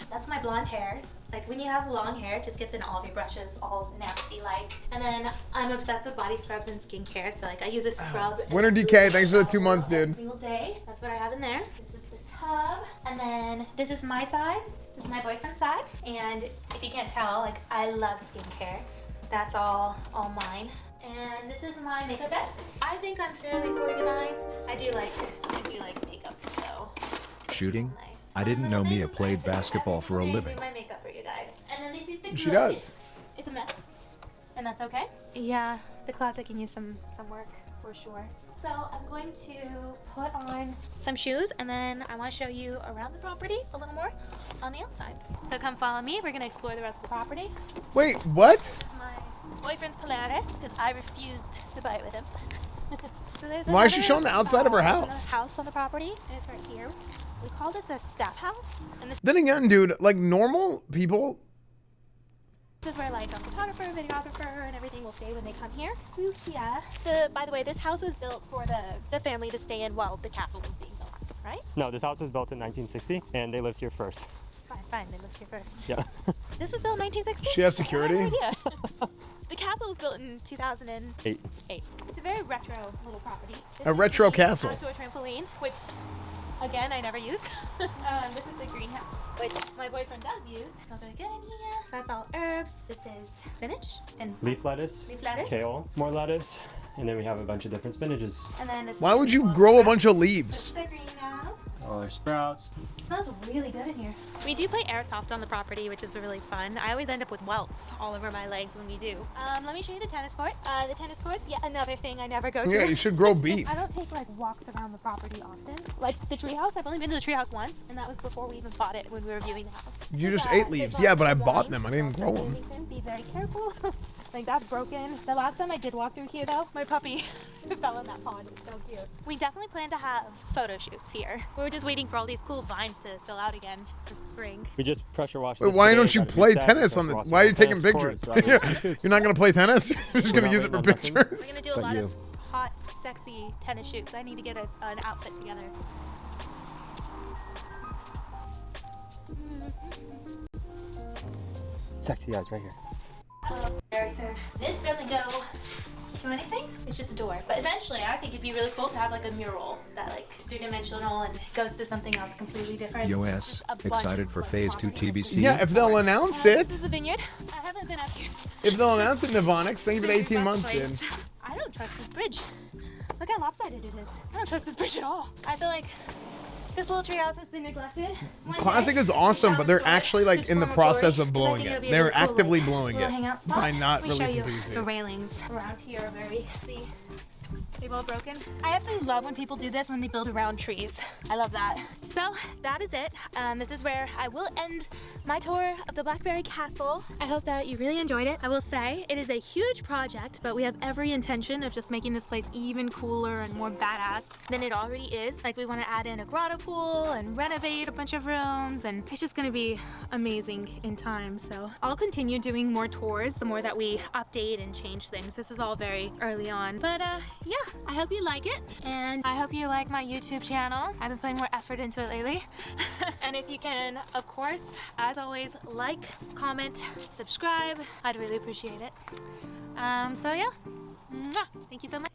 That's my blonde hair. Like when you have long hair, it just gets in all of your brushes, all nasty like. And then I'm obsessed with body scrubs and skincare, so like I use a scrub. Winter DK, thanks for the 2 months, every dude. single day. That's what I have in there. This is the tub, and then this is my side. This is my boyfriend's side. And if you can't tell, like I love skincare. That's all mine. And this is my makeup desk. I think I'm fairly organized. I do like makeup, so. Shooting? I didn't know Mia played basketball for a I living. do my makeup for you guys. And then these things. She does. It's a mess. And that's okay? Yeah, the closet can use some work for sure. So I'm going to put on some shoes and then I want to show you around the property a little more on the outside. So come follow me. We're going to explore the rest of the property. Wait, what? My boyfriend's Polaris because I refused to buy it with him. So there's Why is she another, showing the outside of her house? House on the property, and it's right here. We call this the staff house. And this Then again, dude, like normal people, This is where like a photographer, videographer, and everything will stay when they come here. Through here. By the way, this house was built for the family to stay in while the castle was being built, right? No, this house was built in 1960, and they lived here first. Fine, they lived here first. Yeah. This was built in 1960? She has security? I had no idea. The castle was built in 2008. It's a very retro little property. A retro castle. Outdoor trampoline, which, again, I never use. This is the greenhouse, which my boyfriend does use. It smells really good in here. That's all herbs. This is spinach and Leaf lettuce, kale, more lettuce, and then we have a bunch of different spinaches. And then this Why would you grow a bunch of leaves? the greenhouse. All our sprouts. It smells really good in here. We do play airsoft on the property, which is really fun. I always end up with welts all over my legs when we do. Let me show you the tennis court. The tennis court's yet another thing I never go to. Yeah, you should grow beef. I don't take like walks around the property often. Like the treehouse, I've only been to the treehouse once, and that was before we even bought it when we were viewing the house. You just ate leaves. Yeah, but I bought them. I didn't grow them. Be very careful. Like that's broken. The last time I did walk through here though, my puppy fell in that pond. It's so cute. We definitely plan to have photo shoots here. We were just waiting for all these cool vines to fill out again for spring. We just pressure washed. Wait, why don't you play tennis on the? Why are you taking pictures? You're not gonna play tennis? You're just gonna use it for pictures? We're gonna do a lot of hot, sexy tennis shoots. I need to get an outfit together. Sexy eyes right here. So this doesn't go to anything. It's just a door. But eventually, I think it'd be really cool to have like a mural that like is three-dimensional and goes to something else completely different. US, excited for Phase 2 TBC? Yeah, if they'll announce it. This is a vineyard. I haven't been up here. If they'll announce it, Nivonix, thank you for the 18 months, dude. I don't trust this bridge. Look how lopsided it is. I don't trust this bridge at all. I feel like this little treehouse has been neglected. Classic is awesome, but they're actually like in the process of blowing it. They're actively blowing it by not releasing PVC. The railings around here are very, see, they've all broken. I absolutely love when people do this when they build around trees. I love that. So that is it. This is where I will end my tour of the Blackberry Castle. I hope that you really enjoyed it. I will say it is a huge project, but we have every intention of just making this place even cooler and more badass than it already is. Like we want to add in a grotto pool and renovate a bunch of rooms, and it's just gonna be amazing in time. So I'll continue doing more tours the more that we update and change things. This is all very early on, but yeah, I hope you like it, and I hope you like my YouTube channel. I've been putting more effort into it lately. And if you can, of course, as always, like, comment, subscribe. I'd really appreciate it. So yeah, mwah. Thank you so much.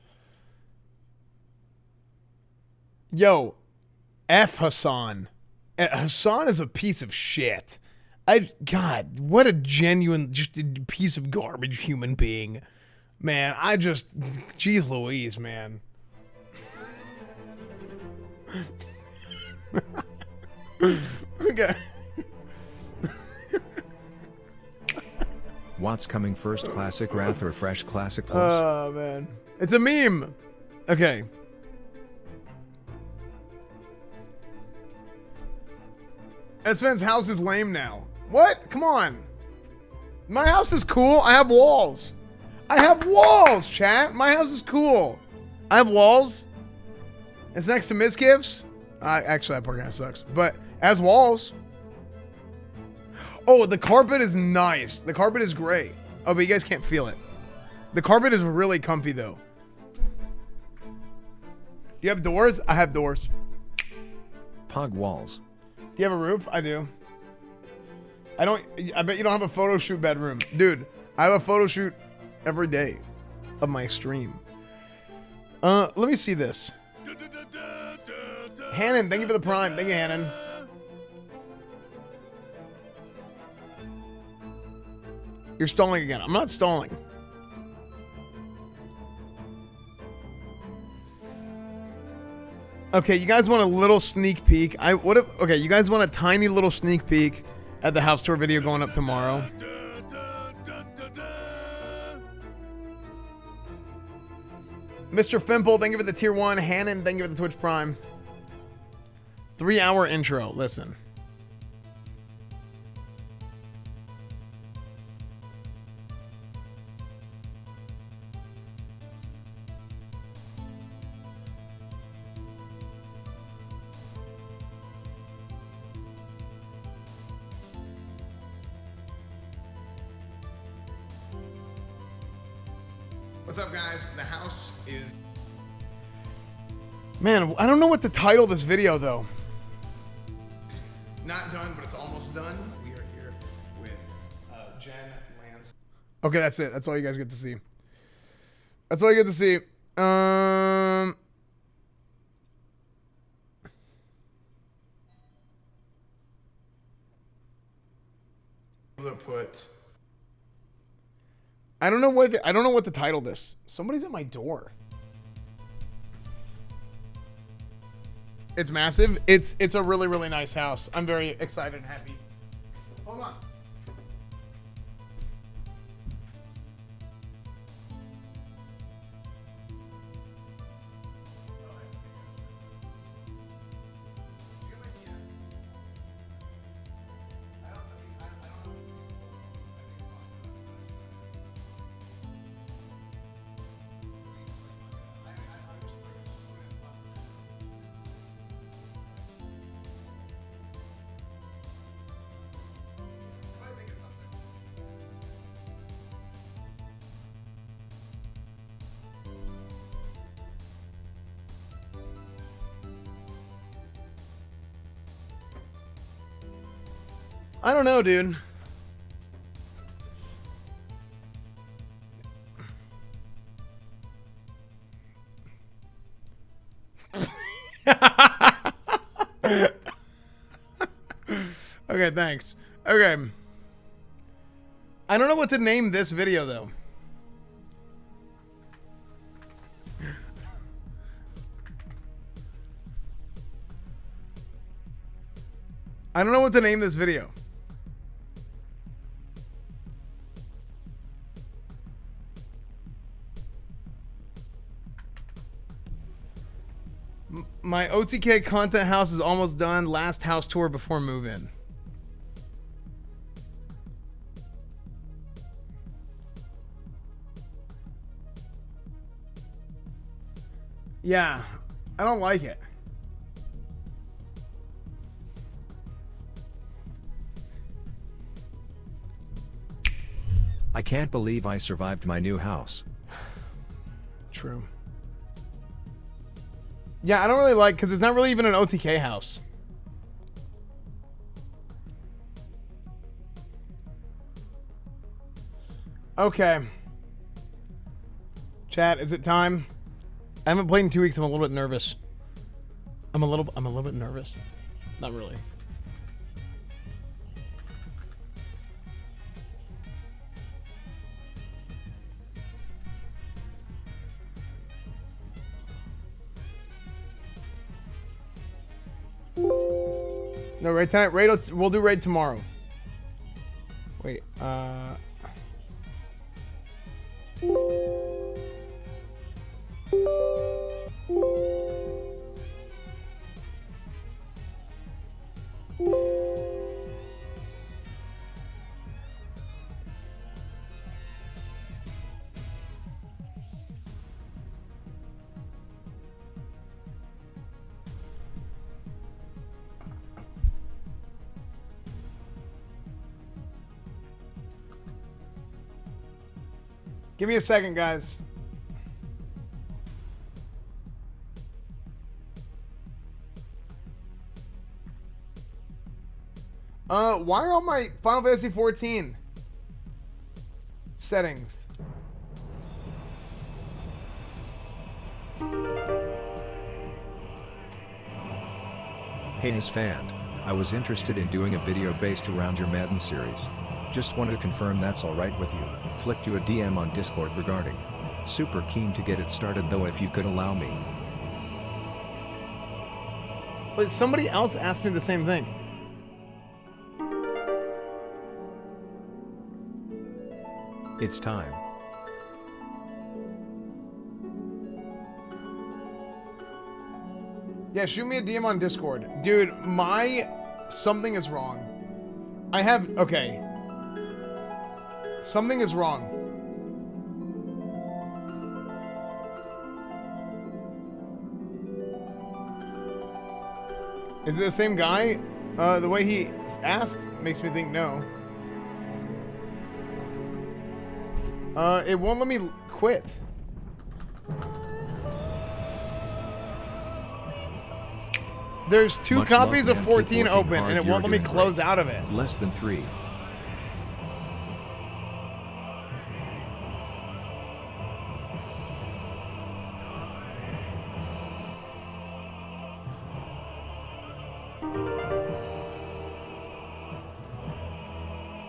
Yo, F Hassan. Hassan is a piece of shit. God, what a genuine, just a piece of garbage human being. Man, geez Louise, man. Okay. What's coming first, Classic Wrath or Fresh Classic Plus? Oh, man. It's a meme. Okay. Esfand's house is lame now. What? Come on. My house is cool. I have walls. I have walls, chat. My house is cool. I have walls. It's next to Mizkiv's. Actually, that part kind of sucks. But as walls. Oh, the carpet is nice. The carpet is great. Oh, but you guys can't feel it. The carpet is really comfy, though. Do you have doors? I have doors. Pog walls. Do you have a roof? I do. I bet you don't have a photo shoot bedroom. Dude, I have a photo shoot every day of my stream. Let me see this. Hannon, thank you for the prime. Thank you, Hannon. You're stalling again. I'm not stalling. Okay, you guys want a little sneak peek? Okay, you guys want a tiny little sneak peek at the house tour video going up tomorrow? Mr. Fimple, thank you for the tier 1. Hannon, thank you for the Twitch Prime. 3-hour intro. Listen. What's up, guys? The house is... Man, I don't know what to title this video, though. Not done, but it's almost done. We are here with Jen, Lance. Okay, that's it. That's all you guys get to see. That's all you get to see. Put. I don't know what to title this. Somebody's at my door. It's massive. It's a really, really nice house. I'm very excited and happy. Hold on. I don't know, dude. Okay, thanks. Okay. I don't know what to name this video, though. I don't know what to name this video. My OTK content house is almost done. Last house tour before move-in. Yeah, I don't like it. I can't believe I survived my new house. True. Yeah, I don't really like, because it's not really even an OTK house. Okay. Chat, is it time? I haven't played in 2 weeks. I'm a little bit nervous. I'm a little bit nervous. Not really. No, raid tonight. We'll do raid tomorrow. Wait, give me a second, guys. Why are all my Final Fantasy 14 settings? Hey EsfandTV, I was interested in doing a video based around your Madden series. Just wanted to confirm that's alright with you. Flicked you a DM on Discord regarding. Super keen to get it started though if you could allow me. But somebody else asked me the same thing. It's time. Yeah, shoot me a DM on Discord. Dude, something is wrong. Okay. Something is wrong. Is it the same guy? The way he asked makes me think no. It won't let me quit. There's 2 Much love, copies of man. Keep 14 working open, hard. and it You're won't let me doing close great. out of it. Less than 3.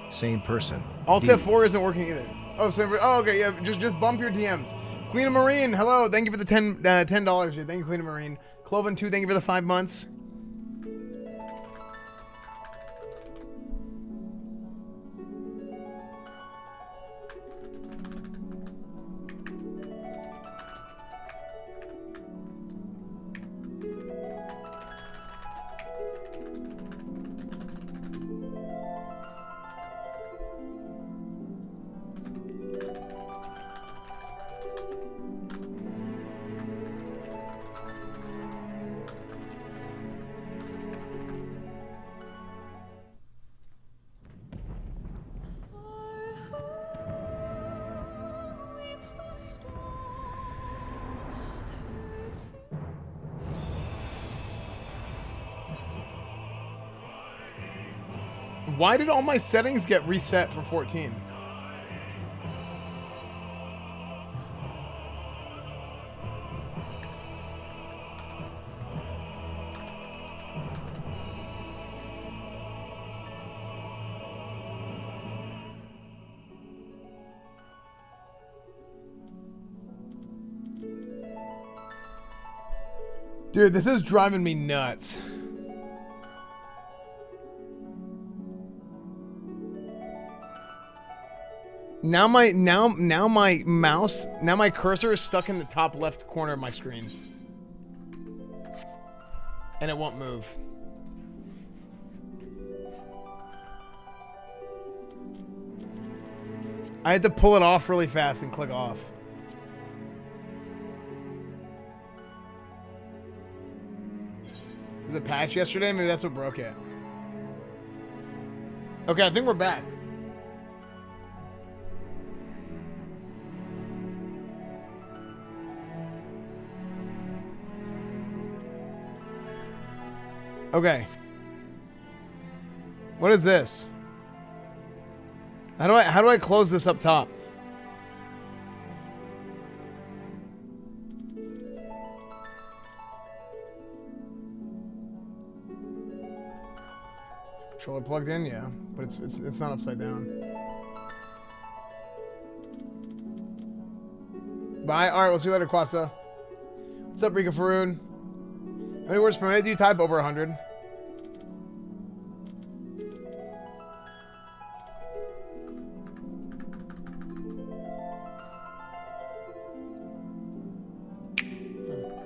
Same person. Alt D. F4 isn't working either. Oh, okay, yeah, just bump your DMs. Queen of Marine, hello, thank you for the $10 here. Thank you, Queen of Marine. Cloven 2, thank you for the 5 months. Why did all my settings get reset for 14? Dude, this is driving me nuts. Now my mouse, now my cursor is stuck in the top left corner of my screen. And it won't move. I had to pull it off really fast and click off. Was it patched yesterday? Maybe that's what broke it. Okay, I think we're back. Okay. What is this? How do I close this up top? Controller plugged in, yeah, but it's not upside down. Bye. All right, we'll see you later, Kwasa. What's up, Rika Faroon? How many words per minute do you type? Over 100.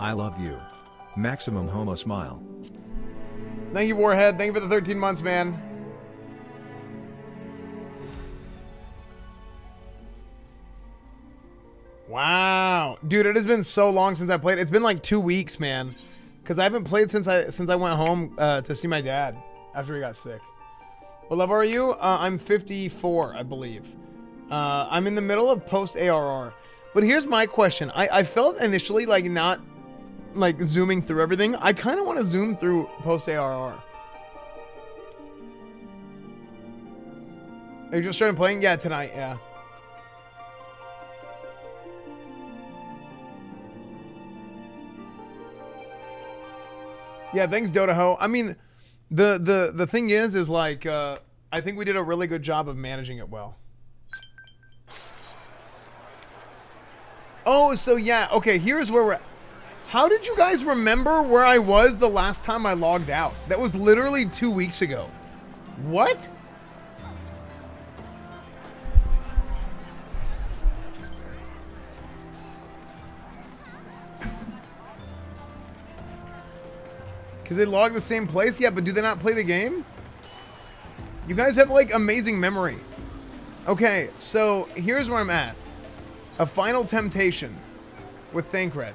I love you. Maximum homo smile. Thank you, Warhead. Thank you for the 13 months, man. Wow. Dude, it has been so long since I played. It's been like 2 weeks, man. Because I haven't played since I went home to see my dad after he got sick. What level are you? I'm 54, I believe. I'm in the middle of post-ARR. But here's my question. I felt initially like not like zooming through everything. I kind of want to zoom through post-ARR. Are you just starting playing? Yeah, tonight, yeah. Yeah, thanks, Dotaho. I mean, the thing is like, I think we did a really good job of managing it well. Oh, so yeah, okay, here's where we're at. How did you guys remember where I was the last time I logged out? That was literally 2 weeks ago. What? Because they log the same place? Yeah, but do they not play the game? You guys have, like, amazing memory. Okay, so here's where I'm at. A Final Temptation with Thancred.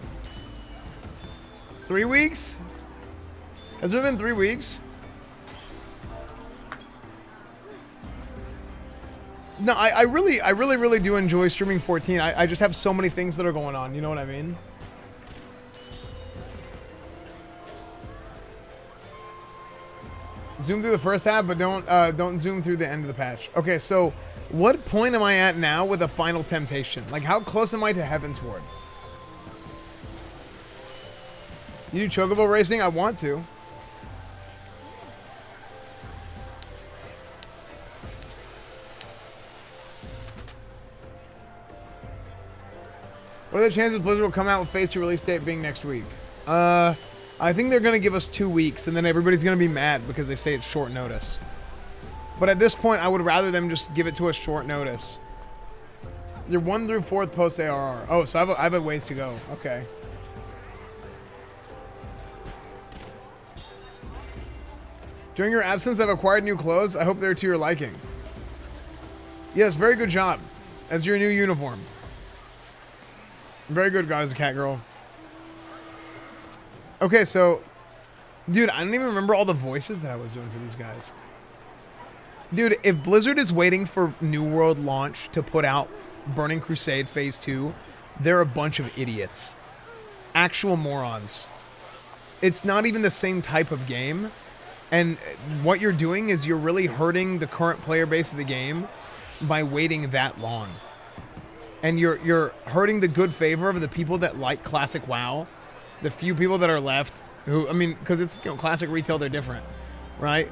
3 weeks? Has it been 3 weeks? No, I really do enjoy streaming 14. I just have so many things that are going on. You know what I mean? Zoom through the first half, but don't zoom through the end of the patch. Okay, so what point am I at now with a Final Temptation? Like, how close am I to Heaven's Ward? You do chocobo racing? I want to. What are the chances Blizzard will come out with Phase 2 release date being next week? I think they're going to give us 2 weeks, and then everybody's going to be mad because they say it's short notice. But at this point, I would rather them just give it to us short notice. You're 1 through 4th post ARR. Oh, so I have a ways to go. Okay. During your absence, I've acquired new clothes. I hope they're to your liking. Yes, very good job. As your new uniform. Very good, God is a cat girl. Okay, so, dude, I don't even remember all the voices that I was doing for these guys. Dude, if Blizzard is waiting for New World launch to put out Burning Crusade Phase 2, they're a bunch of idiots. Actual morons. It's not even the same type of game. And what you're doing is you're really hurting the current player base of the game by waiting that long. And you're hurting the good favor of the people that like classic WoW. The few people that are left who, I mean, because it's, you know, classic retail, they're different, right?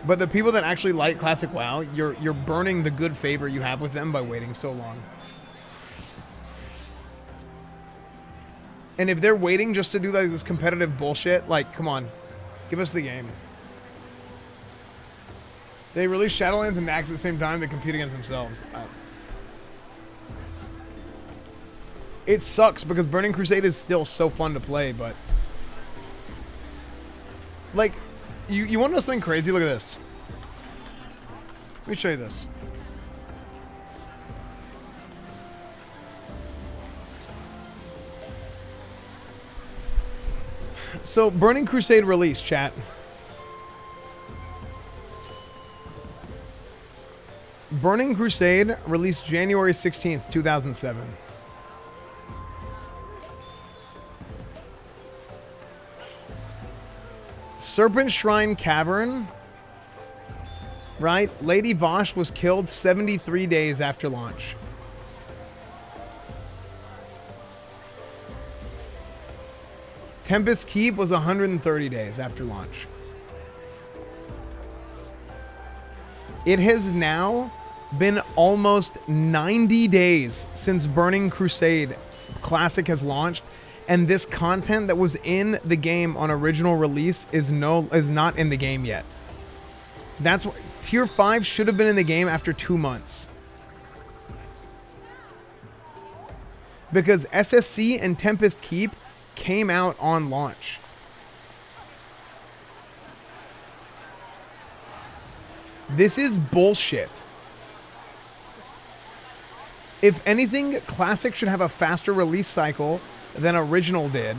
But the people that actually like classic WoW, you're burning the good favor you have with them by waiting so long. And if they're waiting just to do like this competitive bullshit, like, come on, give us the game. They release Shadowlands and Naxx at the same time. They compete against themselves. It sucks because Burning Crusade is still so fun to play, but like, you want to know something crazy? Look at this. Let me show you this. So, Burning Crusade release, chat. Burning Crusade released January 16th, 2007. Serpent Shrine Cavern, right? Lady Vosh was killed 73 days after launch. Tempest Keep was 130 days after launch. It has now been almost 90 days since Burning Crusade Classic has launched, and this content that was in the game on original release is not in the game yet. That's what Tier 5 should have been in the game after 2 months. Because SSC and Tempest Keep came out on launch. This is bullshit. If anything, Classic should have a faster release cycle than original did,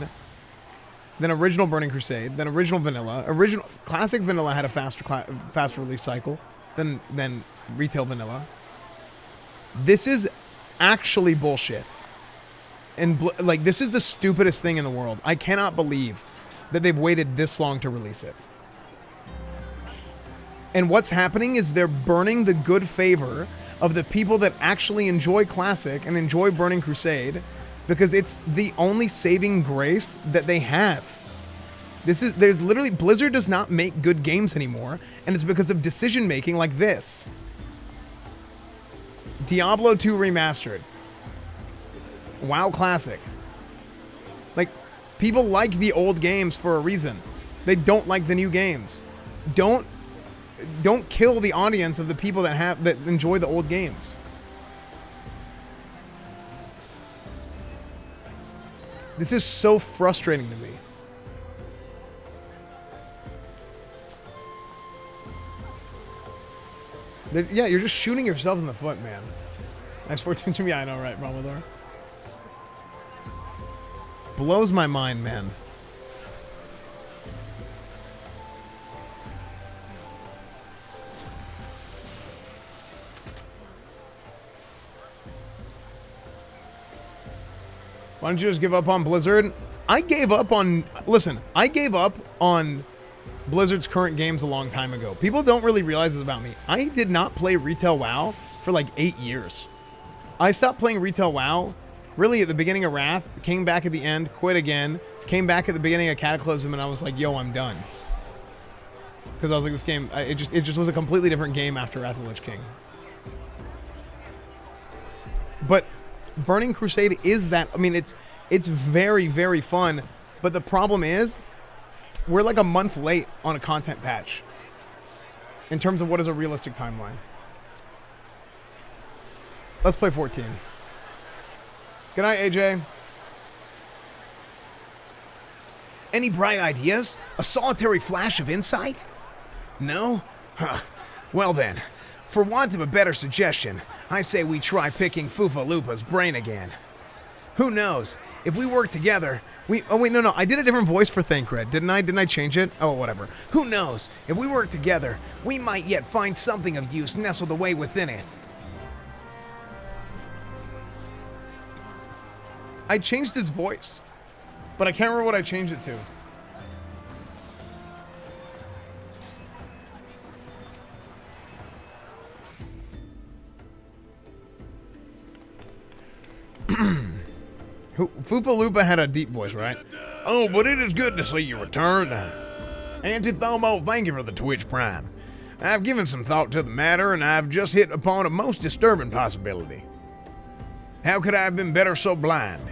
than original Burning Crusade, than original Vanilla. Original Classic Vanilla had a faster release cycle than retail Vanilla. This is actually bullshit. And like, this is the stupidest thing in the world. I cannot believe that they've waited this long to release it. And what's happening is they're burning the good favor of the people that actually enjoy Classic and enjoy Burning Crusade, because it's the only saving grace that they have. There's literally, Blizzard does not make good games anymore, and it's because of decision making like this. Diablo 2 Remastered. WoW Classic. Like, people like the old games for a reason. They don't like the new games. Don't kill the audience of the people that enjoy the old games. This is so frustrating to me. Yeah, you're just shooting yourself in the foot, man. Nice fortune to me. I know, right, Ramador? Blows my mind, man. Why don't you just give up on Blizzard? I gave up on... Listen, I gave up on Blizzard's current games a long time ago. People don't really realize this about me. I did not play retail WoW for like 8 years. I stopped playing retail WoW really at the beginning of Wrath, came back at the end, quit again, came back at the beginning of Cataclysm, and I was like, yo, I'm done. Because I was like, this game, it just was a completely different game after Wrath of the Lich King. But Burning Crusade is that, I mean, it's very, very fun, but the problem is, we're like a month late on a content patch in terms of what is a realistic timeline. Let's play 14. Good night, AJ. Any bright ideas? A solitary flash of insight? No? Huh. Well then, for want of a better suggestion, I say we try picking Fufalupa's brain again. Who knows? If we work together, oh wait, no, I did a different voice for Thancred, didn't I? Didn't I change it? Oh, whatever. Who knows? If we work together, we might yet find something of use nestled away within it. I changed his voice, but I can't remember what I changed it to. Fufalupa had a deep voice, right? Oh, but it is good to see you return. Antithomo, thank you for the Twitch Prime. I've given some thought to the matter, and I've just hit upon a most disturbing possibility. How could I have been better so blind?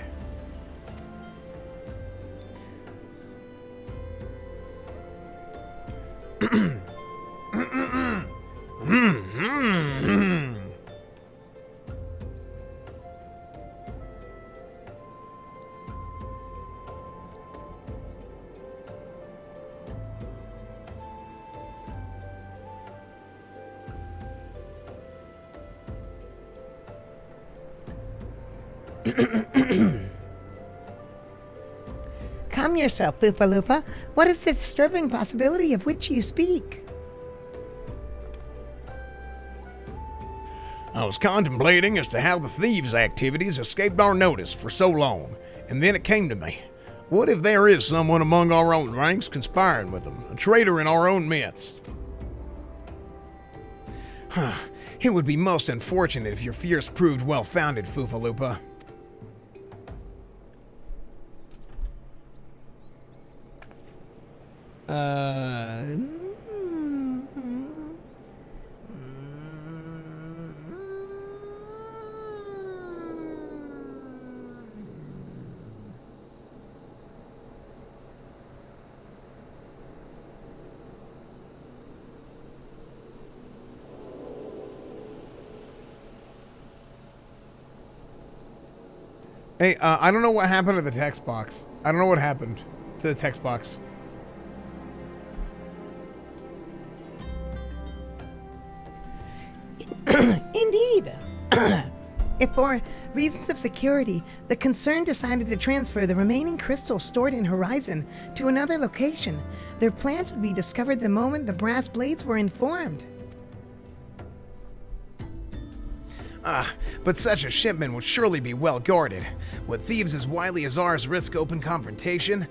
Calm yourself, Fufalupa. What is the disturbing possibility of which you speak? I was contemplating as to how the thieves' activities escaped our notice for so long, and then it came to me. What if there is someone among our own ranks conspiring with them, a traitor in our own midst? It would be most unfortunate if your fears proved well-founded, Fufalupa. Hey, I don't know what happened to the text box. I don't know what happened to the text box. Indeed. If for reasons of security, the Concern decided to transfer the remaining crystals stored in Horizon to another location, their plans would be discovered the moment the brass blades were informed. But such a shipment would surely be well guarded. Would thieves as wily as ours risk open confrontation?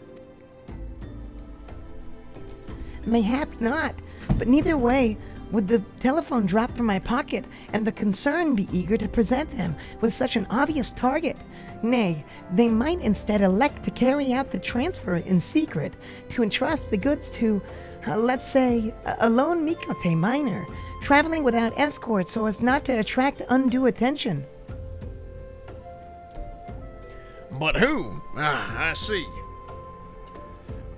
Mayhap not, but neither way would the telephone drop from my pocket and the Concern be eager to present them with such an obvious target. Nay, they might instead elect to carry out the transfer in secret, to entrust the goods to, let's say, a lone Mikote miner, traveling without escort so as not to attract undue attention. But who? I see.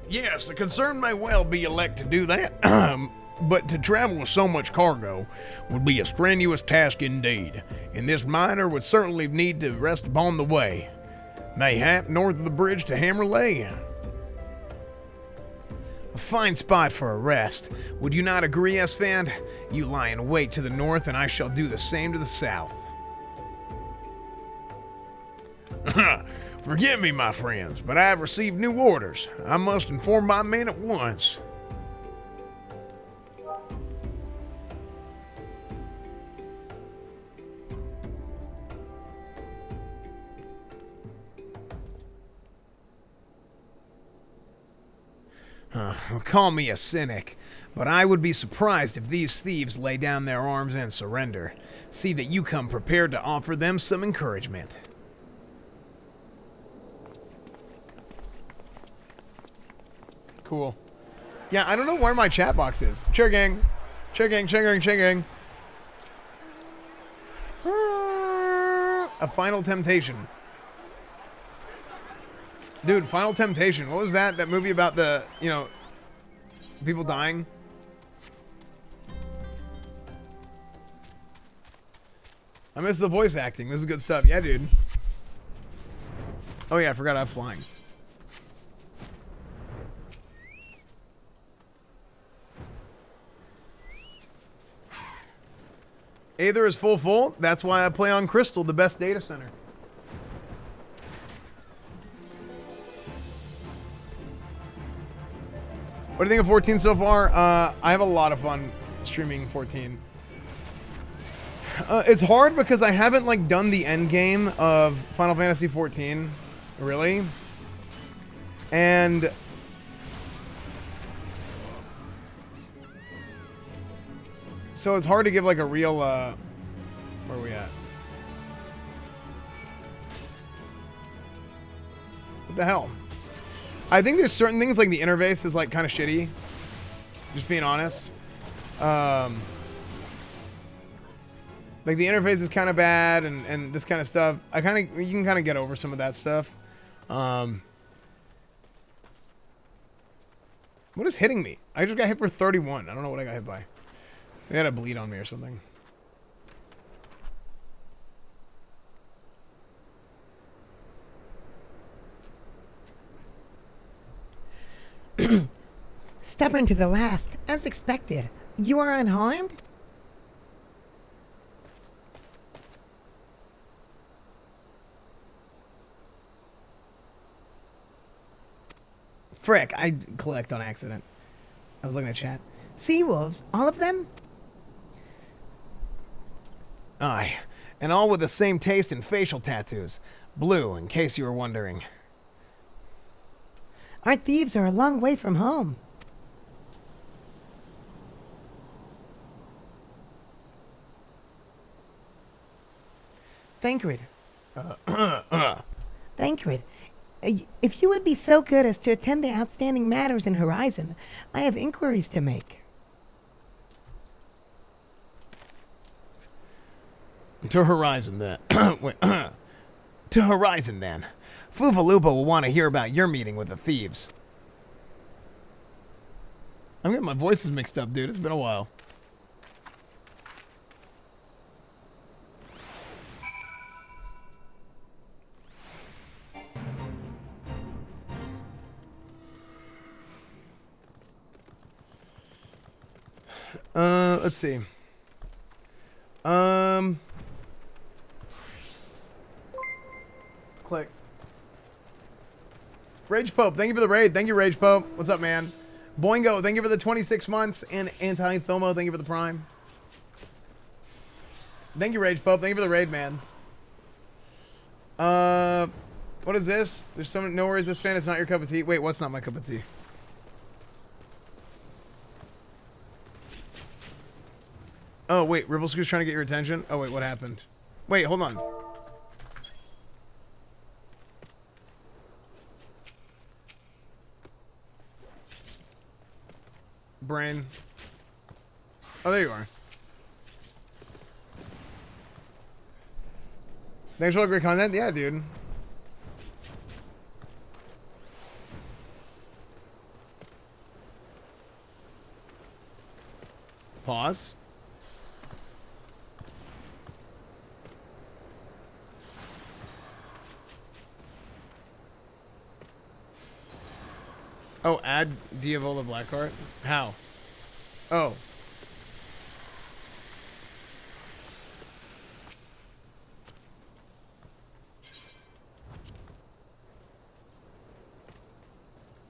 Yes, the Concern may well be elect to do that, but to travel with so much cargo would be a strenuous task indeed, and this miner would certainly need to rest upon the way, mayhap north of the bridge to Hammerley. A fine spot for a rest. Would you not agree, Esfand? You lie in wait to the north, and I shall do the same to the south. Forgive me, my friends, but I have received new orders. I must inform my men at once. Call me a cynic, but I would be surprised if these thieves lay down their arms and surrender. See that you come prepared to offer them some encouragement. Cool. Yeah, I don't know where my chat box is. Cheer gang. Cheer gang, cheer gang, cheer gang. A Final Temptation. Dude, Final Temptation. What was that? That movie about the, you know, people dying? I miss the voice acting. This is good stuff. Yeah, dude. Oh, yeah, I forgot I have flying. Aether is full. That's why I play on Crystal, the best data center. What do you think of 14 so far? I have a lot of fun streaming 14. It's hard because I haven't like done the end game of Final Fantasy 14, really. And so it's hard to give like a real, where are we at? What the hell? I think there's certain things like the interface is like kind of shitty. Just being honest. Like the interface is kind of bad and this kind of stuff. You can kind of get over some of that stuff. What is hitting me? I just got hit for 31. I don't know what I got hit by. They had a bleed on me or something. Stubborn to the last, as expected. You are unharmed? Frick, I collect on accident. I was looking at chat. Sea wolves, all of them? Aye, and all with the same taste in facial tattoos. Blue, in case you were wondering. Our thieves are a long way from home. Thancred. Thancred, if you would be so good as to attend the outstanding matters in Horizon, I have inquiries to make. To Horizon, then. Wait, to Horizon, then. Fuvalupa will want to hear about your meeting with the thieves. I'm getting my voices mixed up, dude. It's been a while. Let's see. Click. Rage Pope, thank you for the raid. Thank you, Rage Pope. What's up, man? Boingo, thank you for the 26 months. And Anti-Thomo, thank you for the Prime. Thank you, Rage Pope. Thank you for the raid, man. What is this? There's someone. No worries, this fan. It's not your cup of tea. Wait, what's not my cup of tea? Oh, wait. Ribble Screw's trying to get your attention? Oh, wait. What happened? Wait, hold on. Brain. Oh, there you are. Thanks for all the great content. Yeah, dude. Pause. Oh, add Diavola Blackheart? How? Oh.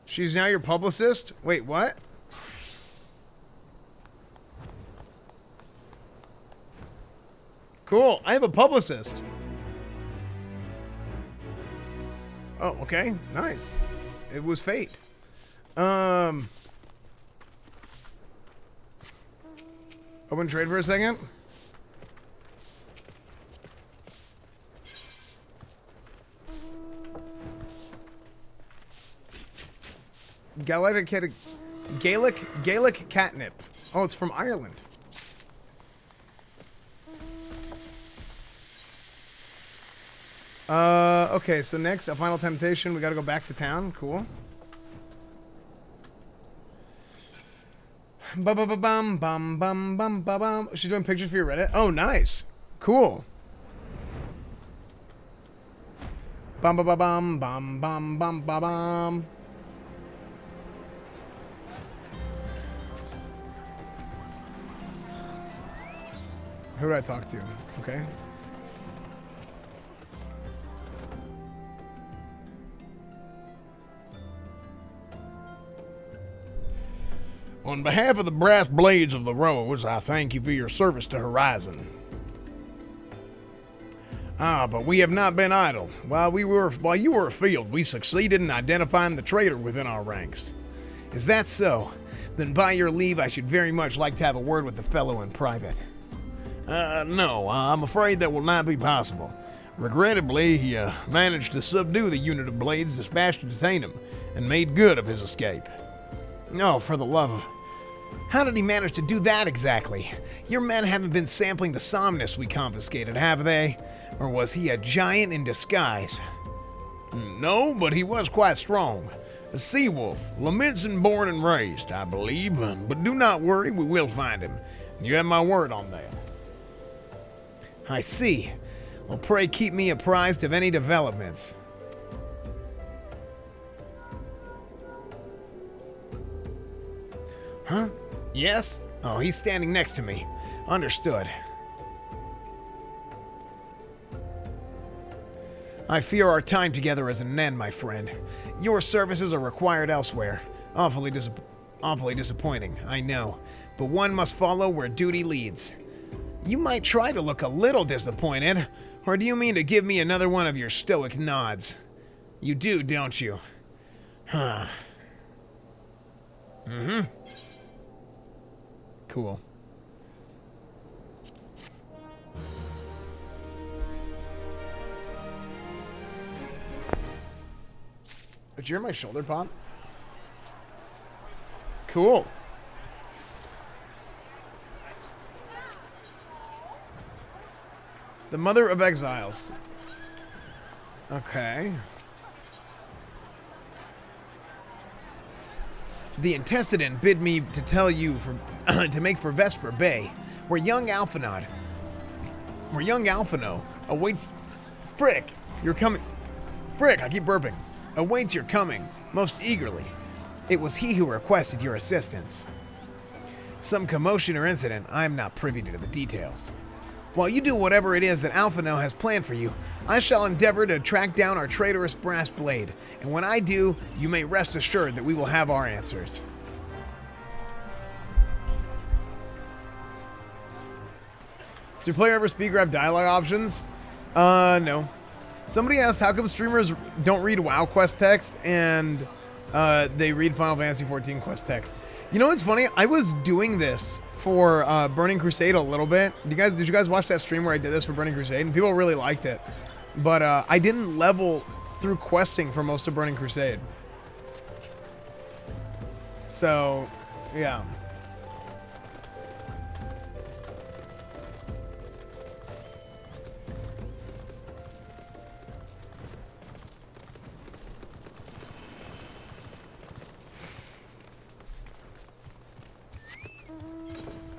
She's now your publicist? Wait, what? Cool. I have a publicist. Oh, okay. Nice. It was fate. Open trade for a second. Gaelic catnip. Oh, it's from Ireland. Okay, so next, a final temptation. We gotta go back to town. Cool. Bum bum bum bum bum. She's doing pictures for your Reddit. Oh, nice. Cool. Bum bum bum bum bum bum bum bum. Who do I talk to? Okay. On behalf of the brass blades of the Rose, I thank you for your service to Horizon. But we have not been idle. While you were afield, we succeeded in identifying the traitor within our ranks. Is that so? Then by your leave, I should very much like to have a word with the fellow in private. No, I'm afraid that will not be possible. Regrettably, he managed to subdue the unit of blades dispatched to detain him, and made good of his escape. Oh, for the love of... How did he manage to do that exactly? Your men haven't been sampling the somnus we confiscated, have they? Or was he a giant in disguise? No, but he was quite strong. A sea wolf, Lamidson born and raised, I believe. But do not worry, we will find him. You have my word on that. I see. Well, pray keep me apprised of any developments. Huh? Yes? Oh, he's standing next to me. Understood. I fear our time together is an end, my friend. Your services are required elsewhere. Awfully disappointing, I know. But one must follow where duty leads. You might try to look a little disappointed. Or do you mean to give me another one of your stoic nods? You do, don't you? Huh. Mm-hmm. Cool. Did you hear my shoulder pop? Cool. The Mother of Exiles. Okay. The antecedent bid me to tell you to make for Vesper Bay, where young Alphino awaits. Frick, you're coming. Frick, I keep burping. Awaits your coming most eagerly. It was he who requested your assistance. Some commotion or incident, I am not privy to the details. While you do whatever it is that Alphino has planned for you, I shall endeavor to track down our traitorous brass blade, and when I do, you may rest assured that we will have our answers. Does your player ever speak or have dialogue options? No. Somebody asked how come streamers don't read WoW quest text and they read Final Fantasy XIV quest text. You know what's funny? I was doing this for Burning Crusade a little bit. Did you guys watch that stream where I did this for Burning Crusade? And people really liked it. But I didn't level through questing for most of Burning Crusade. So, yeah.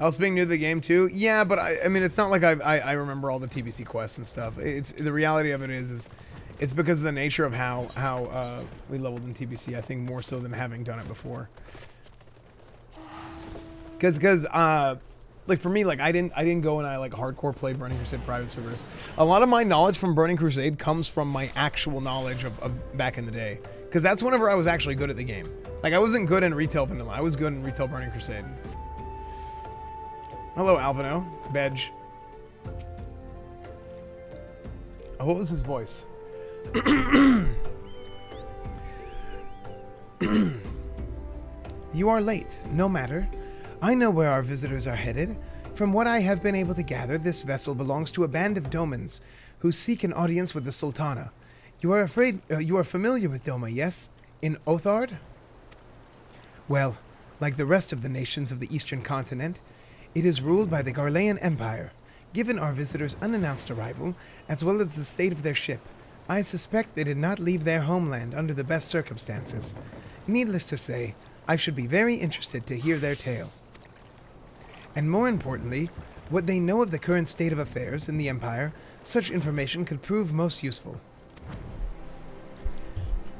Else being new to the game too? Yeah, but I mean, it's not like I remember all the TBC quests and stuff. It's the reality of it is it's because of the nature of how we leveled in TBC. I think more so than having done it before. Because like for me, like I didn't go and I like hardcore played Burning Crusade private servers. A lot of my knowledge from Burning Crusade comes from my actual knowledge of back in the day. Because that's whenever I was actually good at the game. Like I wasn't good in retail vanilla. I was good in retail Burning Crusade. Hello, Alvino. Bedge. Oh, what was his voice? you are late. No matter. I know where our visitors are headed. From what I have been able to gather, this vessel belongs to a band of Domans who seek an audience with the Sultana. You are familiar with Doma, yes? In Othard? Well, like the rest of the nations of the eastern continent, it is ruled by the Garlean Empire. Given our visitors' unannounced arrival, as well as the state of their ship, I suspect they did not leave their homeland under the best circumstances. Needless to say, I should be very interested to hear their tale. And more importantly, what they know of the current state of affairs in the Empire. Such information could prove most useful.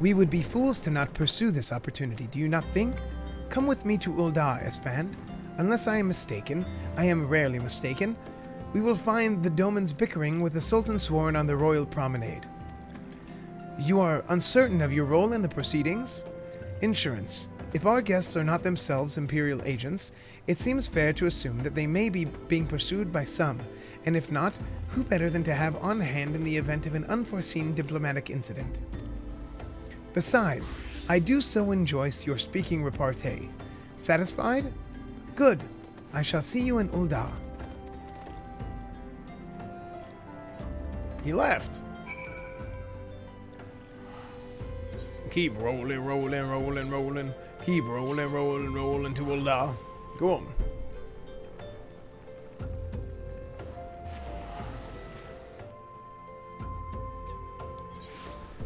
We would be fools to not pursue this opportunity, do you not think? Come with me to Ul'dah, Esfand. Unless I am mistaken, I am rarely mistaken, we will find the Domans bickering with the Sultan Sworn on the royal promenade. You are uncertain of your role in the proceedings? Insurance. If our guests are not themselves Imperial agents, it seems fair to assume that they may be being pursued by some, and if not, who better than to have on hand in the event of an unforeseen diplomatic incident? Besides, I do so enjoy your speaking repartee. Satisfied? Good. I shall see you in Ul'dah. He left. Keep rolling, rolling, rolling, rolling. Keep rolling, rolling, rolling to Ul'dah. Go on.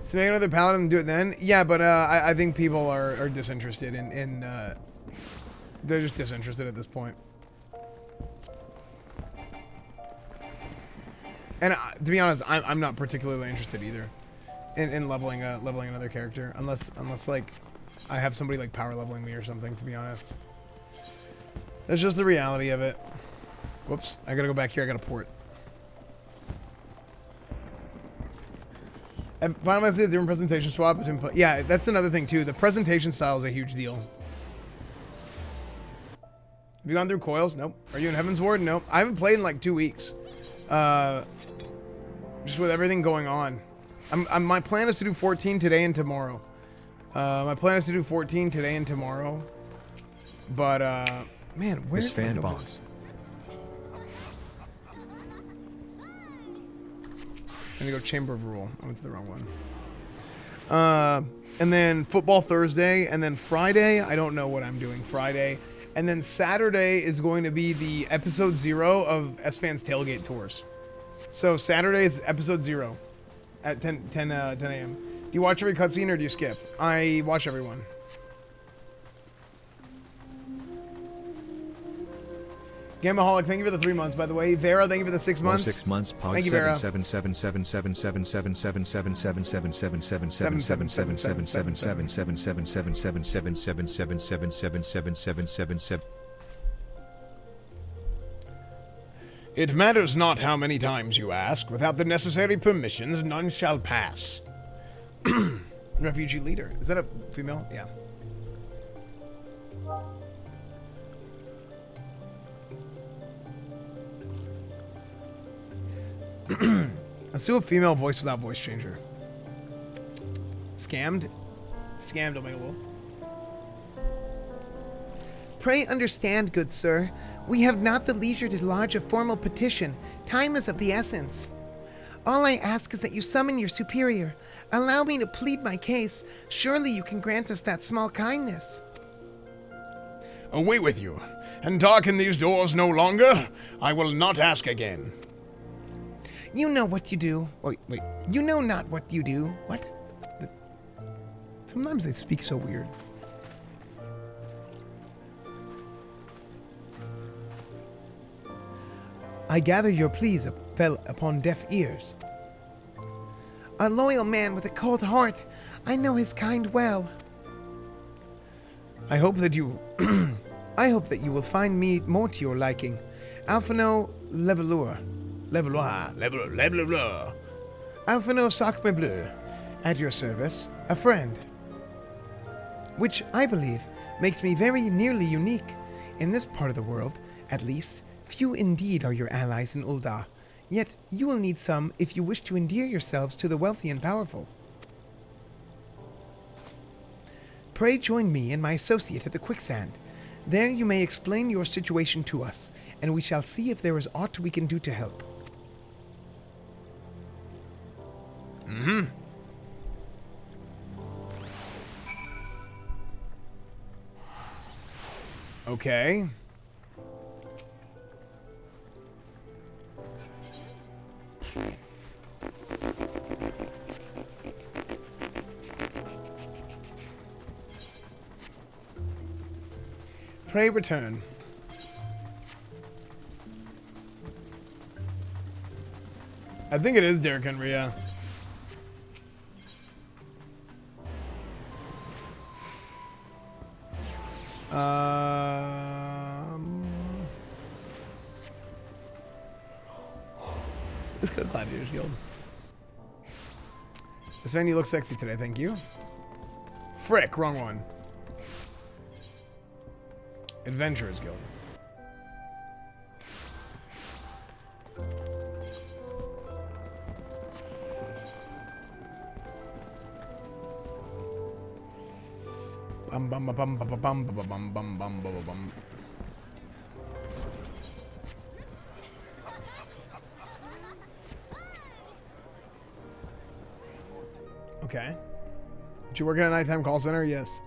So make another paladin and do it then? Yeah, but I think people are disinterested in they're just disinterested at this point. And to be honest, I'm not particularly interested either in leveling another character unless like I have somebody like power leveling me or something, to be honest. That's just the reality of it. Whoops, I gotta go back here, I gotta port. And finally, I see a different presentation swap between yeah, that's another thing too. The presentation style is a huge deal. Have you gone through Coils? Nope. Are you in Heaven's Ward? Nope. I haven't played in like 2 weeks. Just with everything going on. My plan is to do 14 today and tomorrow. My plan is to do 14 today and tomorrow. But, man, where's Esfand boss? I'm gonna go Chamber of Rule. I went to the wrong one. And then football Thursday, and then Friday, I don't know what I'm doing Friday. And then Saturday is going to be the episode 0 of Esfand's Tailgate Tours. So Saturday is episode 0 at 10 a.m. Do you watch every cutscene or do you skip? I watch everyone. Gamaholic, thank you for the 3 months, by the way. Vera, thank you for the 6 months. 6 months. Pog Thank you, Vera. 77777777777777777777777777777777777777777777777777777777777777777777777777777777777777777777777777777777777777777777777777777777777777777777777777777777777777777777777777777777777777777777777777777777777777777777777777777777777777777. It matters not how many times you ask. Without the necessary permissions, none shall pass. Refugee leader. Is that a female? Yeah. Let's do a female voice without voice changer. Scammed? Scammed, Omega. Pray understand, good sir. We have not the leisure to lodge a formal petition. Time is of the essence. All I ask is that you summon your superior. Allow me to plead my case. Surely you can grant us that small kindness. Away with you, and darken these doors no longer. I will not ask again. You know what you do. Wait. You know not what you do. What? Sometimes they speak so weird. I gather your pleas fell upon deaf ears. A loyal man with a cold heart. I know his kind well. I hope that you will find me more to your liking. Alphino Levelour. Alphino Sacre Bleu. At your service. A friend. Which, I believe, makes me very nearly unique. In this part of the world, at least, few indeed are your allies in Ul'dah. Yet, you will need some if you wish to endear yourselves to the wealthy and powerful. Pray join me and my associate at the quicksand. There you may explain your situation to us, and we shall see if there is aught we can do to help. Mm-hmm. Okay. Pray return. I think it is Derrick Henry, yeah. Let's go to Gladiators Guild. Esfand, you look sexy today, thank you. Frick, wrong one. Adventurers Guild. Bum bum bum bum bum bum bum bum bum bum bum bum. Okay. Did you work at a nighttime call center? Yes.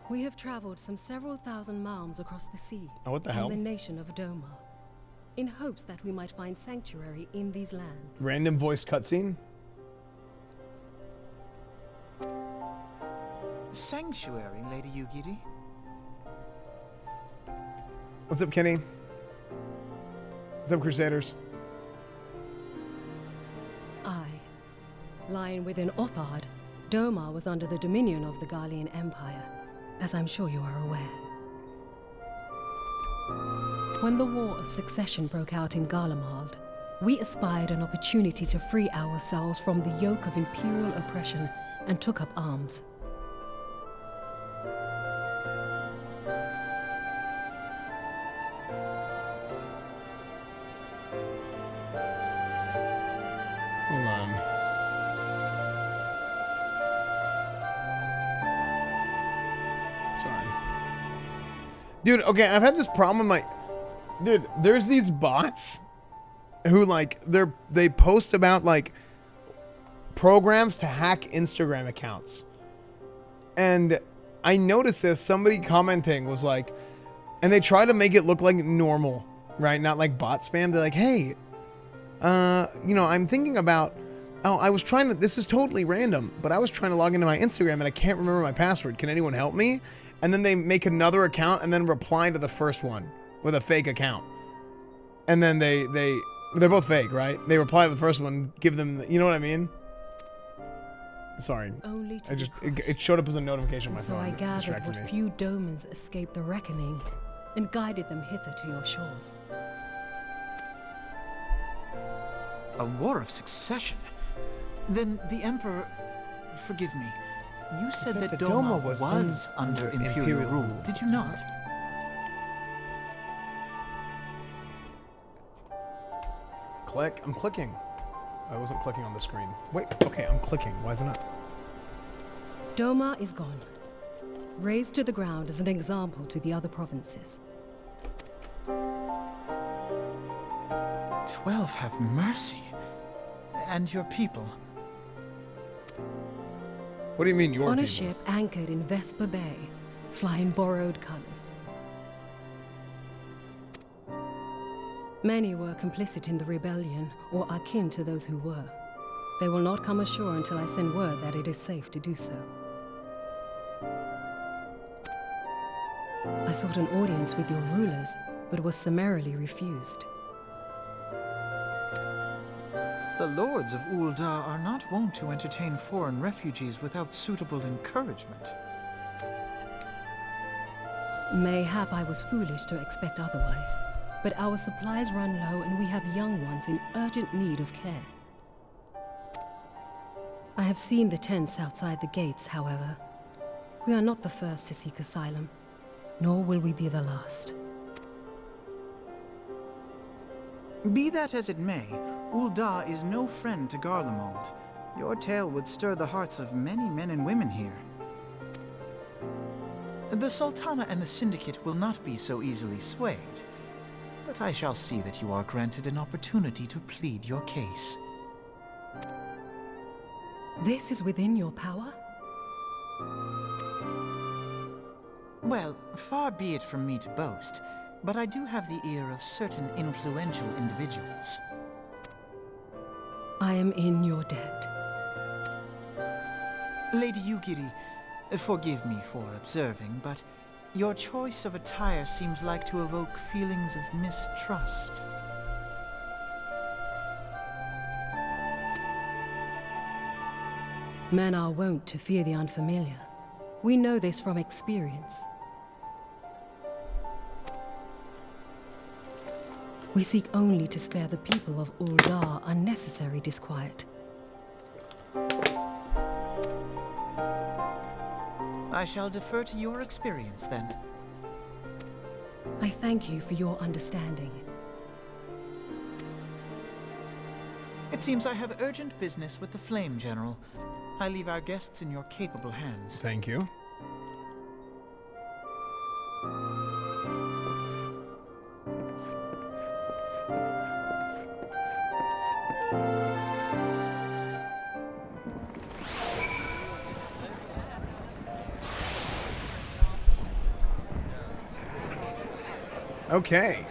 We have traveled some several thousand miles across the sea. Oh, what the from hell? the nation of Doma, in hopes that we might find sanctuary in these lands. Random voice cutscene. Sanctuary, Lady Yugiri? What's up, Kenny? What's up, Crusaders? Aye. Lying within Othard, Doma was under the dominion of the Garlean Empire, as I'm sure you are aware. When the War of Succession broke out in Garlemald, we espied an opportunity to free ourselves from the yoke of imperial oppression and took up arms. Hold on. Sorry. Dude, okay, I've had this problem with my... Dude, there's these bots who, like, they post about, like, programs to hack Instagram accounts. And I noticed this, somebody commenting was like... And they try to make it look like normal, right? Not like bot spam. They're like, hey... you know, I'm thinking about, oh, I was trying to, this is totally random, but I was trying to log into my Instagram and I can't remember my password. Can anyone help me? And then they make another account and then reply to the first one with a fake account. And then they're both fake, right? They reply to the first one, give them, you know what I mean? Sorry. Only to it showed up as a notification on my so phone. I It gathered distracted what me. few Domans escaped the reckoning and guided them hither to your shores. A war of succession? Then the Emperor... Forgive me. You said that Doma was under Imperial rule, did you not? Click. I'm clicking. I wasn't clicking on the screen. Wait, okay, I'm clicking. Why is it not? Doma is gone, razed to the ground as an example to the other provinces. 12 have mercy. And your people? What do you mean, your On a people? ship anchored in Vesper Bay, flying borrowed colors. Many were complicit in the rebellion, or akin to those who were. They will not come ashore until I send word that it is safe to do so. I sought an audience with your rulers, but was summarily refused. The lords of Ul'dah are not wont to entertain foreign refugees without suitable encouragement. Mayhap I was foolish to expect otherwise, but our supplies run low and we have young ones in urgent need of care. I have seen the tents outside the gates, however. We are not the first to seek asylum, nor will we be the last. Be that as it may, Ul'dah is no friend to Garlemald. Your tale would stir the hearts of many men and women here. The Sultana and the Syndicate will not be so easily swayed, but I shall see that you are granted an opportunity to plead your case. This is within your power? Well, far be it from me to boast, but I do have the ear of certain influential individuals. I am in your debt. Lady Yugiri, forgive me for observing, but your choice of attire seems like to evoke feelings of mistrust. Men are wont to fear the unfamiliar. We know this from experience. We seek only to spare the people of Ul'dah unnecessary disquiet. I shall defer to your experience, then. I thank you for your understanding. It seems I have urgent business with the Flame General. I leave our guests in your capable hands. Thank you. Okay.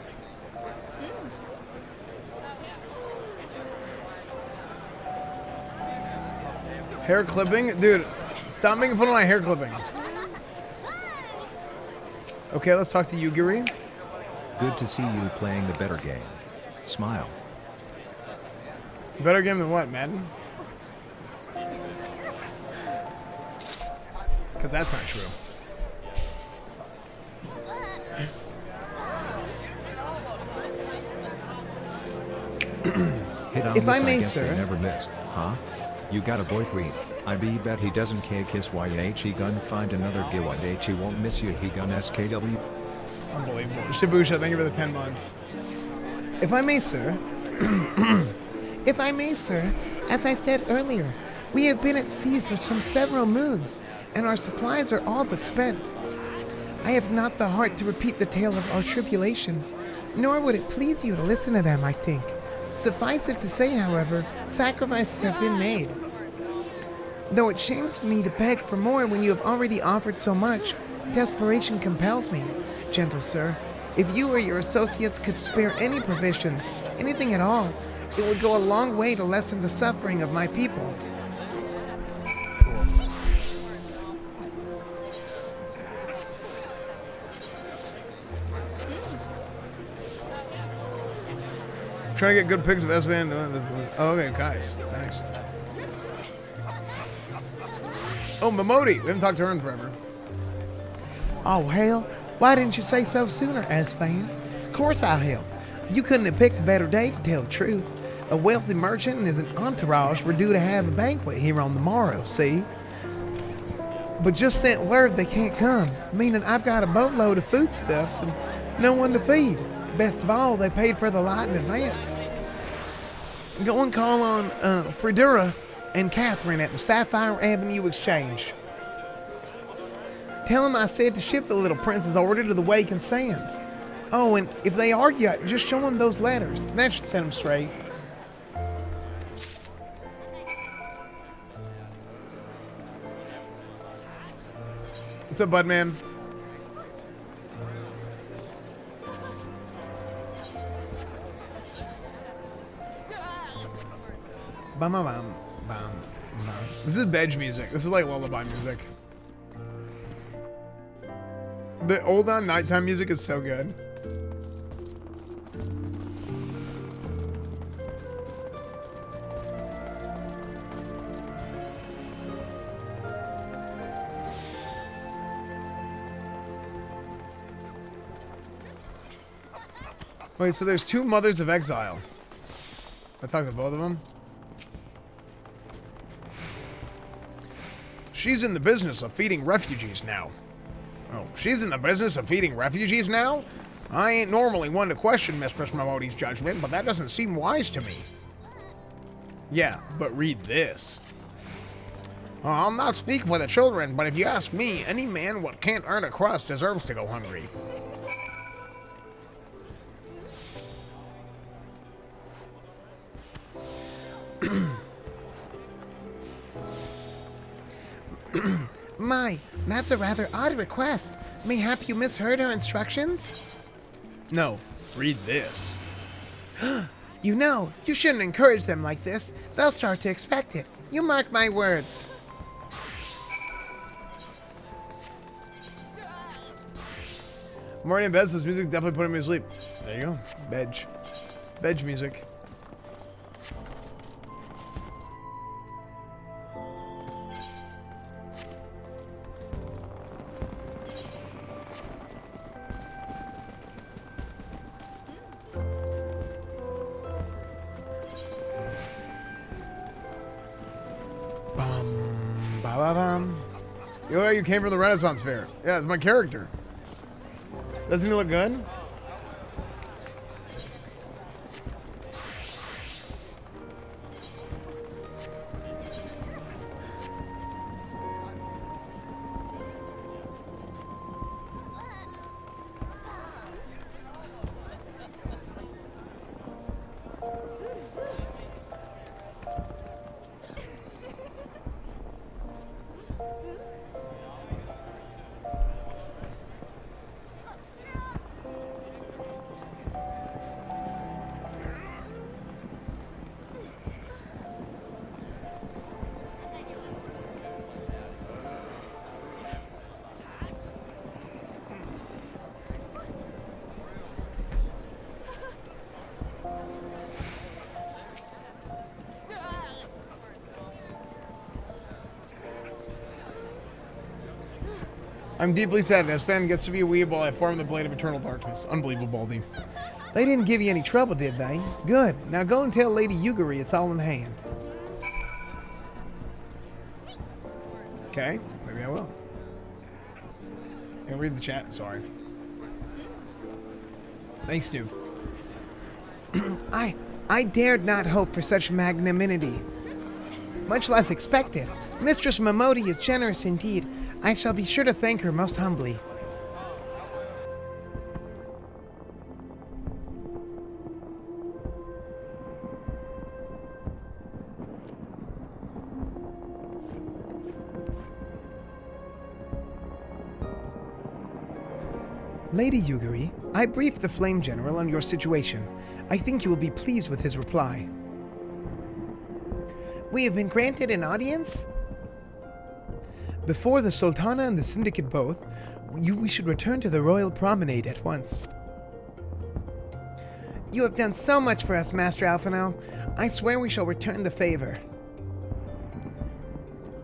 Hair clipping? Dude, stop making fun of my hair clipping. Okay, let's talk to Yugiri. Good to see you playing the better game. Smile. Better game than what, Madden? Because that's not true. Hit on If this, I may, guess sir. they never miss, huh? You got a boyfriend. I bet he doesn't kiss YH he gun find another YH he won't miss you he gun SKW. Unbelievable. Shibusha, thank you for the 10 months. If I may, sir. If I may, sir, as I said earlier, we have been at sea for some several moons, and our supplies are all but spent. I have not the heart to repeat the tale of our tribulations, nor would it please you to listen to them, I think. Suffice it to say, however, sacrifices have been made. Though it shames me to beg for more when you have already offered so much, desperation compels me. Gentle sir, if you or your associates could spare any provisions, anything at all, it would go a long way to lessen the suffering of my people. Trying to get good pics of Esfand. Oh, okay, guys. Nice. Oh, Momodi. We haven't talked to her in forever. Oh, hell. Why didn't you say so sooner, Esfand? Of course I'll help. You couldn't have picked a better day to tell the truth. A wealthy merchant and his entourage were due to have a banquet here on the morrow, see? But just sent word they can't come, meaning I've got a boatload of foodstuffs and no one to feed. Best of all, they paid for the lot in advance. Go and call on Fredura and Catherine at the Sapphire Avenue Exchange. Tell them I said to ship the little prince's order to the Wake and Sands. Oh, and if they argue, just show them those letters. That should set them straight. What's up, bud man? Bam, bam, bam, bam, bam. This is veg music. This is like lullaby music. The old on nighttime music is so good. Wait, so there's two mothers of exile. I talked to both of them. She's in the business of feeding refugees now. Oh, she's in the business of feeding refugees now? I ain't normally one to question Mistress Momodi's judgment, but that doesn't seem wise to me. Yeah, but read this. I'll not speak for the children, but if you ask me, any man what can't earn a crust deserves to go hungry. My, that's a rather odd request. Mayhap you misheard our instructions? No, read this. You know, you shouldn't encourage them like this. They'll start to expect it. You mark my words. I'm already in bed, so this music definitely putting me to sleep. There you go. Bed. Bed music. Yo, you came from the Renaissance Fair. Yeah, it's my character. Doesn't he look good? I'm deeply sad. Esfand gets to be a weeable. I form the Blade of Eternal Darkness. Unbelievable, Baldy. They didn't give you any trouble, did they? Good. Now go and tell Lady Yuguri it's all in hand. Okay, maybe I will. Can't read the chat. Sorry. Thanks, Noob. I dared not hope for such magnanimity. Much less expect it. Mistress Momodi is generous indeed. I shall be sure to thank her most humbly. Lady Yuguri, I briefed the Flame General on your situation. I think you will be pleased with his reply. We have been granted an audience? Before the Sultana and the Syndicate both, we should return to the Royal Promenade at once. You have done so much for us, Master Alphino. I swear we shall return the favor.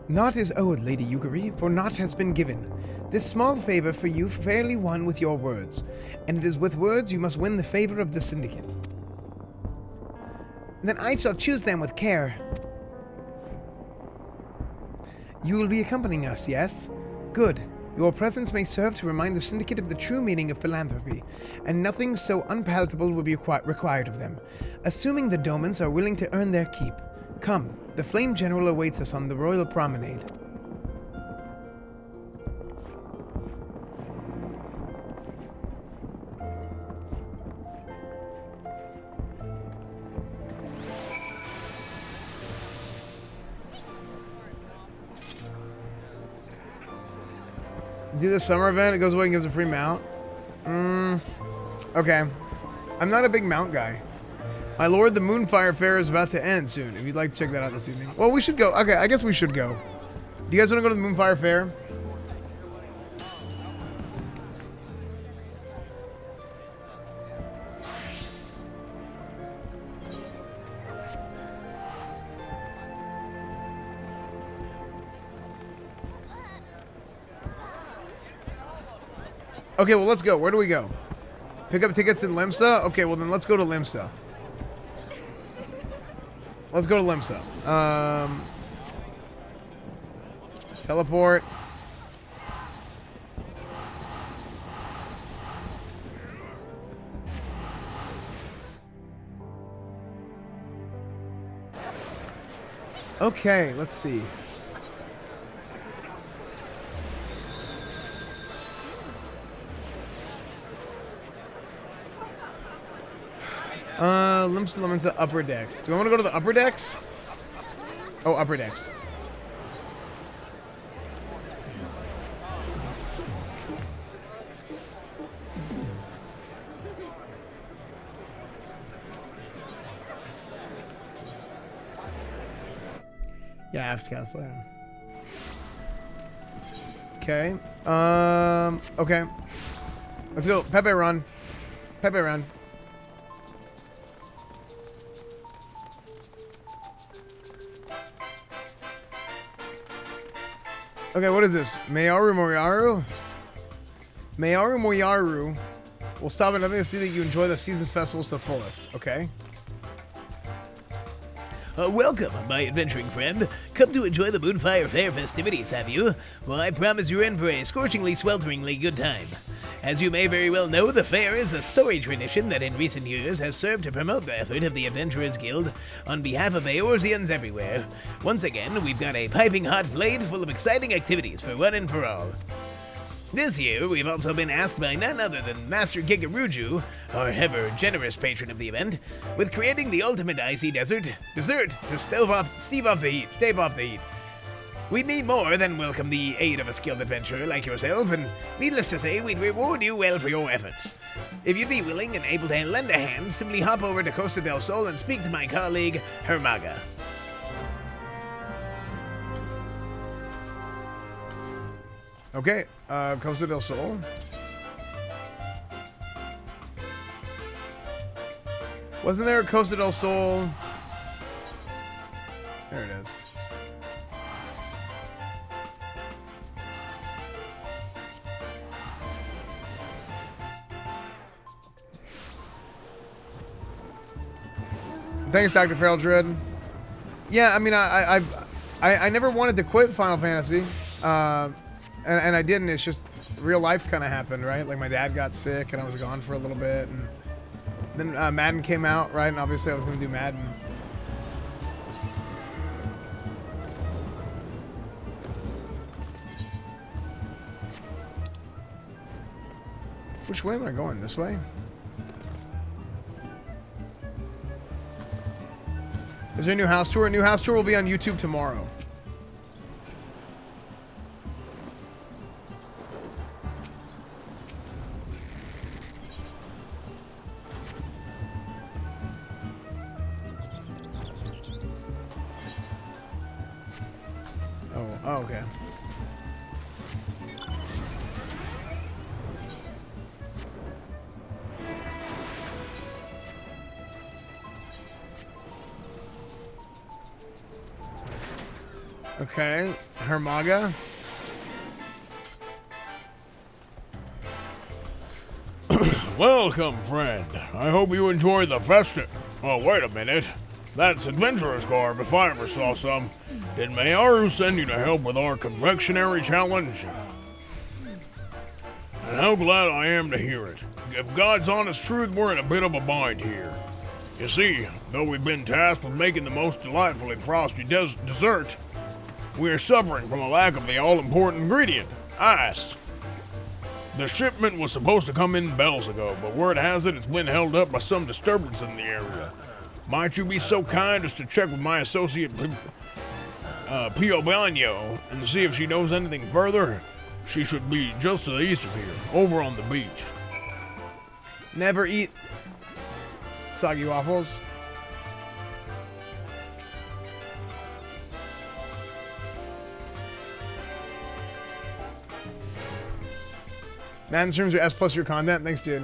Naught is owed, Lady Yuguri, for naught has been given. This small favor for you fairly won with your words, and it is with words you must win the favor of the Syndicate. Then I shall choose them with care. You will be accompanying us, yes? Good. Your presence may serve to remind the Syndicate of the true meaning of philanthropy, and nothing so unpalatable will be required of them. Assuming the Domans are willing to earn their keep. Come, the Flame General awaits us on the Royal Promenade. Do the summer event, it goes away and gives a free mount. Okay. I'm not a big mount guy. My lord, the Moonfire Fair is about to end soon. If you'd like to check that out this evening. Well, we should go. Okay, I guess we should go. Do you guys want to go to the Moonfire Fair? Okay, well, let's go. Where do we go? Pick up tickets in Limsa? Okay, well, then let's go to Limsa. Let's go to Limsa. Teleport. Okay, let's see. Limits to limits to upper decks. Do I want to go to the upper decks? Oh, upper decks. Yeah, I have to cast fire. Okay. Okay. Let's go. Pepe run. Pepe run. Okay, what is this? Mayaru Moriyaru? Mayaru Moriyaru will stop at nothing to see that you enjoy the season's festivals to the fullest. Okay. Welcome, my adventuring friend. Come to enjoy the Moonfire Fair festivities, have you? Well, I promise you're in for a scorchingly, swelteringly good time. As you may very well know, the fair is a story tradition that in recent years has served to promote the effort of the Adventurers Guild on behalf of Eorzeans everywhere. Once again, we've got a piping hot plate full of exciting activities for one and for all. This year, we've also been asked by none other than Master Gigaruju, our ever-generous patron of the event, with creating the ultimate icy dessert to stave off the heat. We'd need more than welcome the aid of a skilled adventurer like yourself, and needless to say, we'd reward you well for your efforts. If you'd be willing and able to lend a hand, simply hop over to Costa del Sol and speak to my colleague, Hermaga. Okay, Costa del Sol. Wasn't there a Costa del Sol? There it is. Thanks, Dr. Feldred. Yeah, I mean, I never wanted to quit Final Fantasy, and I didn't. It's just real life kind of happened, right? Like my dad got sick, and I was gone for a little bit, and then Madden came out, right? And obviously I was going to do Madden. Which way am I going? This way? Is there a new house tour? A new house tour will be on YouTube tomorrow. Oh, okay. Okay, Hermaga. Welcome, friend. I hope you enjoy the festa. Oh, wait a minute. That's Adventurer's Garb if I ever saw some. Did Mayaru send you to help with our confectionery challenge? And how glad I am to hear it. If God's honest truth, we're in a bit of a bind here. You see, though we've been tasked with making the most delightfully frosty dessert, we are suffering from a lack of the all-important ingredient, ice. The shipment was supposed to come in bells ago, but word has it it's been held up by some disturbance in the area. Might you be so kind as to check with my associate Pio Bagno and see if she knows anything further? She should be just to the east of here, over on the beach. Never eat soggy waffles. Madden streams are S plus your content. Thanks, dude.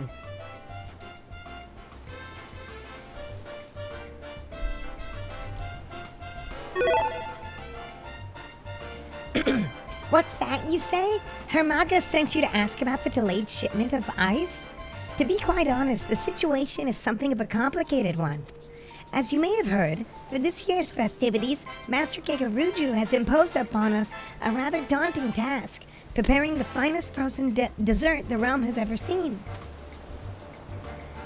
What's that you say? Hermaga sent you to ask about the delayed shipment of ice? To be quite honest, the situation is something of a complicated one. As you may have heard, for this year's festivities, Master Gigaruju has imposed upon us a rather daunting task, preparing the finest frozen dessert the realm has ever seen.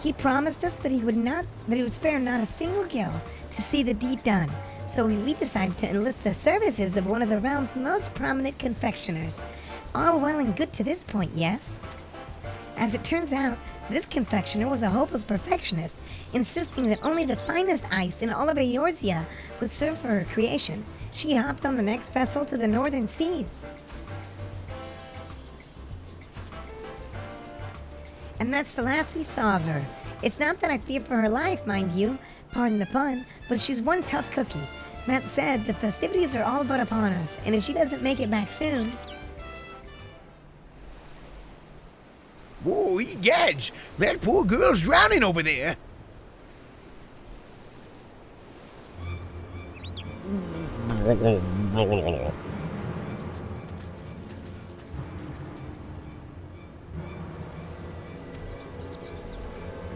He promised us that he would spare not a single gil to see the deed done, so we decided to enlist the services of one of the realm's most prominent confectioners. All well and good to this point, yes? As it turns out, this confectioner was a hopeless perfectionist, insisting that only the finest ice in all of Eorzea would serve for her creation. She hopped on the next vessel to the northern seas. And that's the last we saw of her. It's not that I fear for her life, mind you, pardon the pun, but she's one tough cookie. That said, the festivities are all but upon us, and if she doesn't make it back soon... Whoa, Gadge! That poor girl's drowning over there.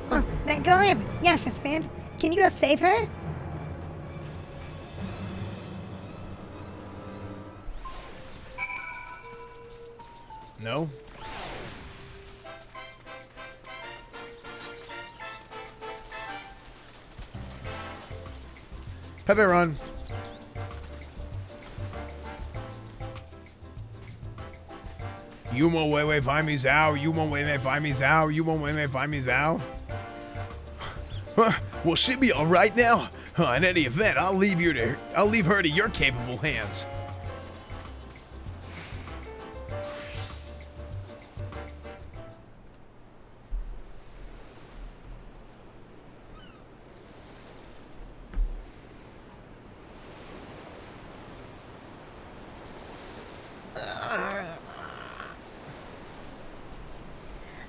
Oh, that garb! Yes, Esfand. Can you go save her? No. Pepe run. You won't wait, find me Zhao. You won't wait, find me Zhao. You won't wait, find me Zhao. Will she be all right now? In any event, I'll leave her to your capable hands.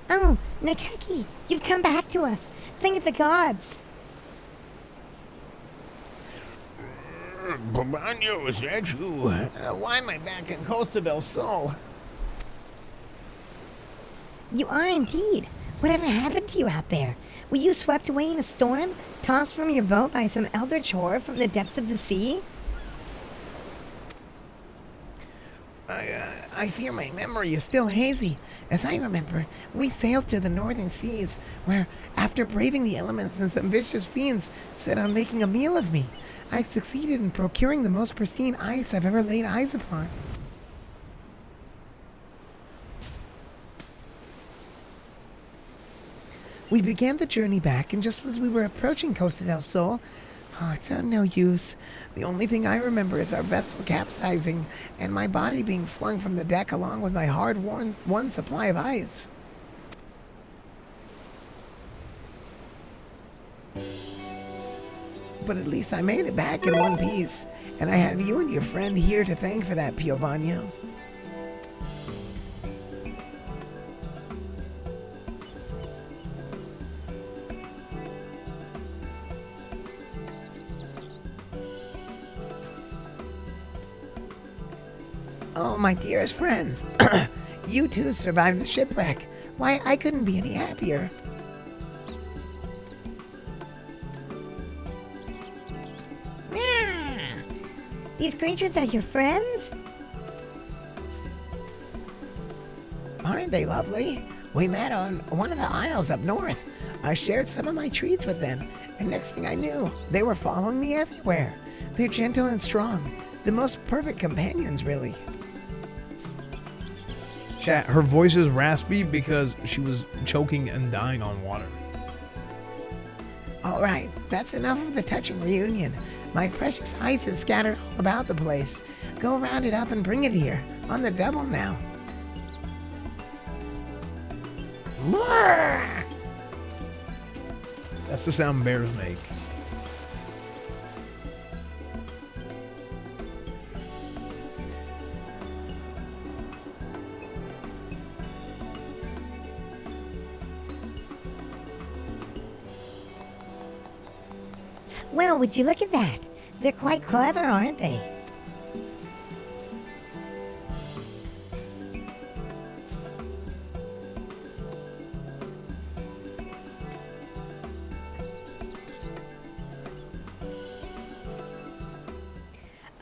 Oh, Nekeki, you've come back to us. Think of the gods. Babano, is that you? Why am I back in Costa del Sol? You are indeed. Whatever happened to you out there? Were you swept away in a storm? Tossed from your boat by some eldritch horror from the depths of the sea? I fear my memory is still hazy. As I remember, we sailed to the northern seas, where, after braving the elements and some vicious fiends set on making a meal of me, I succeeded in procuring the most pristine ice I've ever laid eyes upon. We began the journey back, and just as we were approaching Costa del Sol, it's of no use. The only thing I remember is our vessel capsizing and my body being flung from the deck along with my hard-won supply of ice. But at least I made it back in one piece, and I have you and your friend here to thank for that, Pio Bagno. Oh, my dearest friends. You too survived the shipwreck. Why, I couldn't be any happier. These creatures are your friends? Aren't they lovely? We met on one of the isles up north. I shared some of my treats with them, and next thing I knew, they were following me everywhere. They're gentle and strong. The most perfect companions, really. Chat, her voice is raspy because she was choking and dying on water. All right, that's enough of the touching reunion. My precious ice is scattered all about the place. Go round it up and bring it here, on the double now. That's the sound bears make. Well, would you look at that? They're quite clever, aren't they?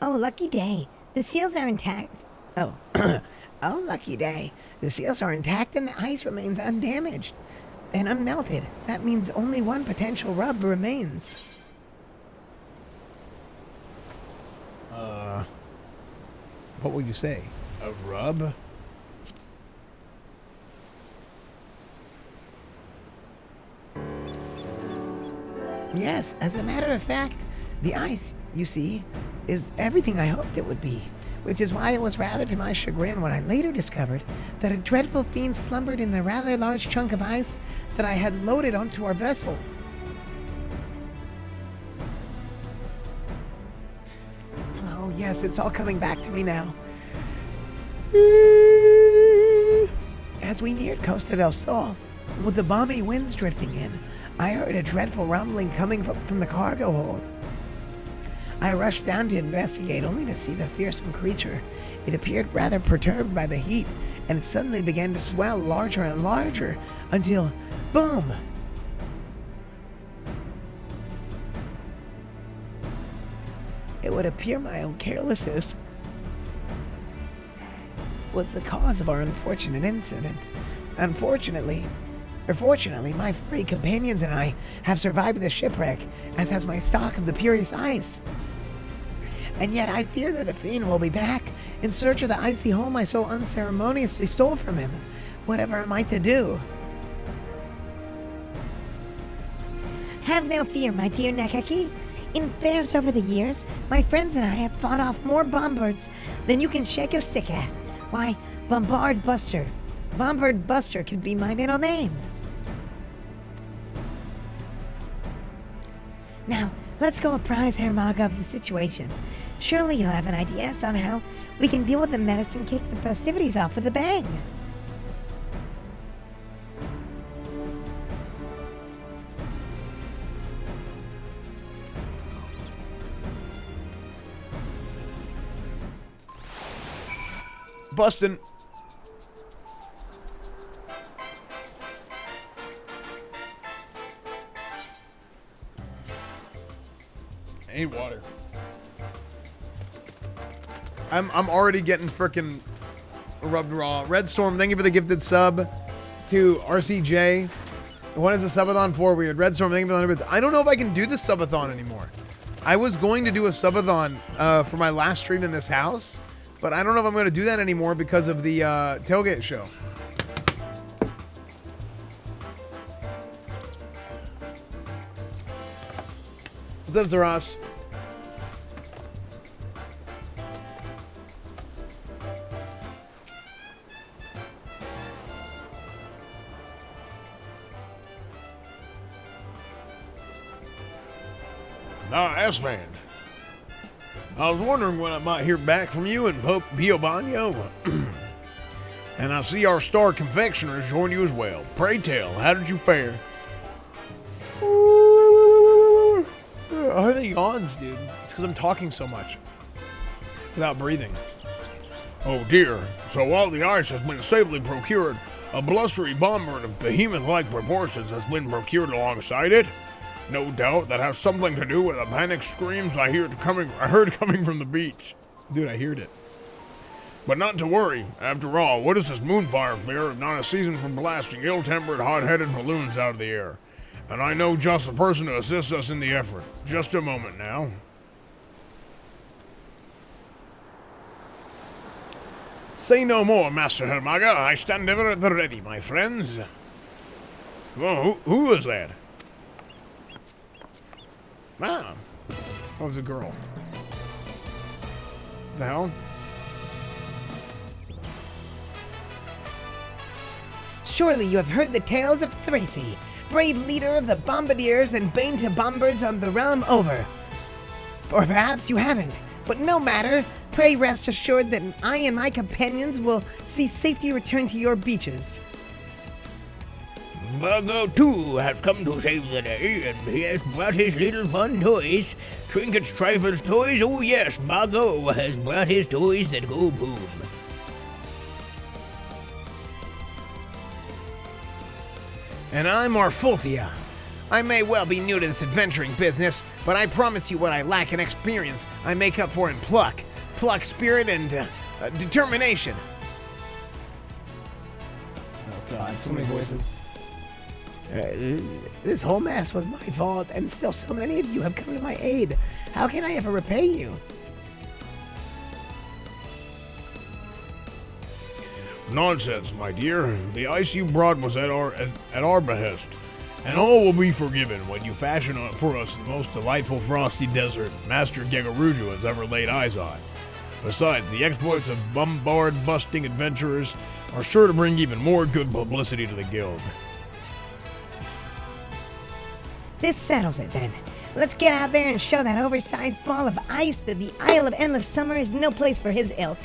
Oh, lucky day. The seals are intact. Oh. Oh, lucky day. The seals are intact and the ice remains undamaged and unmelted. That means only one potential rub remains. What will you say? A rub? Yes, as a matter of fact, the ice, you see, is everything I hoped it would be, which is why it was rather to my chagrin when I later discovered that a dreadful fiend slumbered in the rather large chunk of ice that I had loaded onto our vessel. Oh yes, it's all coming back to me now. As we neared Costa del Sol, with the balmy winds drifting in, I heard a dreadful rumbling coming from the cargo hold. I rushed down to investigate, only to see the fearsome creature. It appeared rather perturbed by the heat, and it suddenly began to swell larger and larger, until, boom! It would appear my own carelessness was the cause of our unfortunate incident. Fortunately, my furry companions and I have survived the shipwreck, as has my stock of the purest ice. And yet I fear that the fiend will be back in search of the icy home I so unceremoniously stole from him. Whatever am I to do? Have no fear, my dear Nekaki. In fairs over the years, my friends and I have fought off more bombards than you can shake a stick at. Why, Bombard Buster could be my middle name. Now, let's go apprise Herr Maga of the situation. Surely you'll have an idea on how we can deal with the medicine, kick the festivities off with a bang. Bustin'. I need water. I'm already getting frickin' rubbed raw. Red Storm, thank you for the gifted sub to RCJ. What is the subathon for? Weird. Red Storm, thank you for the 100 bits. I don't know if I can do the subathon anymore. I was going to do a subathon for my last stream in this house, but I don't know if I'm going to do that anymore because of the tailgate show. What's up, Zaras? Esfand. I was wondering when I might hear back from you and Pio Bagno. And I see our star confectioners join you as well. Pray tell, how did you fare? I think yawns, dude. It's because I'm talking so much without breathing. Oh dear. So while the ice has been safely procured, a blustery bombard of behemoth-like proportions has been procured alongside it. No doubt that has something to do with the panic screams I heard coming from the beach. Dude, I heard it. But not to worry. After all, what is this moonfire fair if not a season for blasting ill-tempered, hot-headed balloons out of the air? And I know just the person to assist us in the effort. Just a moment now. Say no more, Master Hermaga. I stand ever at the ready, my friends. Well, who was that? Ah. That was a girl. The hell? Surely you have heard the tales of Thracy, brave leader of the bombardiers and bane to bombards on the realm over. Or perhaps you haven't, but no matter. Pray rest assured that I and my companions will see safety return to your beaches. Margot, too, has come to save the day, and he has brought his little fun toys. Trinkets, trifles, toys, oh yes, Margot has brought his toys that go boom. And I'm Arfulthia. I may well be new to this adventuring business, but I promise you what I lack in experience, I make up for in pluck. Pluck, spirit, and determination. Oh god, so many voices. This whole mess was my fault, and still so many of you have come to my aid. How can I ever repay you? Nonsense, my dear. The ice you brought was at our behest, and all will be forgiven when you fashion for us the most delightful frosty desert Master Gegaruju has ever laid eyes on. Besides, the exploits of bombard-busting adventurers are sure to bring even more good publicity to the guild. This settles it then. Let's get out there and show that oversized ball of ice that the Isle of Endless Summer is no place for his ilk.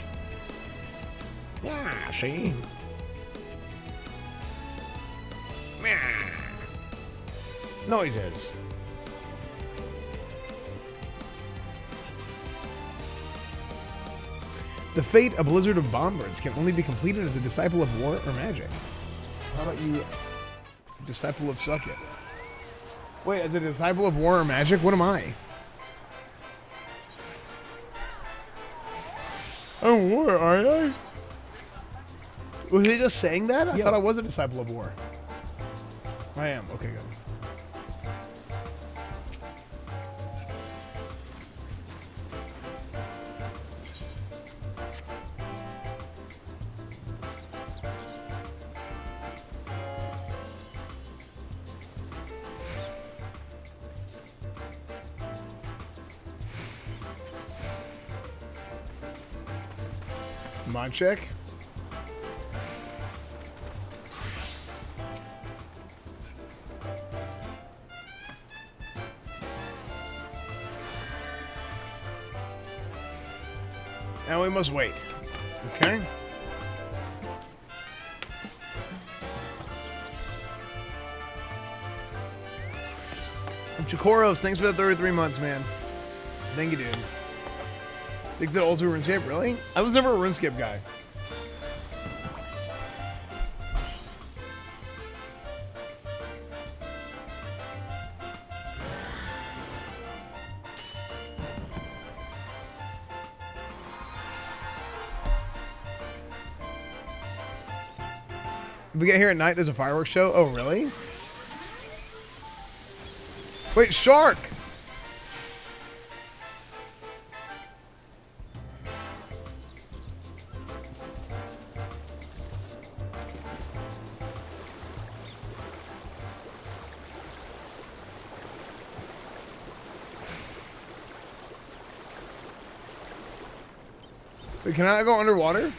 Yeah, see? Noises. The fate of Blizzard of Bombards can only be completed as a disciple of war or magic. How about you, disciple of suck it? Wait, as a disciple of war or magic, what am I? Oh, what are I? Was he just saying that? I Yeah. thought I was a disciple of war. I am. Okay, good. Mind check. Now we must wait. Okay? Chikoros, thanks for the 33 months, man. Thank you, dude. Think that also RuneScape? Really? I was never a RuneScape guy. If we get here at night, there's a fireworks show. Oh, really? Wait, shark! Wait, can I go underwater?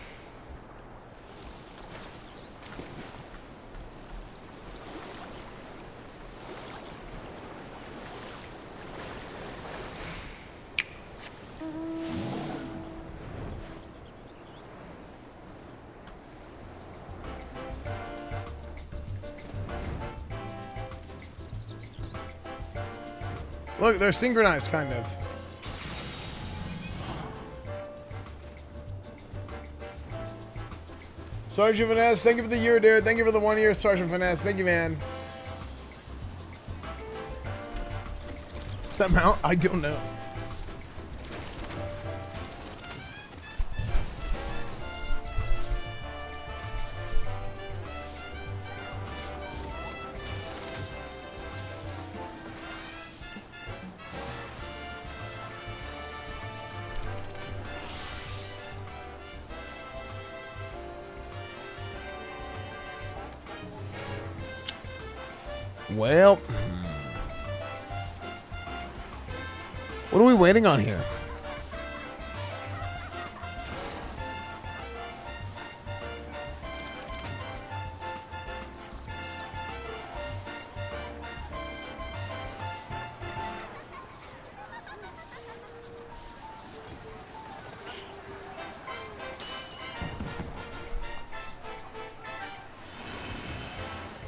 Look, they're synchronized, kind of. Sergeant Finesse, thank you for the year, dude. Thank you for the 1 year, Sergeant Finesse. Thank you, man. Does that mount? I don't know. Well, what are we waiting on here?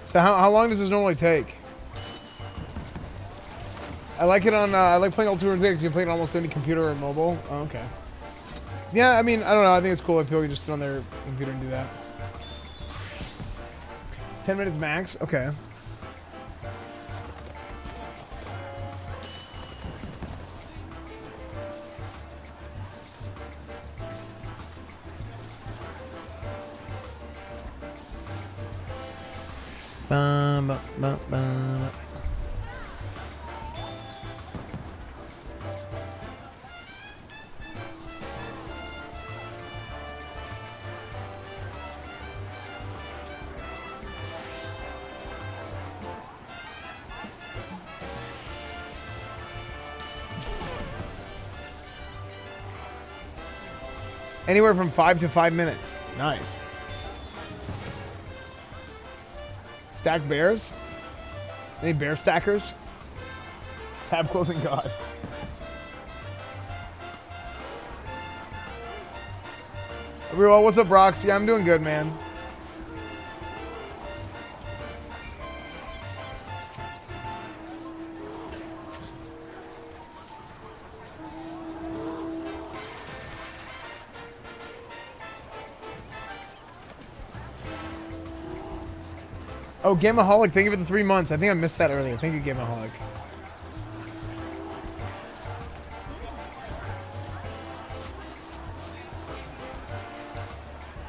So how long does this normally take? I like it on, I like playing Ultimate because you can play it on almost any computer or mobile. Oh, okay. Yeah, I mean, I don't know. I think it's cool if people can just sit on their computer and do that. 10 minutes max? Okay. Anywhere from 5 to 5 minutes. Nice. Stack bears? Any bear stackers? Tab closing God. Everyone, what's up, Roxy? I'm doing good, man. Oh, Gamaholic, thank you for the 3 months. I think I missed that earlier. Thank you, Gamaholic.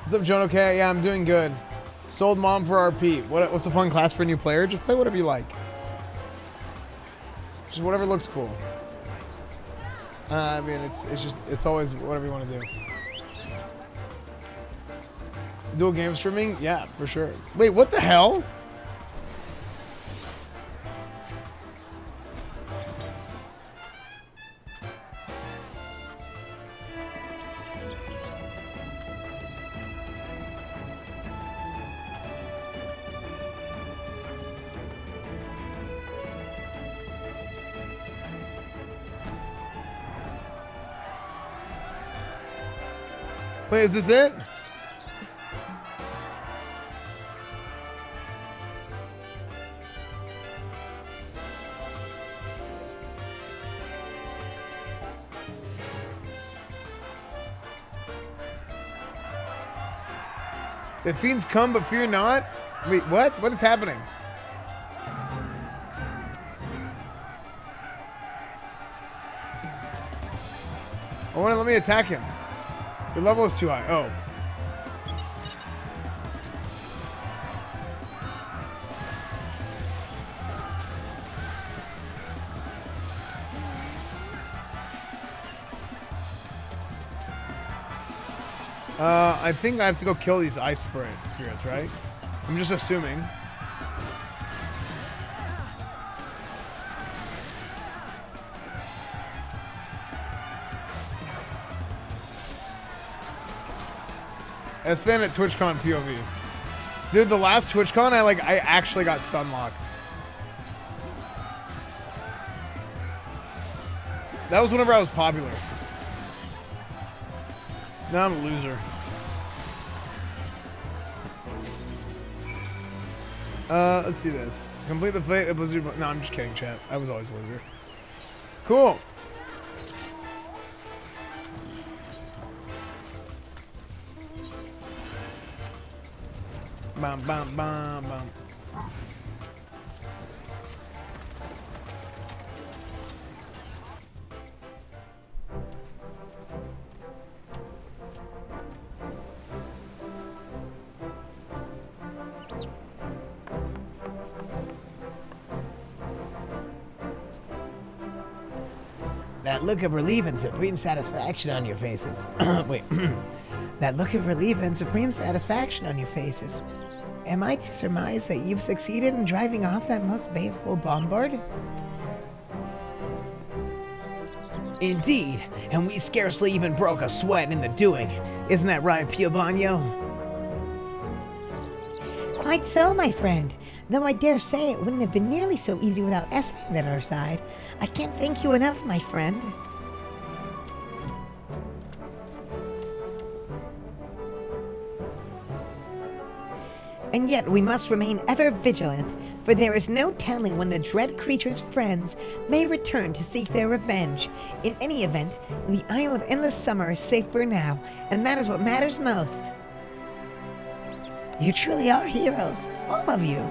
What's up, Joan? Okay, yeah, I'm doing good. Sold mom for RP. What's a fun class for a new player? Just play whatever you like. Just whatever looks cool. I mean, it's always whatever you want to do. Dual game streaming? Yeah, for sure. Wait, what the hell? Wait, is this it? The fiends come, but fear not? Wait, what? What is happening? I want to let me attack him. Your level is too high. Oh. I think I have to go kill these ice spirits, right? I'm just assuming. Esfand at TwitchCon POV. Dude, the last TwitchCon, I actually got stun locked. That was whenever I was popular. Now I'm a loser. Let's see this. Complete the fate of Blizzard. No, I'm just kidding, chat. I was always a loser. Cool. Bam, bam, bam, bam. That look of relief and supreme satisfaction on your faces. Wait. That look of relief and supreme satisfaction on your faces. Am I to surmise that you've succeeded in driving off that most baleful bombard? Indeed, and we scarcely even broke a sweat in the doing. Isn't that right, Piobano? Quite so, my friend. Though I dare say it wouldn't have been nearly so easy without Esfand at our side. I can't thank you enough, my friend. And yet we must remain ever vigilant, for there is no telling when the dread creature's friends may return to seek their revenge. In any event, the Isle of Endless Summer is safe for now, and that is what matters most. You truly are heroes, all of you.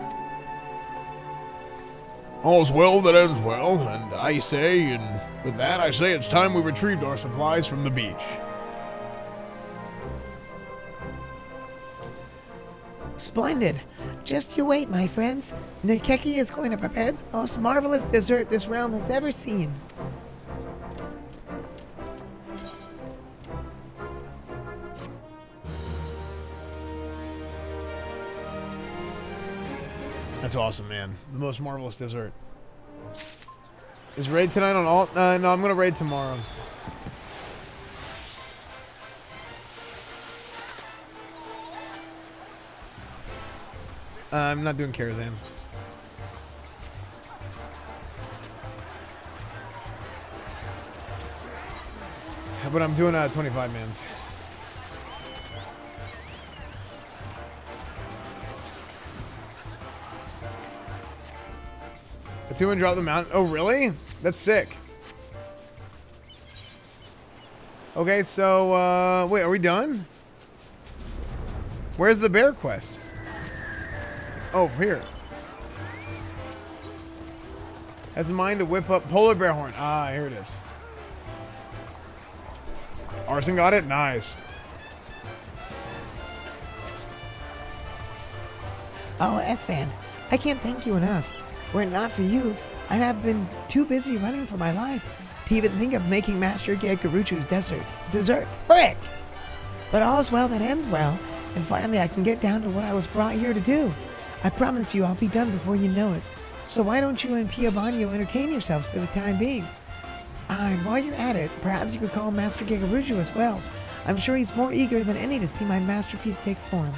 All's well that ends well, and I say, and with that I say it's time we retrieved our supplies from the beach. Splendid. Just you wait, my friends. Nekeki is going to prepare the most marvelous dessert this realm has ever seen. That's awesome, man. The most marvelous dessert. Is raid tonight on alt? No, I'm gonna raid tomorrow. I'm not doing Karazhan. But I'm doing 25 mans. A 2 and drop the mountain. Oh, really? That's sick. Okay, so, wait, are we done? Where's the bear quest? Oh, here. Has in mind to whip up polar bear horn. Ah, here it is. Arson got it? Nice. Oh, Esfand, I can't thank you enough. Were it not for you, I'd have been too busy running for my life to even think of making Master Gagaruchu's dessert. Frick! But all's well that ends well, and finally I can get down to what I was brought here to do. I promise you I'll be done before you know it. So why don't you and Piovanio entertain yourselves for the time being? And while you're at it, perhaps you could call Master Gagaruchu as well. I'm sure he's more eager than any to see my masterpiece take form.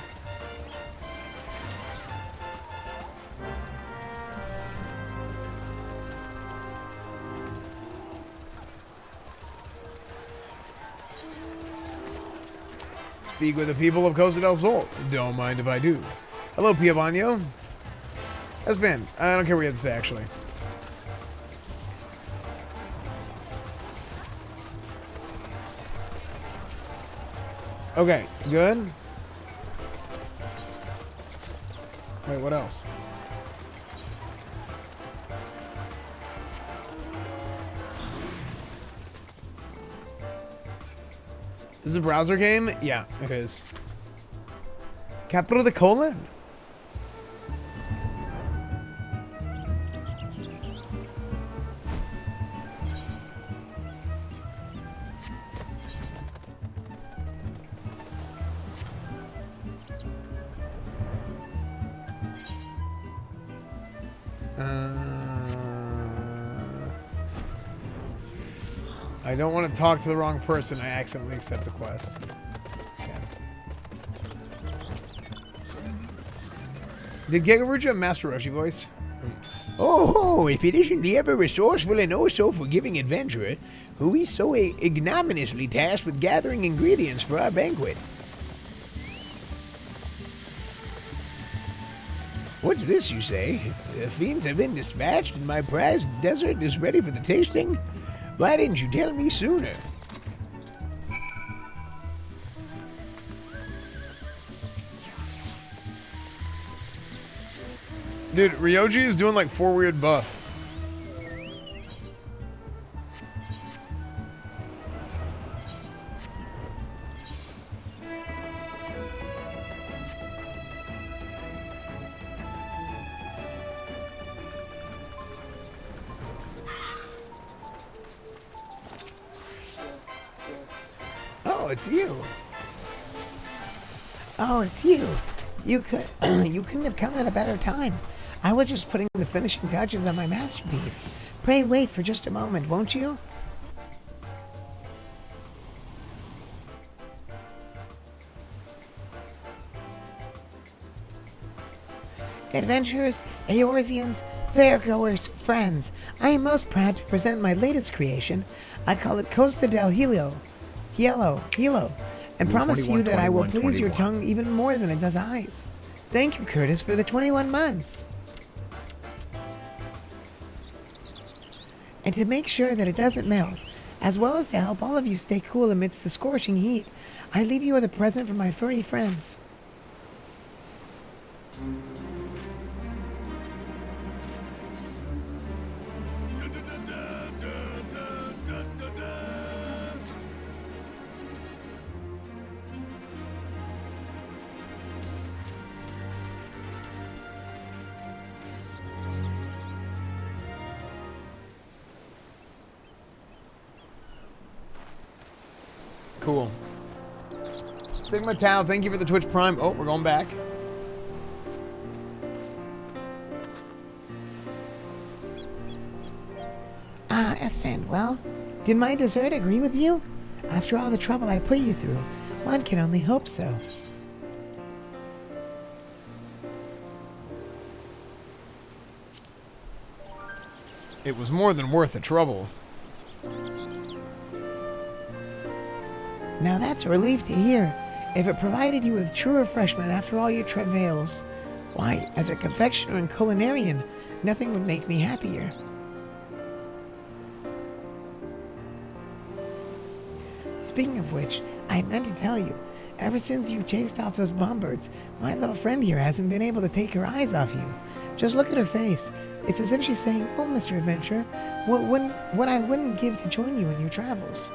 Speak with the people of Costa del Sol. Don't mind if I do. Hello, Piovanio. Esfand, I don't care what you have to say, actually. Okay, good. Wait, what else? This is a browser game? Yeah, it is. Capital of the colon? I don't want to talk to the wrong person. I accidentally accept the quest. Okay. Did Gagaruchu have Master Roshi voice? Oh, if it isn't the ever-resourceful and oh-so-forgiving adventurer who is so ignominiously tasked with gathering ingredients for our banquet. What's this, you say? The fiends have been dispatched and my prized dessert is ready for the tasting? Why didn't you tell me sooner? Dude, Ryoji is doing like 4 weird buff. Oh, it's you. Oh, it's you. You couldn't have come at a better time. I was just putting the finishing touches on my masterpiece. Pray wait for just a moment, won't you? Adventurers, Eorzeans, fairgoers, friends, I am most proud to present my latest creation. I call it Costa del Hielo, and promise you that I will please your tongue even more than it does eyes. Thank you, Curtis, for the 21 months. And to make sure that it doesn't melt, as well as to help all of you stay cool amidst the scorching heat, I leave you with a present from my furry friends. Cool. Sigma Tau, thank you for the Twitch Prime. Oh, we're going back. Ah, Esfand, well, did my dessert agree with you? After all the trouble I put you through, one can only hope so. It was more than worth the trouble. Now that's a relief to hear. If it provided you with true refreshment after all your travails, why, as a confectioner and culinarian, nothing would make me happier. Speaking of which, I had meant to tell you, ever since you've chased off those bombirds, my little friend here hasn't been able to take her eyes off you. Just look at her face. It's as if she's saying, "Oh, Mr. Adventurer, what I wouldn't give to join you in your travels."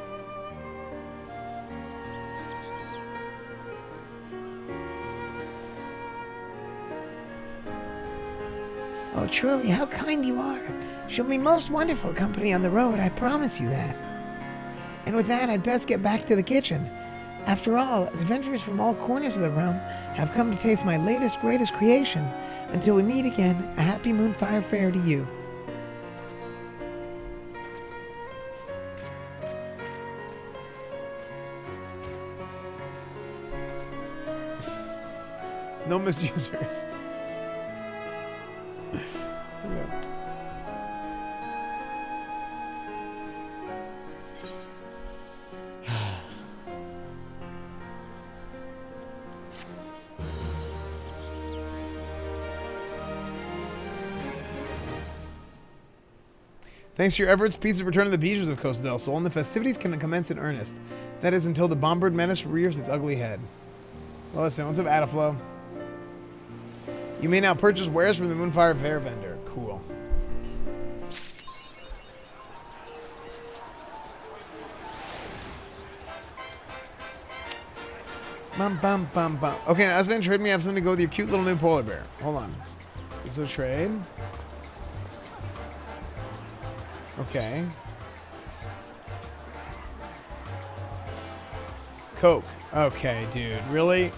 Oh, truly, how kind you are. She'll be most wonderful company on the road, I promise you that. And with that, I'd best get back to the kitchen. After all, adventurers from all corners of the realm have come to taste my latest, greatest creation. Until we meet again, a happy Moonfire Fair to you. No misusers. Thanks to your efforts, peace has returned to the beaches of Costa del Sol, and the festivities can commence in earnest. That is until the bombard menace rears its ugly head. Well, listen, what's up, Adaflow? You may now purchase wares from the Moonfire Fair vendor. Cool. Bum, bum, bum, bum. Okay, now, Esfand, trade me. I have something to go with your cute little new polar bear. Hold on. This is a trade. Okay. Coke. Okay, dude. Really?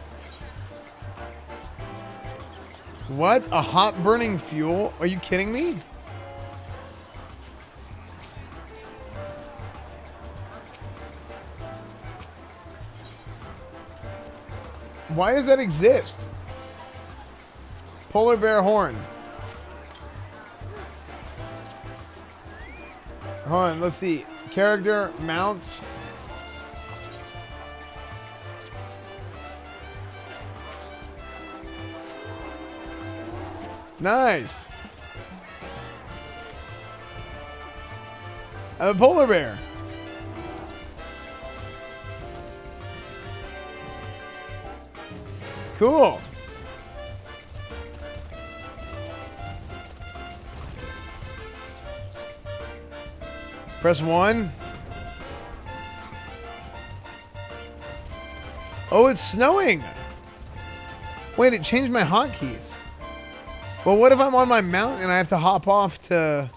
What? A hot burning fuel? Are you kidding me? Why does that exist? Polar bear horn. Hold on, let's see. Character, mounts. Nice. I have a polar bear. Cool. Press 1. Oh, it's snowing. Wait, it changed my hotkeys. Well, what if I'm on my mount and I have to hop off to...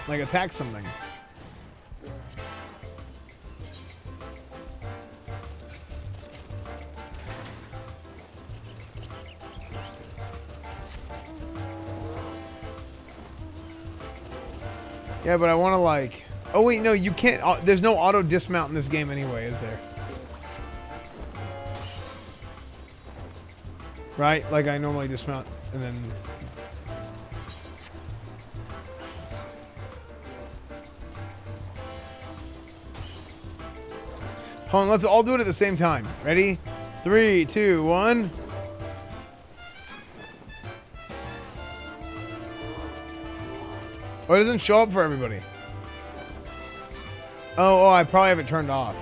like attack something? Yeah, but I want to like... Oh, wait, no, you can't... there's no auto dismount in this game anyway, is there? Right? Like I normally dismount and then... Hold on, let's all do it at the same time. Ready? 3, 2, 1... Oh, it doesn't show up for everybody. Oh, I probably have it turned off.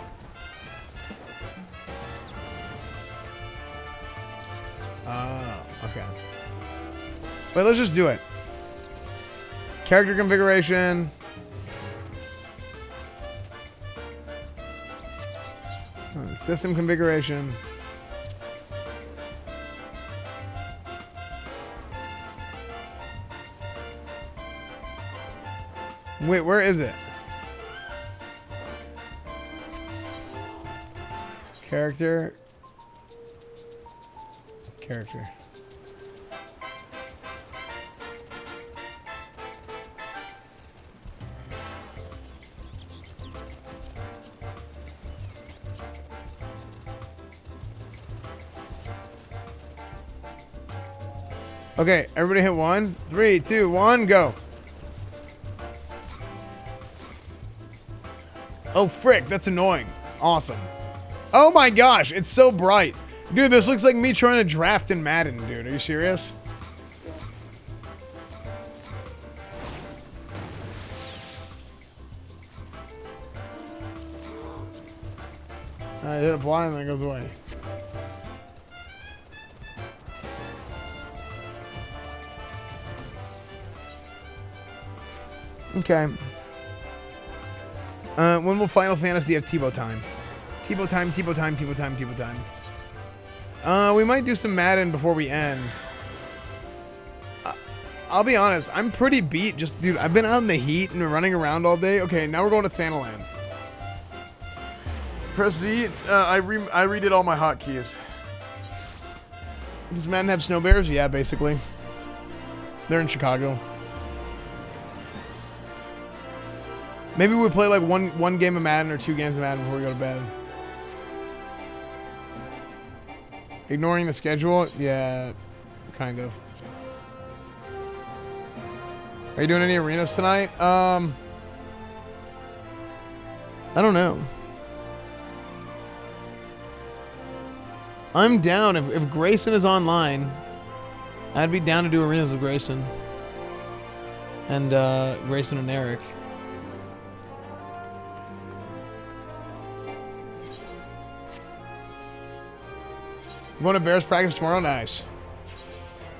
Okay. Wait, let's just do it. Character configuration. System configuration. Wait, where is it? Character. Character. Okay, everybody hit 1. 3, 2, 1, go. Oh, frick, that's annoying. Awesome. Oh my gosh, it's so bright. Dude, this looks like me trying to draft in Madden, dude. Are you serious? I hit a blind and then it goes away. Okay. When will Final Fantasy have TiVo time? TiVo time, TiVo time, TiVo time, TiVo time. We might do some Madden before we end. I'll be honest, I'm pretty beat. Just, dude, I've been out in the heat and running around all day. Okay, now we're going to Thanaland. Press Z. I redid all my hotkeys. Does Madden have snow bears? Yeah, basically. They're in Chicago. Maybe we play like one game of Madden or 2 games of Madden before we go to bed. Ignoring the schedule? Yeah, kind of. Are you doing any arenas tonight? I don't know. I'm down. If Grayson is online, I'd be down to do arenas with Grayson. And Grayson and Eric. You going to Bears practice tomorrow? Nice.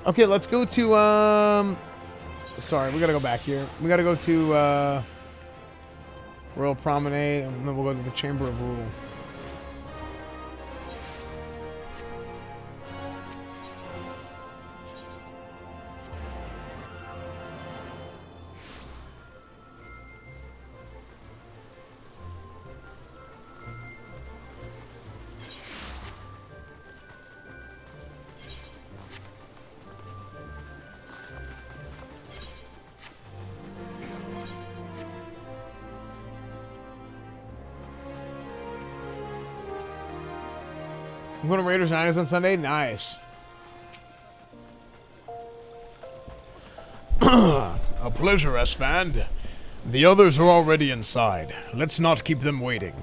Okay, let's go to sorry, we gotta go back here. We gotta go to Royal Promenade, and then we'll go to the Chamber of Rule. I'm going to Raiders Niners on Sunday. Nice. A pleasure, Esfand. The others are already inside. Let's not keep them waiting.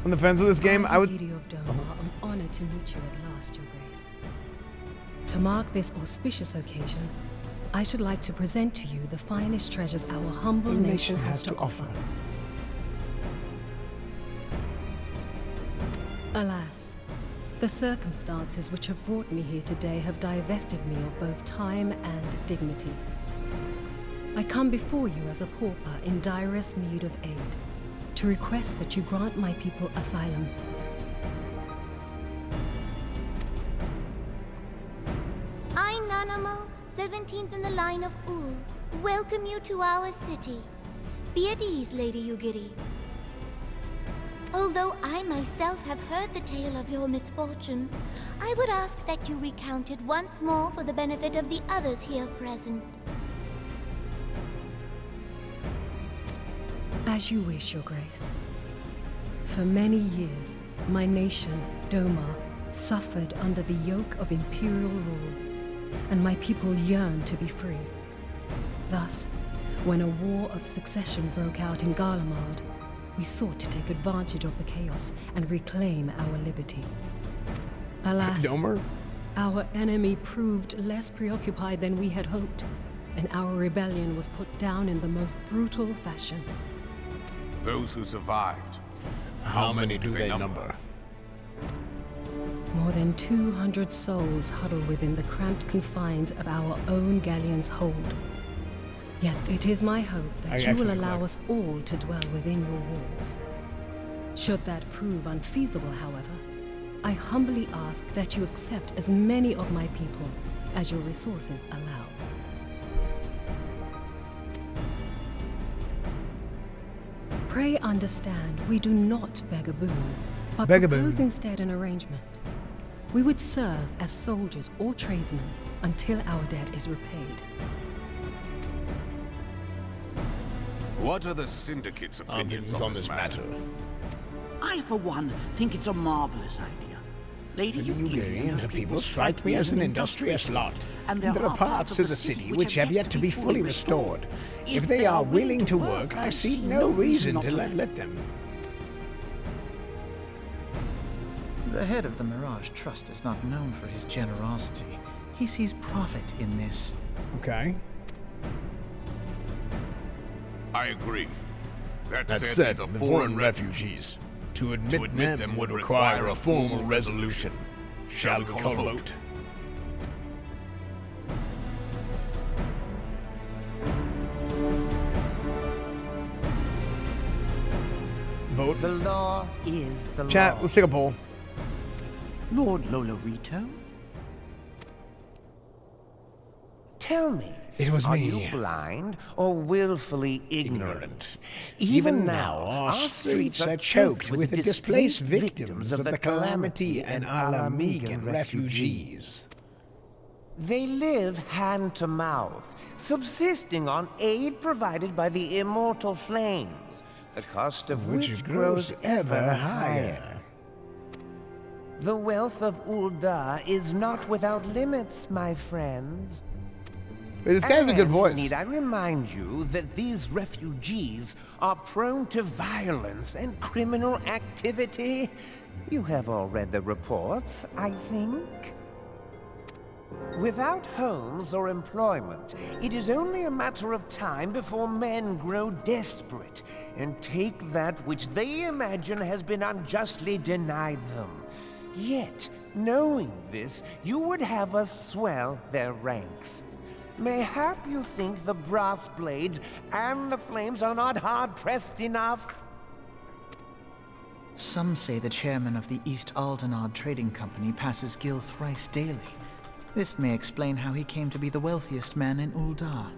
On the fence of this game, I would... I'm honored to meet you at last, Your Grace. To mark this auspicious occasion, I should like to present to you the finest treasures our humble nation has to offer. Alas, the circumstances which have brought me here today have divested me of both time and dignity. I come before you as a pauper in direst need of aid, to request that you grant my people asylum. I, Nanamo, 17th in the line of Ul, welcome you to our city. Be at ease, Lady Yugiri. Although I myself have heard the tale of your misfortune, I would ask that you recount it once more for the benefit of the others here present. As you wish, Your Grace. For many years, my nation, Domar, suffered under the yoke of imperial rule, and my people yearned to be free. Thus, when a war of succession broke out in Garlemald, we sought to take advantage of the chaos and reclaim our liberty. Alas, Domar? Our enemy proved less preoccupied than we had hoped, and our rebellion was put down in the most brutal fashion. Those who survived, how many do they number? More than 200 souls huddle within the cramped confines of our own galleon's hold. Yet it is my hope that you will allow us all to dwell within your walls. Should that prove unfeasible, however, I humbly ask that you accept as many of my people as your resources allow. Pray understand, we do not beg a boon, but propose instead an arrangement. We would serve as soldiers or tradesmen until our debt is repaid. What are the Syndicate's opinions on this matter? I, for one, think it's a marvelous idea. Lady Yugiri and her people strike me as an industrious lot, and there are parts of the city which have yet to be fully restored. If they are willing to work, I see no reason to let them. The head of the Mirage Trust is not known for his generosity. He sees profit in this. Okay. I agree. That said, these are the foreign refugees. To admit them would require a formal resolution. Shall we call a vote? Vote. The law is the law. Chat, let's take a poll. Lord Lolorito? Tell me, it was are me. you blind or willfully ignorant? Even now, our streets are choked with the displaced victims of the Calamity and Alamegan refugees. They live hand to mouth, subsisting on aid provided by the immortal flames, the cost of which grows ever higher. The wealth of Ul'dah is not without limits, my friends. This guy's a good voice. Need I remind you that these refugees are prone to violence and criminal activity? You have all read the reports, I think. Without homes or employment, it is only a matter of time before men grow desperate and take that which they imagine has been unjustly denied them. Yet, knowing this, you would have us swell their ranks. Mayhap you think the brass blades and the flames are not hard-pressed enough? Some say the chairman of the East Aldenard Trading Company passes Gil thrice daily. This may explain how he came to be the wealthiest man in Ul'dah.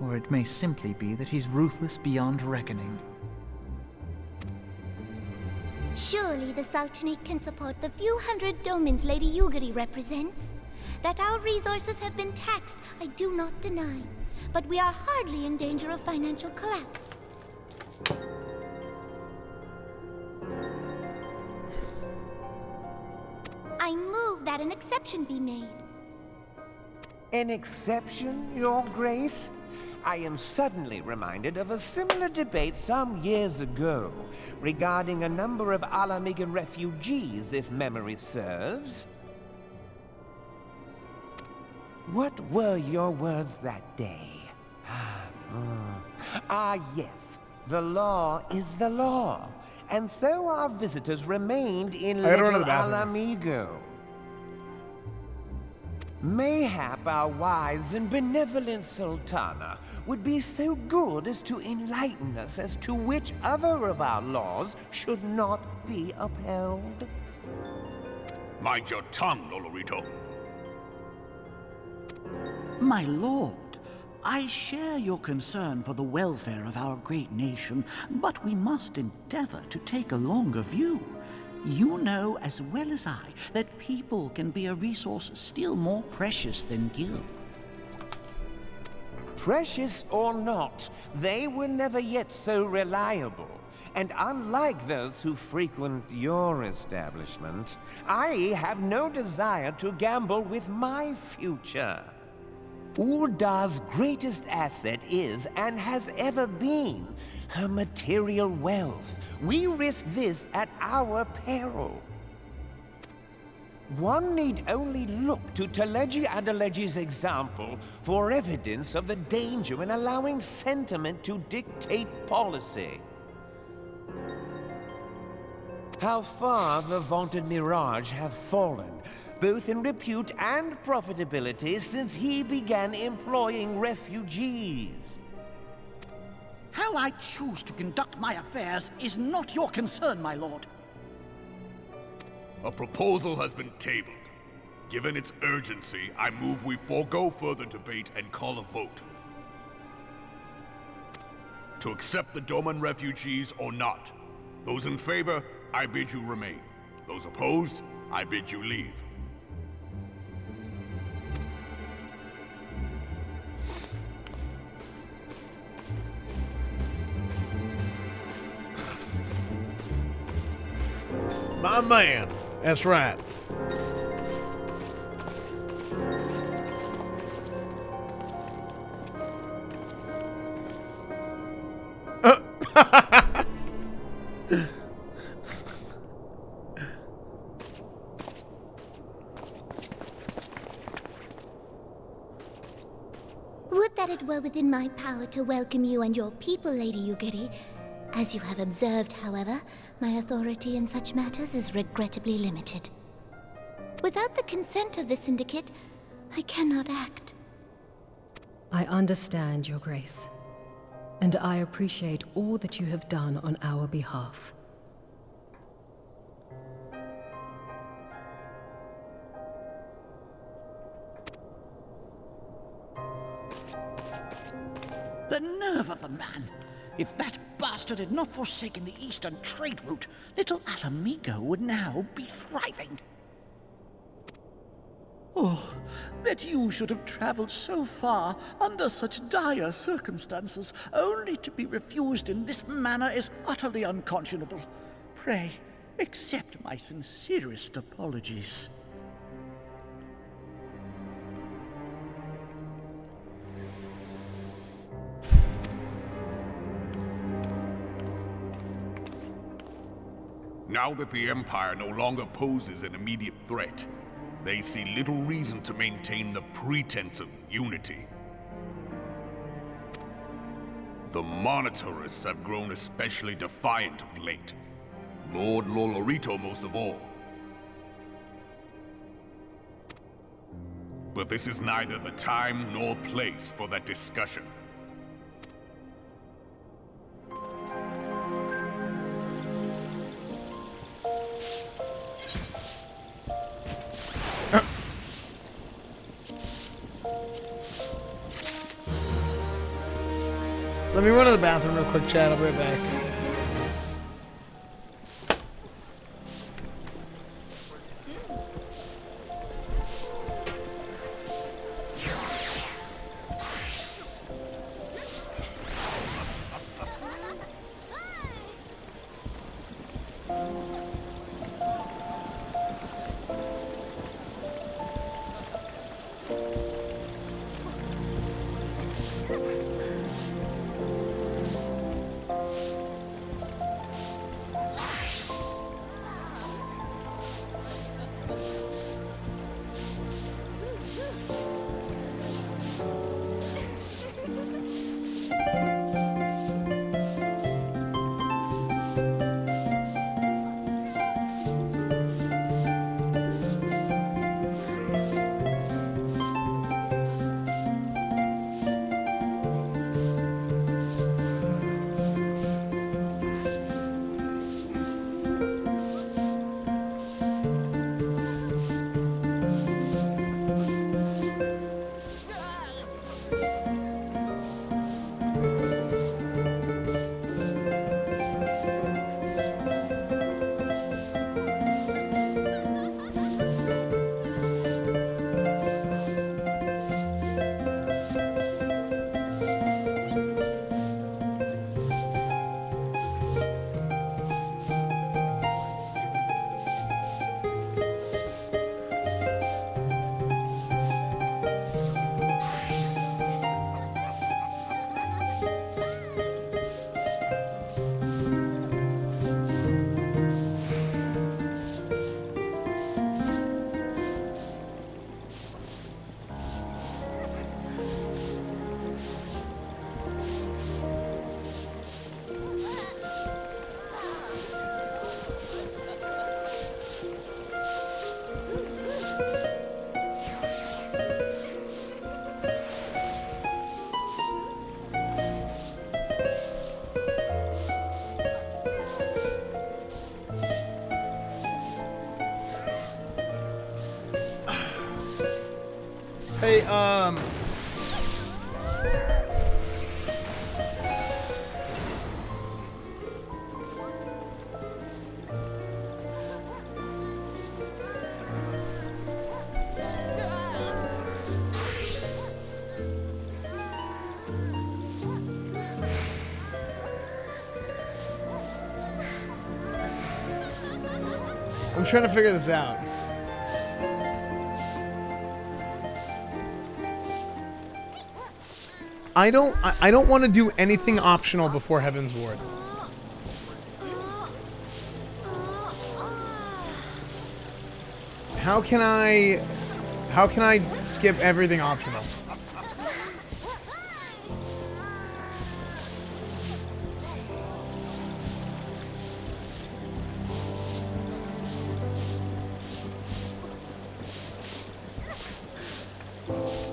Or it may simply be that he's ruthless beyond reckoning. Surely the Sultanate can support the few hundred domins Lady Yugiri represents. That our resources have been taxed, I do not deny. But we are hardly in danger of financial collapse. I move that an exception be made. An exception, Your Grace? I am suddenly reminded of a similar debate some years ago regarding a number of Alamegan refugees, if memory serves. What were your words that day? Yes. The law is the law. And so our visitors remained in Little Alamigo. Mayhap our wise and benevolent Sultana would be so good as to enlighten us as to which other of our laws should not be upheld. Mind your tongue, Lolorito. My lord, I share your concern for the welfare of our great nation, but we must endeavor to take a longer view. You know as well as I that people can be a resource still more precious than gil. Precious or not, they were never yet so reliable. And unlike those who frequent your establishment, I have no desire to gamble with my future. Ul'dah's greatest asset is, and has ever been, her material wealth. We risk this at our peril. One need only look to Teleji Adeleji's example for evidence of the danger in allowing sentiment to dictate policy. How far the vaunted Mirage hath fallen, both in repute and profitability, since he began employing refugees. How I choose to conduct my affairs is not your concern, my lord. A proposal has been tabled. Given its urgency, I move we forego further debate and call a vote. To accept the Doman refugees or not. Those in favor, I bid you remain. Those opposed, I bid you leave. My man. That's right. Would that it were within my power to welcome you and your people, Lady Yugiri. As you have observed, however, my authority in such matters is regrettably limited. Without the consent of the Syndicate, I cannot act. I understand, Your Grace, and I appreciate all that you have done on our behalf. The nerve of the man! If that bastard had not forsaken the eastern trade route, little Alamigo would now be thriving. Oh, that you should have traveled so far under such dire circumstances, only to be refused in this manner is utterly unconscionable. Pray, accept my sincerest apologies. Now that the Empire no longer poses an immediate threat, they see little reason to maintain the pretense of unity. The Monitorists have grown especially defiant of late. Lord Lolorito most of all. But this is neither the time nor place for that discussion. Let me run to the bathroom real quick, chat. I'll be right back. Hey, I'm trying to figure this out. I don't want to do anything optional before Heaven's Ward. How can I skip everything optional?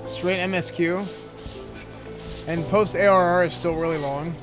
Straight MSQ. And post ARR is still really long.